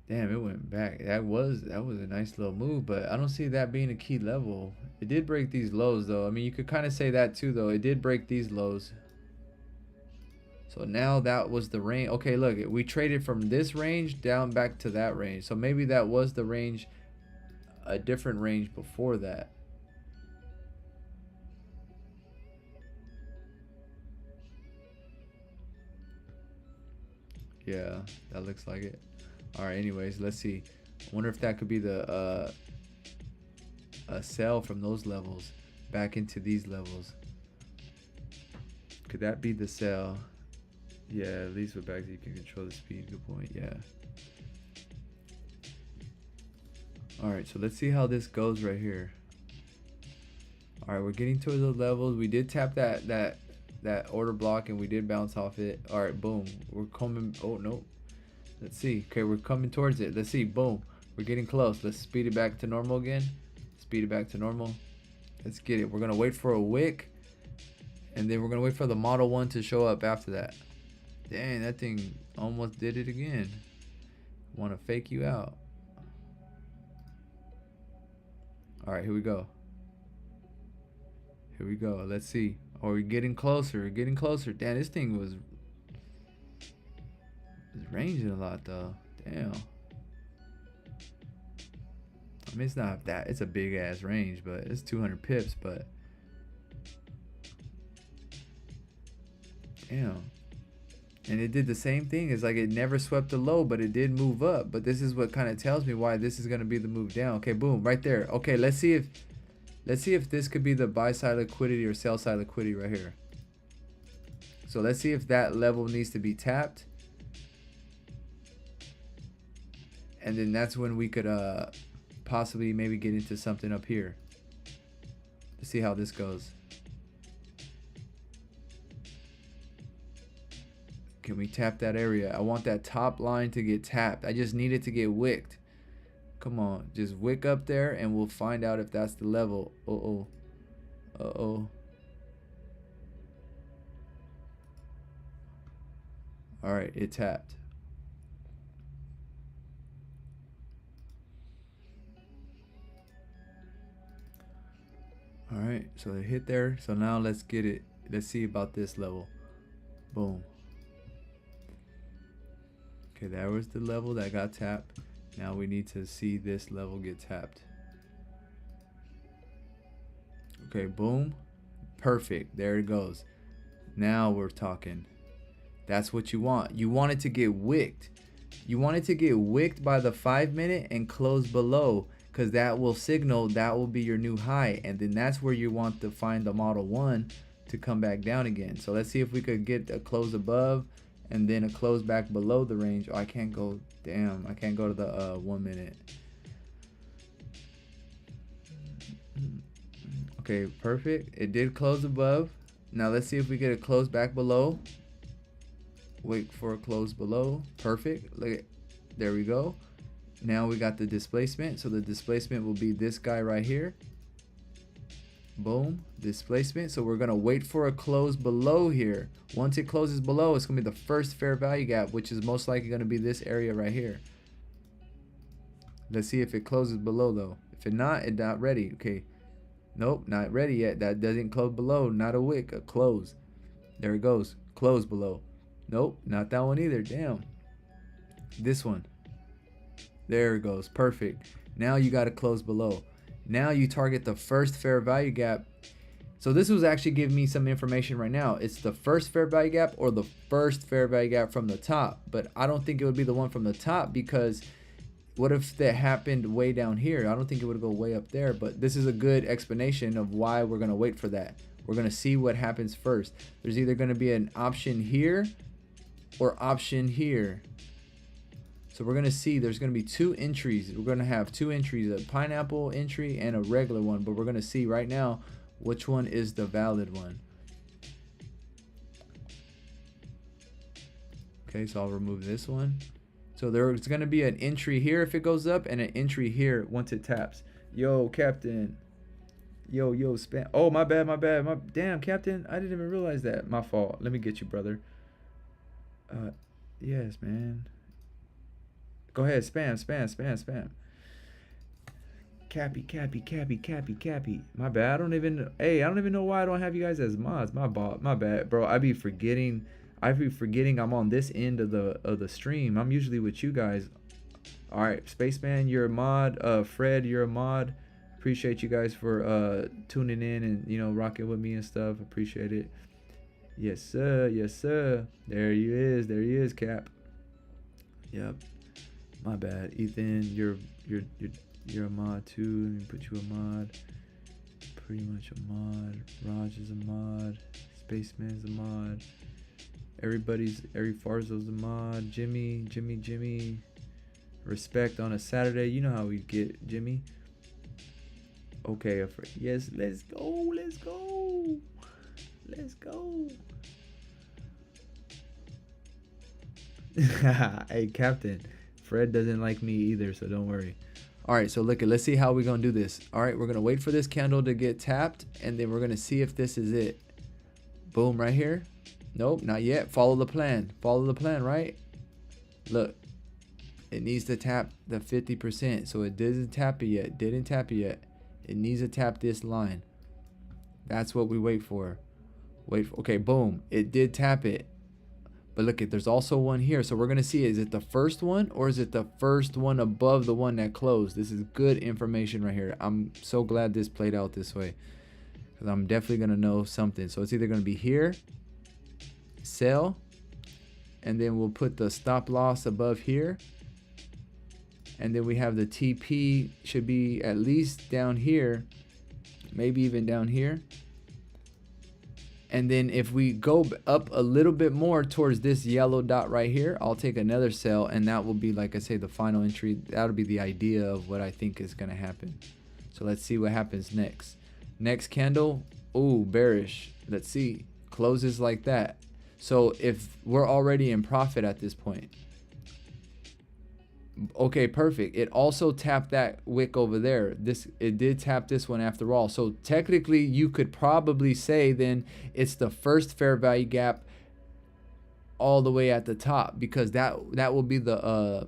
Damn, it went back. That was a nice little move, but I don't see that being a key level. It did break these lows though. I mean, you could kind of say that too though. It did break these lows. So now that was the range. Okay, look, we traded from this range down back to that range. So maybe that was the range, a different range before that. Yeah, that looks like it. All right, anyways, let's see. I wonder if that could be the a sell from those levels back into these levels. Could that be the sell? Yeah, at least with back, you can control the speed. Good point. Yeah. All right, so let's see how this goes right here. All right, we're getting towards those levels. We did tap that order block and we did bounce off it. All right, boom. We're coming. Oh no. Let's see. Okay, we're coming towards it. Let's see. Boom. We're getting close. Let's speed it back to normal again. Speed it back to normal. Let's get it. We're gonna wait for a wick, and then we're gonna wait for the Model 1 to show up after that. Dang, that thing almost did it again. Want to fake you out. All right, here we go. Here we go. Let's see. Oh, we're getting closer. We're getting closer. Damn, this thing was ranging a lot though. Damn. I mean, it's not that. It's a big ass range, but it's 200 pips. But damn. And it did the same thing. It's like it never swept the low, but it did move up. But this is what kind of tells me why this is going to be the move down. Okay, boom, right there. Okay, let's see if this could be the buy side liquidity or sell side liquidity right here. So let's see if that level needs to be tapped. And then that's when we could possibly maybe get into something up here. Let's see how this goes. Can we tap that area? I want that top line to get tapped. I just need it to get wicked. Come on, just wick up there and we'll find out if that's the level. Uh-oh. Uh-oh. All right, it tapped. All right, so it hit there. So now let's get it. Let's see about this level. Boom. Okay, that was the level that got tapped. Now we need to see this level get tapped. Okay, boom. Perfect. There it goes. Now we're talking. That's what you want. You want it to get wicked. You want it to get wicked by the 5 minute and close below, because that will signal that will be your new high. And then that's where you want to find the Model 1 to come back down again. So let's see if we could get a close above and then a close back below the range. Oh, I can't go. Damn, I can't go to the 1 minute. Okay, perfect. It did close above. Now let's see if we get a close back below. Wait for a close below. Perfect. Look at, there we go. Now we got the displacement. So the displacement will be this guy right here. Boom, displacement. So we're gonna wait for a close below here. Once it closes below, it's gonna be the first fair value gap, which is most likely gonna be this area right here. Let's see if it closes below though. If it not, it's not ready. Okay, nope, not ready yet. That doesn't close below. Not a wick, a close. There it goes. Close below. Nope, not that one either. Damn. This one. There it goes. Perfect. Now you got to close below. Now you target the first fair value gap. So this was actually giving me some information right now. It's the first fair value gap or the first fair value gap from the top. But I don't think it would be the one from the top, because What if that happened way down here? I don't think it would go way up there, but this is a good explanation of why we're going to wait for that. We're going to see what happens first. There's either going to be an option here or option here. So we're going to see there's going to be two entries. We're going to have two entries, a pineapple entry and a regular one, but we're going to see right now which one is the valid one. Okay, so I'll remove this one. So there's going to be an entry here if it goes up and an entry here once it taps. Yo, Captain. Yo, spam. Oh, my bad. Damn, Captain. I didn't even realize that. My fault. Let me get you, brother. Yes, man. Go ahead. Spam. Cappy. My bad. I don't even know why I don't have you guys as mods. My bad, bro. I be forgetting I'm on this end of the stream. I'm usually with you guys. All right, Spaceman, you're a mod. Fred, you're a mod. Appreciate you guys for tuning in and rocking with me and stuff. Appreciate it. Yes, sir. There he is, Cap. Yep. My bad, Ethan. You're a mod too. Let me put you a mod. Pretty much a mod. Raj is a mod. Spaceman's a mod. Every Farzo's a mod. Jimmy. Respect on a Saturday. You know how we get, Jimmy. Okay, yes, let's go. Hey, Captain. Fred doesn't like me either, so don't worry. All right, so let's see how we're gonna do this. All right, we're gonna wait for this candle to get tapped, and then we're gonna see if this is it. Boom, right here. Nope, not yet. Follow the plan, right? Look, it needs to tap the 50%, so it didn't tap it yet. It needs to tap this line. That's what we wait for. Okay, boom, it did tap it. But look, there's also one here. So we're going to see, is it the first one or is it the first one above the one that closed? This is good information right here. I'm so glad this played out this way, because I'm definitely going to know something. So it's either going to be here, sell, and then we'll put the stop loss above here. And then we have the TP should be at least down here, maybe even down here. And then if we go up a little bit more towards this yellow dot right here, I'll take another sell, and that will be, like I say, the final entry. That'll be the idea of what I think is going to happen. So let's see what happens next. Next candle, ooh, bearish. Let's see, closes like that. So if we're already in profit at this point. Okay, perfect. It also tapped that wick over there. It did tap this one after all. So technically you could probably say then it's the first fair value gap all the way at the top, because that will be the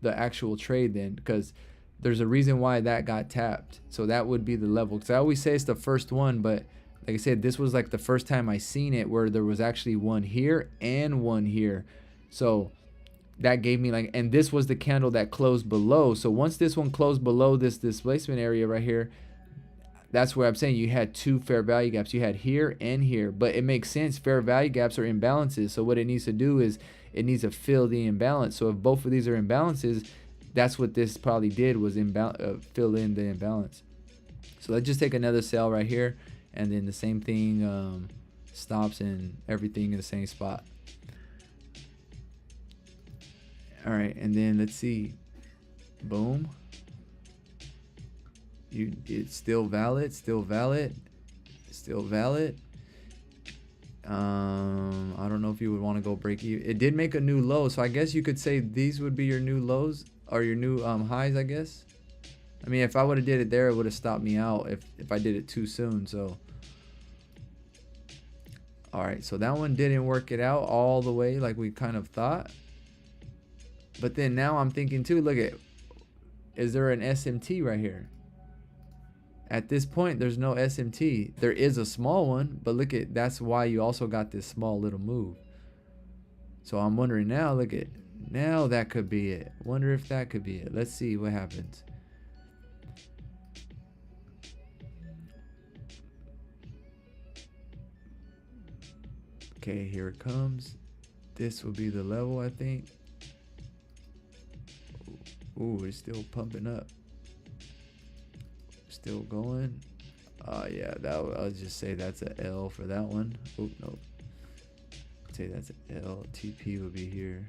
actual trade then, because there's a reason why that got tapped. So that would be the level. Because I always say it's the first one, but like I said, this was like the first time I seen it where there was actually one here and one here. So that gave me like, and this was the candle that closed below. So once this one closed below this displacement area right here, that's where I'm saying you had two fair value gaps. You had here and here, but it makes sense. Fair value gaps are imbalances. So what it needs to do is it needs to fill the imbalance. So if both of these are imbalances, that's what this probably did, was fill in the imbalance. So let's just take another sell right here, and then the same thing, stops and everything in the same spot. All right, and then let's see. Boom. It's still valid. I don't know if you would want to go break even. It did make a new low, so I guess you could say these would be your new lows, or your new highs, I guess. I mean, if I would have did it there, it would have stopped me out if I did it too soon. So all right, so that one didn't work it out all the way like we kind of thought. But then now I'm thinking too, look at, is there an SMT right here? At this point, there's no SMT. There is a small one, but look at, that's why you also got this small little move. So I'm wondering now, look at, now that could be it. Wonder if that could be it. Let's see what happens. Okay, here it comes. This will be the level, I think. Ooh, it's still pumping up. Still going. Yeah, I'll just say that's a L for that one. Oh no, say that's an L. TP would be here.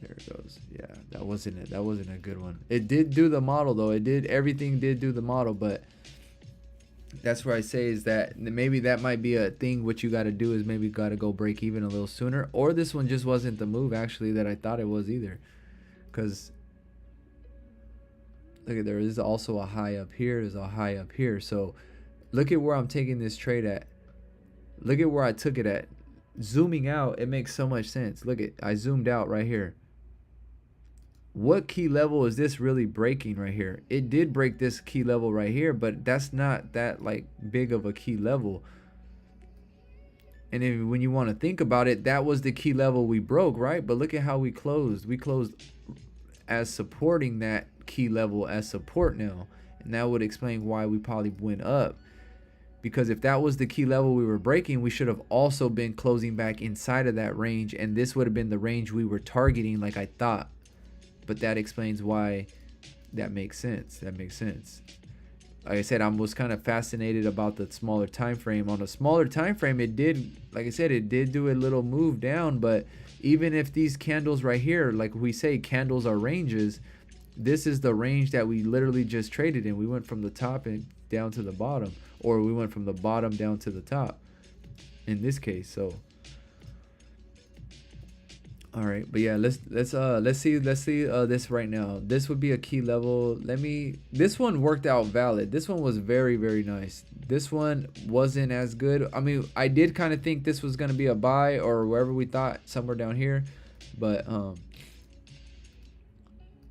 There it goes. Yeah, that wasn't it. That wasn't a good one. It did do the model though. It did, everything did do the model, but that's where I say is that maybe that might be a thing. What you got to do is maybe got to go break even a little sooner, or this one just wasn't the move actually that I thought it was either. Because look at, there is also a high up here. There's a high up here. So look at where I'm taking this trade at. Look at where I took it at. Zooming out, it makes so much sense. Look at, I zoomed out right here. What key level is this really breaking right here? It did break this key level right here, but that's not that like big of a key level. And if, when you want to think about it, that was the key level we broke, right? But look at how we closed. We closed as supporting that key level as support now. And that would explain why we probably went up. Because if that was the key level we were breaking, we should have also been closing back inside of that range. And this would have been the range we were targeting like I thought. But that explains why that makes sense. That makes sense. Like I said, I was kind of fascinated about the smaller time frame. On a smaller time frame, it did, like I said, it did do a little move down. But even if these candles right here, like we say, candles are ranges, this is the range that we literally just traded in. We went from the top and down to the bottom, or we went from the bottom down to the top in this case. So all right, but yeah, let's see this right now. This would be a key level. This one worked out valid. This one was very, very nice. This one wasn't as good. I mean, I did kind of think this was going to be a buy or wherever we thought, somewhere down here, but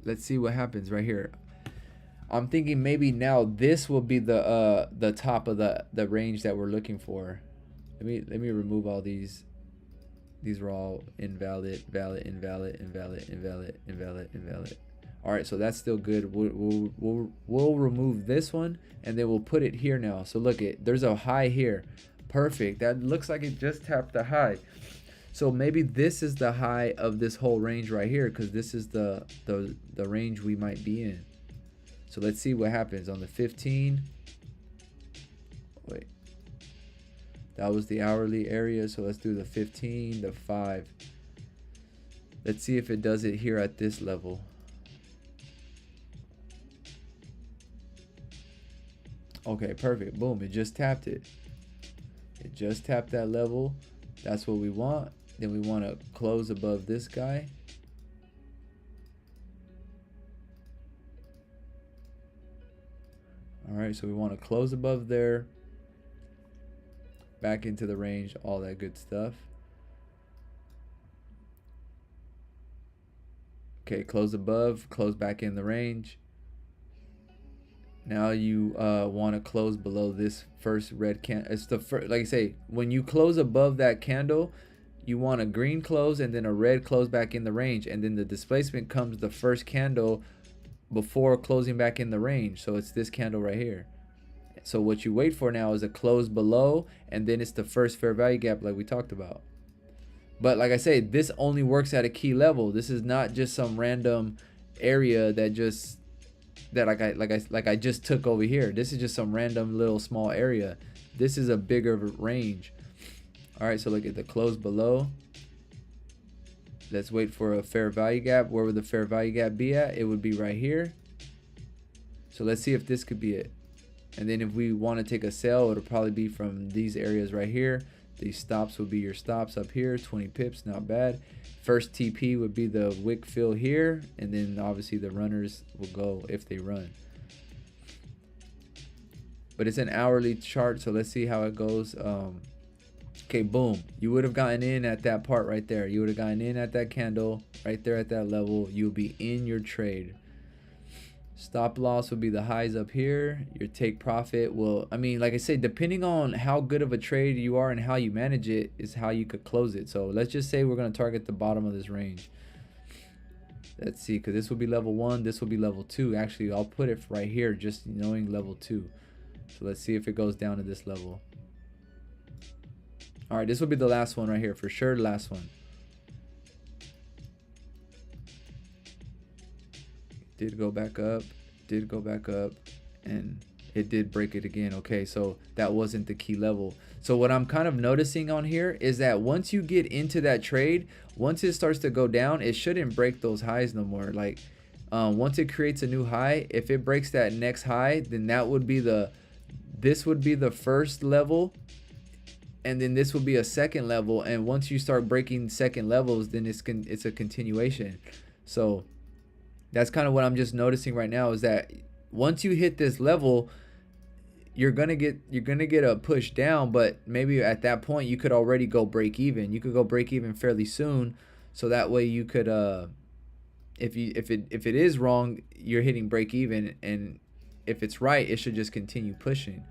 let's see what happens right here. I'm thinking maybe now this will be the top of the range that we're looking for. Let me remove all these. These are all invalid, valid, invalid, invalid, invalid, invalid, invalid. All right, so that's still good. We'll remove this one, and then we'll put it here now. So look, there's a high here. Perfect. That looks like it just tapped the high. So maybe this is the high of this whole range right here, because this is the range we might be in. So let's see what happens on the 15. Wait. That was the hourly area, so let's do the 15, the 5. Let's see if it does it here at this level. Okay, perfect. Boom, it just tapped it. It just tapped that level. That's what we want. Then we want to close above this guy. All right, so we want to close above there. Back into the range, all that good stuff. Okay, close above, close back in the range. Now you want to close below this first red candle. It's the first, like I say, when you close above that candle, you want a green close and then a red close back in the range, and then the displacement comes the first candle before closing back in the range. So it's this candle right here. So what you wait for now is a close below, and then it's the first fair value gap like we talked about. But like I say, this only works at a key level. This is not just some random area that just like I just took over here. This is just some random little small area. This is a bigger range. All right, so look at the close below. Let's wait for a fair value gap. Where would the fair value gap be at? It would be right here. So let's see if this could be it. And then if we want to take a sell, it'll probably be from these areas right here. These stops will be your stops up here, 20 pips, not bad. First TP would be the wick fill here, and then obviously the runners will go if they run. But it's an hourly chart, so let's see how it goes. Okay, boom. You would have gotten in at that part right there. You would have gotten in at that candle right there at that level. You'll be in your trade. Stop loss will be the highs up here. Your take profit will, I mean, like I said, depending on how good of a trade you are and how you manage it is how you could close it. So let's just say we're going to target the bottom of this range. Let's see, because this will be level 1, this will be level 2. Actually, I'll put it right here just knowing level 2. So let's see if it goes down to this level. All right, this will be the last one right here for sure. Last one. did go back up, did go back up, and it did break it again. Okay, so that wasn't the key level. So what I'm kind of noticing on here is that once you get into that trade, once it starts to go down, it shouldn't break those highs no more. Like once it creates a new high, if it breaks that next high, then that would be this would be the first level, and then this will be a second level. And once you start breaking second levels, then it's a continuation. So that's kind of what I'm just noticing right now, is that once you hit this level, you're gonna get a push down, but maybe at that point you could already go break even. You could go break even fairly soon, so that way you could if it is wrong, you're hitting break even, and if it's right, it should just continue pushing.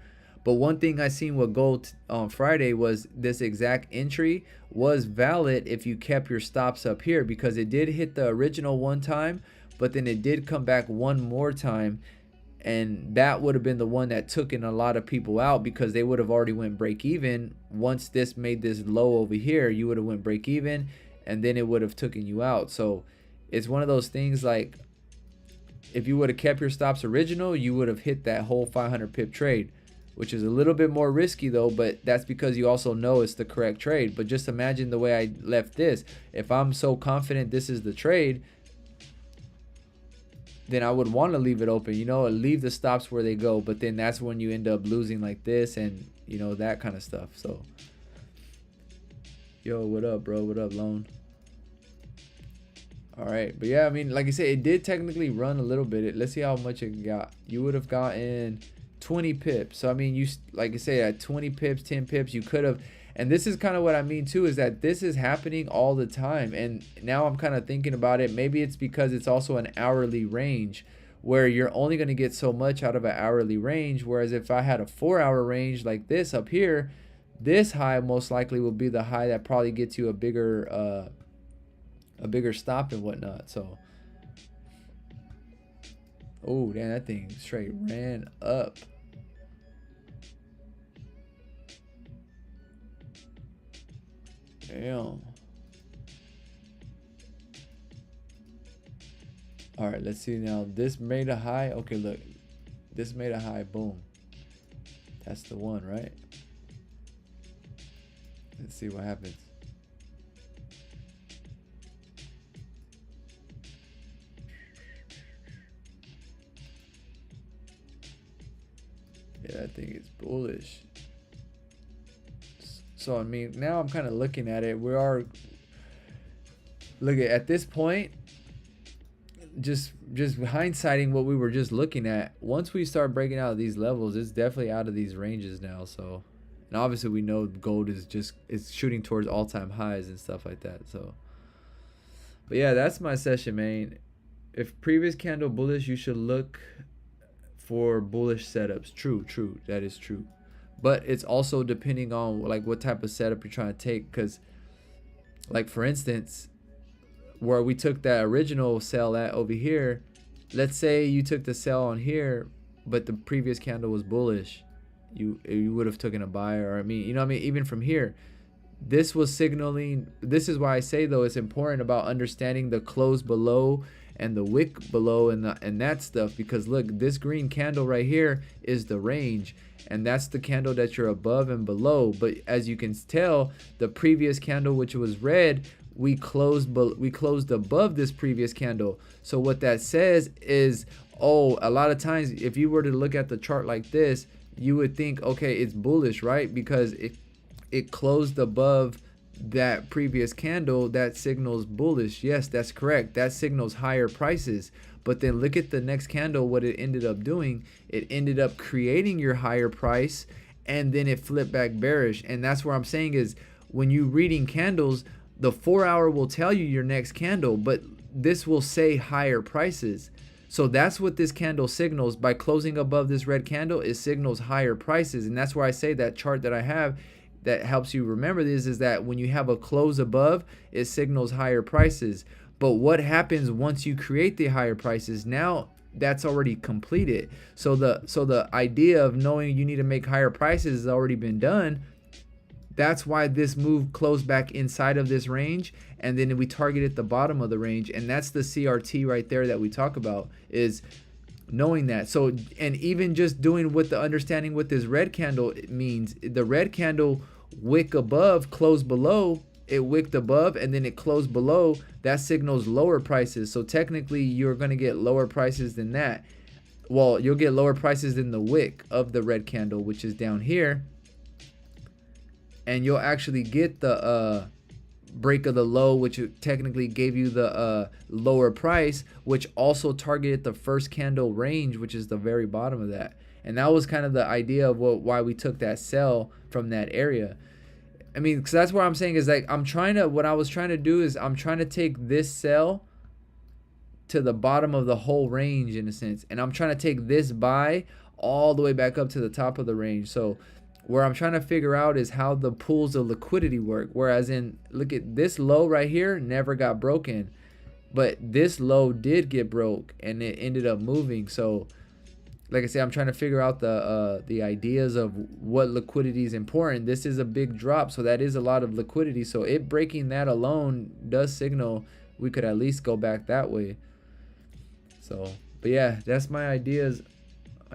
But one thing I seen with gold on Friday was this exact entry was valid if you kept your stops up here, because it did hit the original one time, but then it did come back one more time, and that would have been the one that took in a lot of people out, because they would have already went break even. Once this made this low over here, you would have went break even, and then it would have taken you out. So it's one of those things, like if you would have kept your stops original, you would have hit that whole 500 pip trade, which is a little bit more risky though, but that's because you also know it's the correct trade. But just imagine the way I left this. If I'm so confident this is the trade, then I would want to leave it open, you know, leave the stops where they go. But then that's when you end up losing like this, and you know, that kind of stuff. So yo, what up, bro? What up, Lone? All right, but yeah, I mean, like I said, it did technically run a little bit. Let's see how much it got. You would have gotten 20 pips. So I mean, you, like I say, at 20 pips, 10 pips, you could have. And this is kind of what I mean too, is that this is happening all the time. And now I'm kind of thinking about it. Maybe it's because it's also an hourly range, where you're only going to get so much out of an hourly range. Whereas if I had a 4-hour range like this up here, this high most likely will be the high that probably gets you a bigger stop and whatnot. So, oh damn, that thing straight ran up. Damn. All right, let's see now. This made a high. Okay, look, this made a high. Boom. That's the one, right? Let's see what happens. Yeah, that thing is bullish. So I mean, now I'm kind of looking at it. We are, look at this point, just hindsighting what we were just looking at. Once we start breaking out of these levels, it's definitely out of these ranges now. So, and obviously we know gold is it's shooting towards all-time highs and stuff like that. So, but yeah, that's my session, man. If previous candle bullish, you should look for bullish setups. True, that is true. But it's also depending on like what type of setup you're trying to take, because like for instance, where we took that original sell at over here, let's say you took the sell on here, but the previous candle was bullish, you would have taken a buy. Or I mean, you know what I mean, even from here, this was signaling. This is why I say though, it's important about understanding the close below and the wick below and that stuff, because look, this green candle right here is the range, and that's the candle that you're above and below. But as you can tell, the previous candle, which was red, we closed above this previous candle. So what that says is, oh, a lot of times if you were to look at the chart like this, you would think, okay, it's bullish, right? Because it closed above that previous candle. That signals bullish. Yes, that's correct. That signals higher prices. But then look at the next candle, what it ended up doing. It ended up creating your higher price, and then it flipped back bearish. And that's where I'm saying is, when you reading candles, the 4-hour will tell you your next candle, but this will say higher prices. So that's what this candle signals. By closing above this red candle, it signals higher prices. And that's why I say that chart that I have that helps you remember this is that when you have a close above, it signals higher prices. But what happens once you create the higher prices? Now that's already completed. So the idea of knowing you need to make higher prices has already been done. that's why this move closed back inside of this range, and then we targeted the bottom of the range, and that's the CRT right there that we talk about, is knowing that. So, and even just doing what the understanding what this red candle means, the red candle wick above, closed below, it wicked above and then it closed below, that signals lower prices. So technically you're going to get lower prices than that. Well, you'll get lower prices than the wick of the red candle, which is down here, and you'll actually get the break of the low, which technically gave you the lower price, which also targeted the first candle range, which is the very bottom of that. And that was kind of the idea of why we took that sell from that area. I mean, because that's what I'm saying is like what I was trying to do is I'm trying to take this sell to the bottom of the whole range in a sense, and I'm trying to take this buy all the way back up to the top of the range. So where I'm trying to figure out is how the pools of liquidity work. Whereas in, look at this low right here, never got broken, but this low did get broke and it ended up moving. So like I said, I'm trying to figure out the ideas of what liquidity is important. This is a big drop, so that is a lot of liquidity. So it breaking that alone does signal we could at least go back that way. So, but yeah, that's my ideas.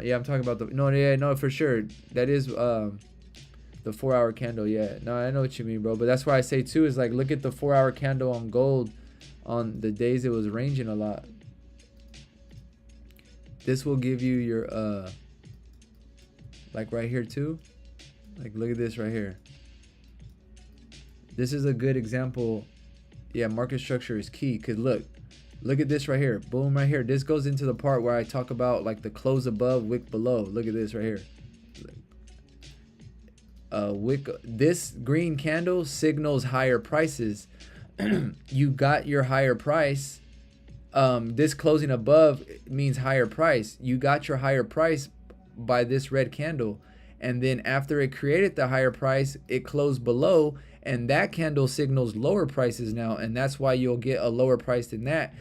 Yeah, I'm talking about no, for sure. That is the 4-hour candle. Yeah, no, I know what you mean, bro. But that's why I say too is like, look at the 4-hour candle on gold on the days it was ranging a lot. This will give you your like right here too. Like look at this right here. This is a good example. Yeah, market structure is key, because look at this right here. Boom, right here. This goes into the part where I talk about like the close above, wick below. Look at this right here. Wick, this green candle signals higher prices. You got your higher price. This closing above means higher price. You got your higher price by this red candle, and then after it created the higher price, it closed below, and that candle signals lower prices now, and that's why you'll get a lower price than that.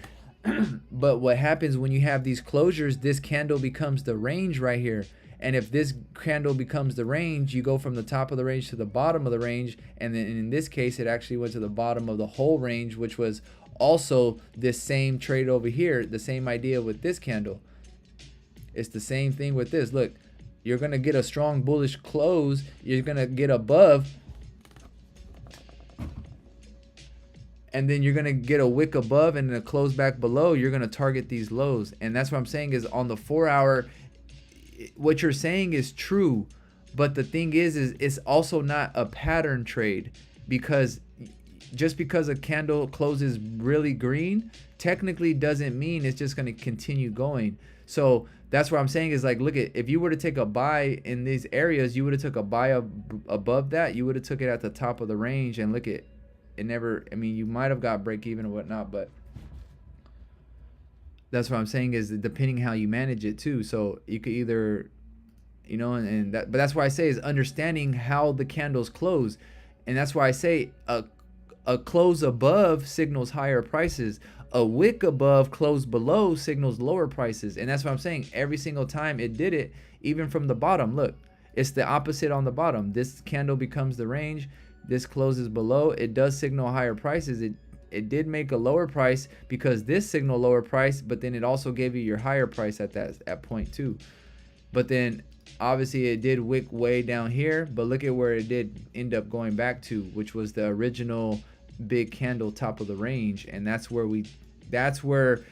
But what happens when you have these closures, this candle becomes the range right here, and if this candle becomes the range, you go from the top of the range to the bottom of the range, and then in this case it actually went to the bottom of the whole range, which was also this same trade over here. The same idea with this candle. It's the same thing with this. Look, you're gonna get a strong bullish close, you're gonna get above, and then you're gonna get a wick above and a close back below. You're gonna target these lows, and that's what I'm saying is on the 4-hour, what you're saying is true, but the thing is it's also not a pattern trade, because just because a candle closes really green technically doesn't mean it's just going to continue going. So that's what I'm saying is like, look at, if you were to take a buy in these areas, you would have took a buy above that, you would have took it at the top of the range, and look at it never, I mean, you might have got break even or whatnot, but that's what I'm saying is depending how you manage it too. So you could either, and that, but that's why I say is understanding how the candles close. And that's why I say a close above signals higher prices. A wick above, close below signals lower prices. And that's what I'm saying. Every single time it did it, even from the bottom. Look, it's the opposite on the bottom. This candle becomes the range. This closes below. It does signal higher prices. It did make a lower price because this signal lower price, but then it also gave you your higher price at point too. But then obviously it did wick way down here, but look at where it did end up going back to, which was the original big candle top of the range. And that's where the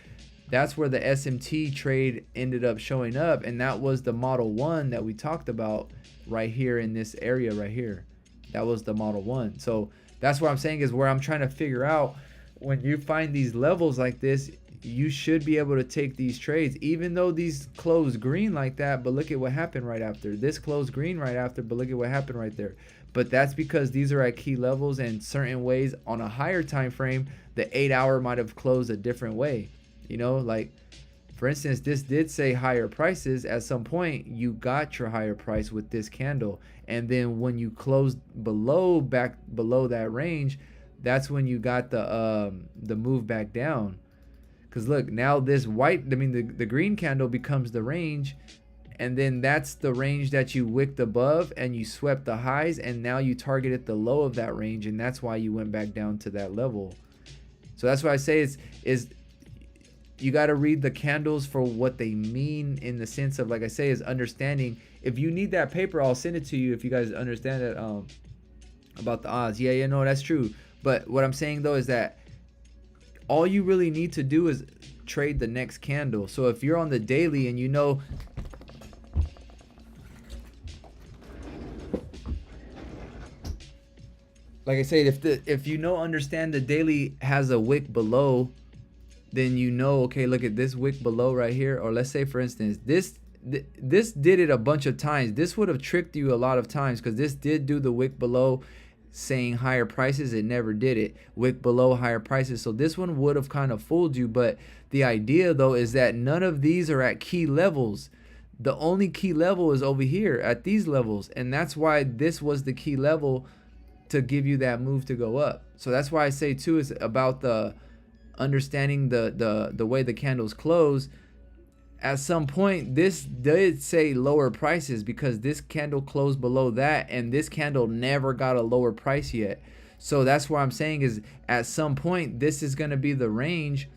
SMT trade ended up showing up, and that was the Model 1 that we talked about right here in this area right here. That was the Model 1. So that's what I'm saying is where I'm trying to figure out, when you find these levels like this, you should be able to take these trades, even though these closed green like that. But look at what happened right after. This closed green right after, but look at what happened right there. But that's because these are at key levels, and certain ways on a higher time frame, the 8-hour might have closed a different way. Like for instance, this did say higher prices. At some point, you got your higher price with this candle, and then when you closed back below that range, that's when you got the move back down. Because look, now this white, the green candle becomes the range, and then that's the range that you wicked above and you swept the highs, and now you targeted the low of that range, and that's why you went back down to that level. So that's why I say is you got to read the candles for what they mean, in the sense of, like I say, is understanding. If you need that paper, I'll send it to you if you guys understand it, about the odds. Yeah, no, that's true. But what I'm saying though is that all you really need to do is trade the next candle. So if you're on the daily and you know, like I said, if you know, understand the daily has a wick below, then you know, okay, look at this wick below right here. Or let's say, for instance, this did it a bunch of times. This would have tricked you a lot of times, because this did do the wick below saying higher prices. It never did it. Wick below, higher prices. So this one would have kind of fooled you. But the idea though is that none of these are at key levels. The only key level is over here at these levels, and that's why this was the key level to give you that move to go up. So that's why I say too is about the understanding the way the candles close. At some point this did say lower prices, because this candle closed below that, and this candle never got a lower price yet. So that's what I'm saying is, at some point this is going to be the range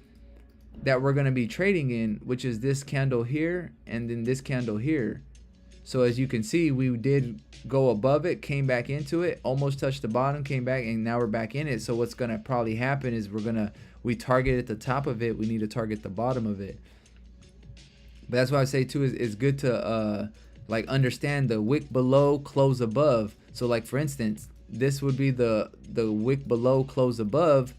that we're going to be trading in, which is this candle here and then this candle here. So as you can see, we did go above it, came back into it, almost touched the bottom, came back, and now we're back in it. So what's going to probably happen is we target at the top of it, we need to target the bottom of it. But that's why I say too is it's good to like understand the wick below, close above. So like for instance, this would be the wick below, close above.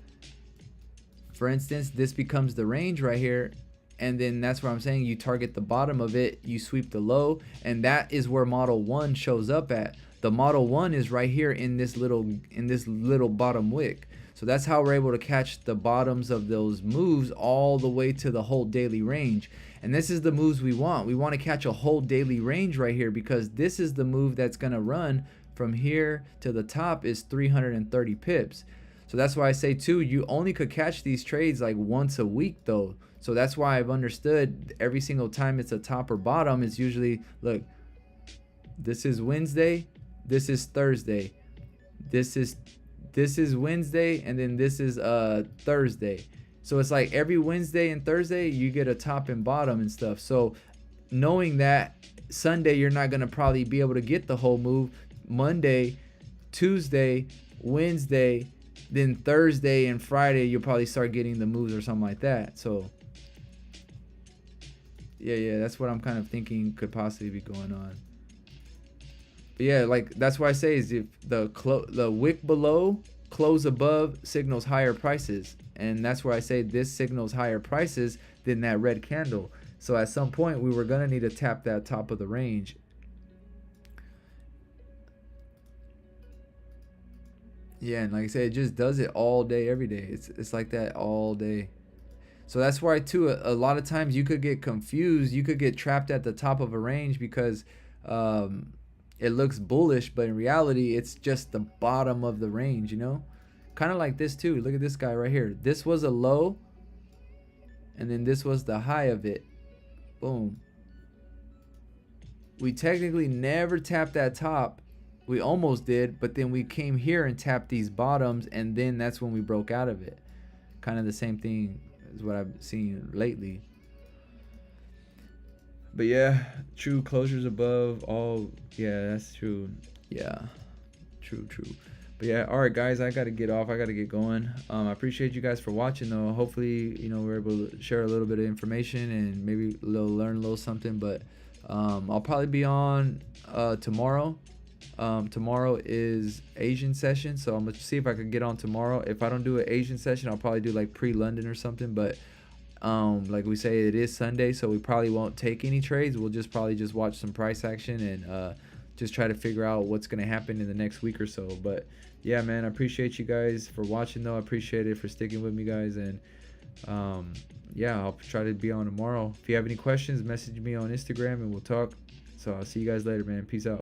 For instance, this becomes the range right here, and then that's where I'm saying you target the bottom of it, you sweep the low, and that is where model 1 shows up at. The model 1 is right here in this little bottom wick. So that's how we're able to catch the bottoms of those moves all the way to the whole daily range. And this is the moves we want. We want to catch a whole daily range right here, because this is the move that's going to run from here to the top is 330 pips. So that's why I say too, you only could catch these trades like once a week though. So that's why I've understood every single time it's a top or bottom, it's usually, look, this is Wednesday, this is Thursday, this is Wednesday, and then this is Thursday. So it's like every Wednesday and Thursday you get a top and bottom and stuff. So knowing that Sunday you're not going to probably be able to get the whole move, Monday, Tuesday, Wednesday, then Thursday and Friday you'll probably start getting the moves or something like that. So yeah, that's what I'm kind of thinking could possibly be going on. But yeah, like that's why I say is if the wick below, close above signals higher prices, and that's where I say this signals higher prices than that red candle. So at some point we were gonna need to tap that top of the range. Yeah, and like I said, it just does it all day, every day. It's like that all day. So that's why too, a lot of times you could get confused. You could get trapped at the top of a range because it looks bullish, but in reality, it's just the bottom of the range, you know? Kind of like this too. Look at this guy right here. This was a low, and then this was the high of it. Boom. We technically never tapped that top. We almost did, but then we came here and tapped these bottoms, and then that's when we broke out of it. Kind of the same thing is what I've seen lately. But yeah, true, closures above all. Yeah, that's true. Yeah, true. But yeah, all right guys, I gotta get off, I gotta get going. I appreciate you guys for watching though. Hopefully, you know, we're able to share a little bit of information and maybe learn a little something. But I'll probably be on tomorrow. Tomorrow is Asian session, so I'm gonna see if I can get on tomorrow. If I don't do an Asian session, I'll probably do like pre-London or something. But like we say, it is Sunday, so we probably won't take any trades. We'll probably just watch some price action and just try to figure out what's gonna happen in the next week or so. But yeah, man, I appreciate you guys for watching though. I appreciate it for sticking with me, guys. And yeah, I'll try to be on tomorrow. If you have any questions, message me on Instagram and we'll talk. So I'll see you guys later, man. Peace out.